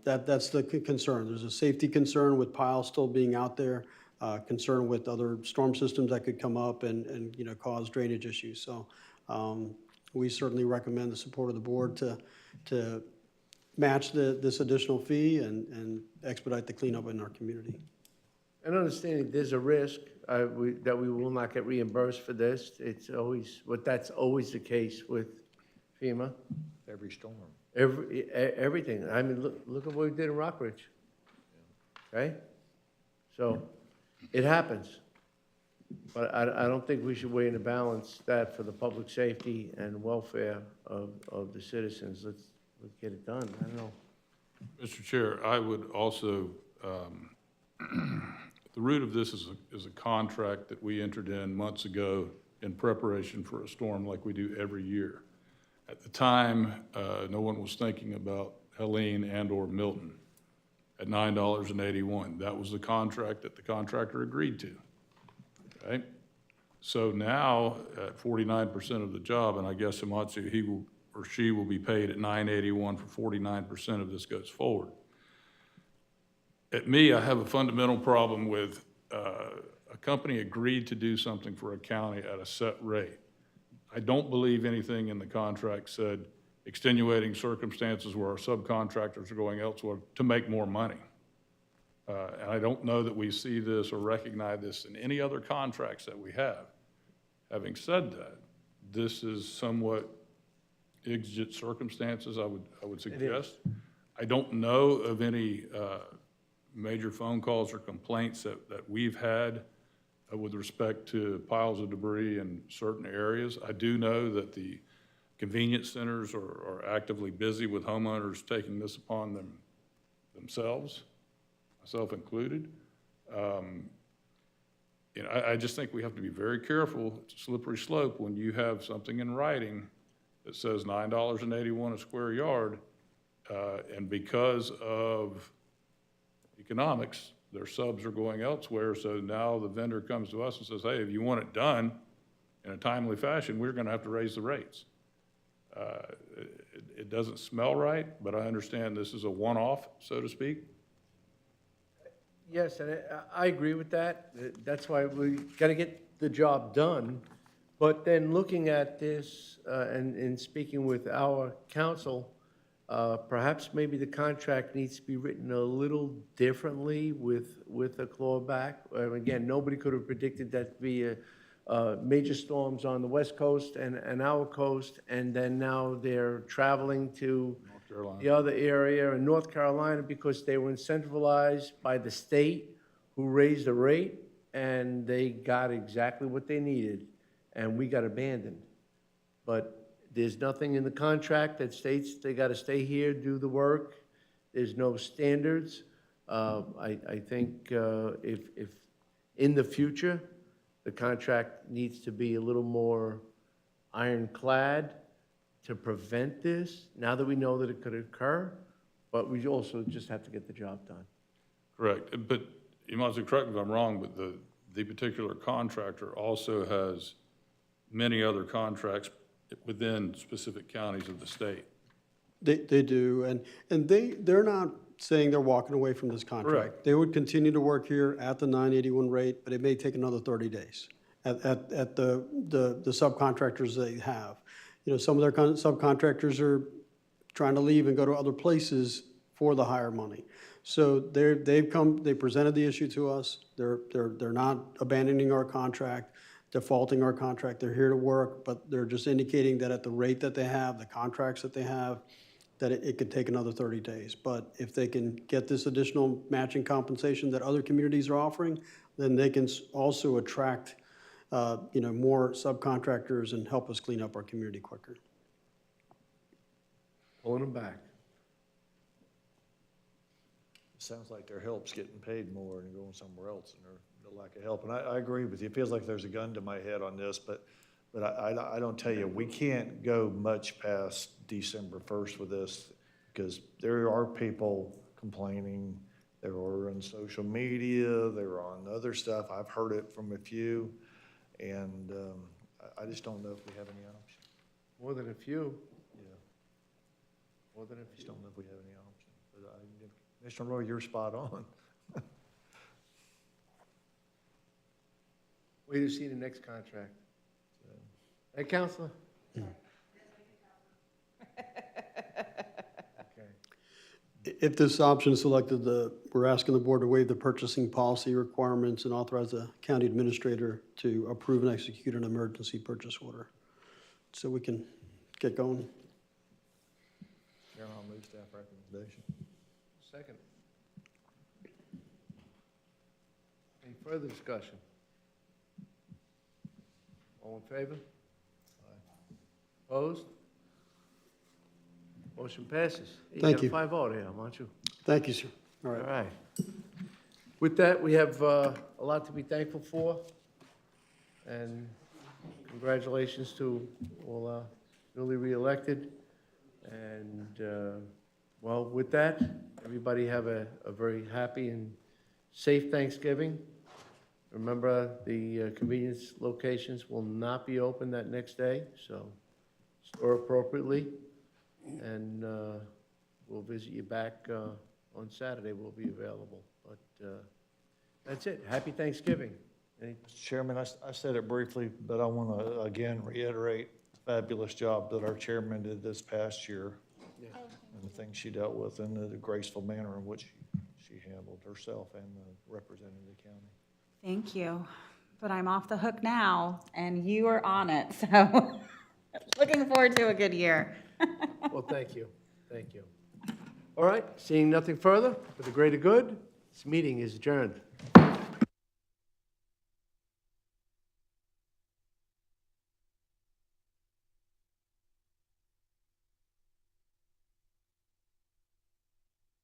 that's the concern. There's a safety concern with piles still being out there, concern with other storm systems that could come up and cause drainage issues. So we certainly recommend the support of the board to match this additional fee and expedite the cleanup in our community. And understanding there's a risk that we will not get reimbursed for this. It's always, that's always the case with FEMA. Every storm. Everything. I mean, look at what we did in Rockridge. Okay? So it happens. But I don't think we should weigh in the balance that for the public safety and welfare of the citizens. Let's get it done. I don't know. Mr. Chair, I would also, the root of this is a contract that we entered in months ago in preparation for a storm like we do every year. At the time, no one was thinking about Helene and/or Milton at $9.81. That was the contract that the contractor agreed to, okay? So now, at 49% of the job, and I guess Himatsu, he will, or she will be paid at $9.81 for 49% of this goes forward. At me, I have a fundamental problem with a company agreed to do something for a county at a set rate. I don't believe anything in the contract said extenuating circumstances where our subcontractors are going elsewhere to make more money. And I don't know that we see this or recognize this in any other contracts that we have. Having said that, this is somewhat exigent circumstances, I would suggest. I don't know of any major phone calls or complaints that we've had with respect to piles of debris in certain areas. I do know that the convenience centers are actively busy with homeowners taking this upon themselves, myself included. I just think we have to be very careful. It's a slippery slope when you have something in writing that says $9.81 a square yard, and because of economics, their subs are going elsewhere, so now the vendor comes to us and says, hey, if you want it done in a timely fashion, we're gonna have to raise the rates. It doesn't smell right, but I understand this is a one-off, so to speak. Yes, and I agree with that. That's why we got to get the job done. But then looking at this and speaking with our council, perhaps maybe the contract needs to be written a little differently with a clawback. Again, nobody could have predicted that to be major storms on the West Coast and our coast, and then now they're traveling to the other area in North Carolina because they were incentivized by the state who raised the rate, and they got exactly what they needed, and we got abandoned. But there's nothing in the contract that states they got to stay here, do the work. There's no standards. I think if in the future, the contract needs to be a little more ironclad to prevent this, now that we know that it could occur, but we also just have to get the job done. Correct, but you must correct me if I'm wrong, but the particular contractor also has many other contracts within specific counties of the state. They do, and they're not saying they're walking away from this contract. Correct. They would continue to work here at the 981 rate, but it may take another 30 days at the subcontractors they have. Some of their subcontractors are trying to leave and go to other places for the higher money. So they presented the issue to us. They're not abandoning our contract, defaulting our contract. They're here to work, but they're just indicating that at the rate that they have, the contracts that they have, that it could take another 30 days. But if they can get this additional matching compensation that other communities are offering, then they can also attract more subcontractors and help us clean up our community quicker. Pulling them back. sounds like their help's getting paid more and going somewhere else, and the lack of help. And I agree with you. It feels like there's a gun to my head on this, but I don't tell you, we can't go much past December 1st with this, because there are people complaining. They're on social media, they're on other stuff. I've heard it from a few, and I just don't know if we have any option. More than a few. Yeah, More than a I just few. don't know if we have any option. But Commissioner Roy, you're spot on. Wait to see the next contract. Hey, Counselor? If this option is selected, we're asking the board to waive the purchasing policy requirements and authorize the county administrator to approve and execute an emergency purchase order. So we can get going. Chairman, I'll move staff recommendation. Second. Any further discussion? All in favor? Opposed? Motion passes. Thank you. got a 5-0 there, aren't you? Thank you, sir. All All right. right. With that, we have a lot to be thankful for, and congratulations to all newly re-elected. And, well, with that, everybody have a very happy and safe Thanksgiving. Remember, the convenience locations will not be open that next day, so store appropriately. And we'll visit you back on Saturday. We'll be available. But that's it. Happy Thanksgiving. Mr. Chairman, I said it briefly, but I want to again reiterate the fabulous job that our chairman did this past year, and the things she dealt with, and the graceful manner in which she handled herself and represented the county. Thank you, but I'm off the hook now, and you are on it, so looking forward to a good year. Well, thank you. Thank you. All right, seeing nothing further, for the greater good, this meeting is adjourned.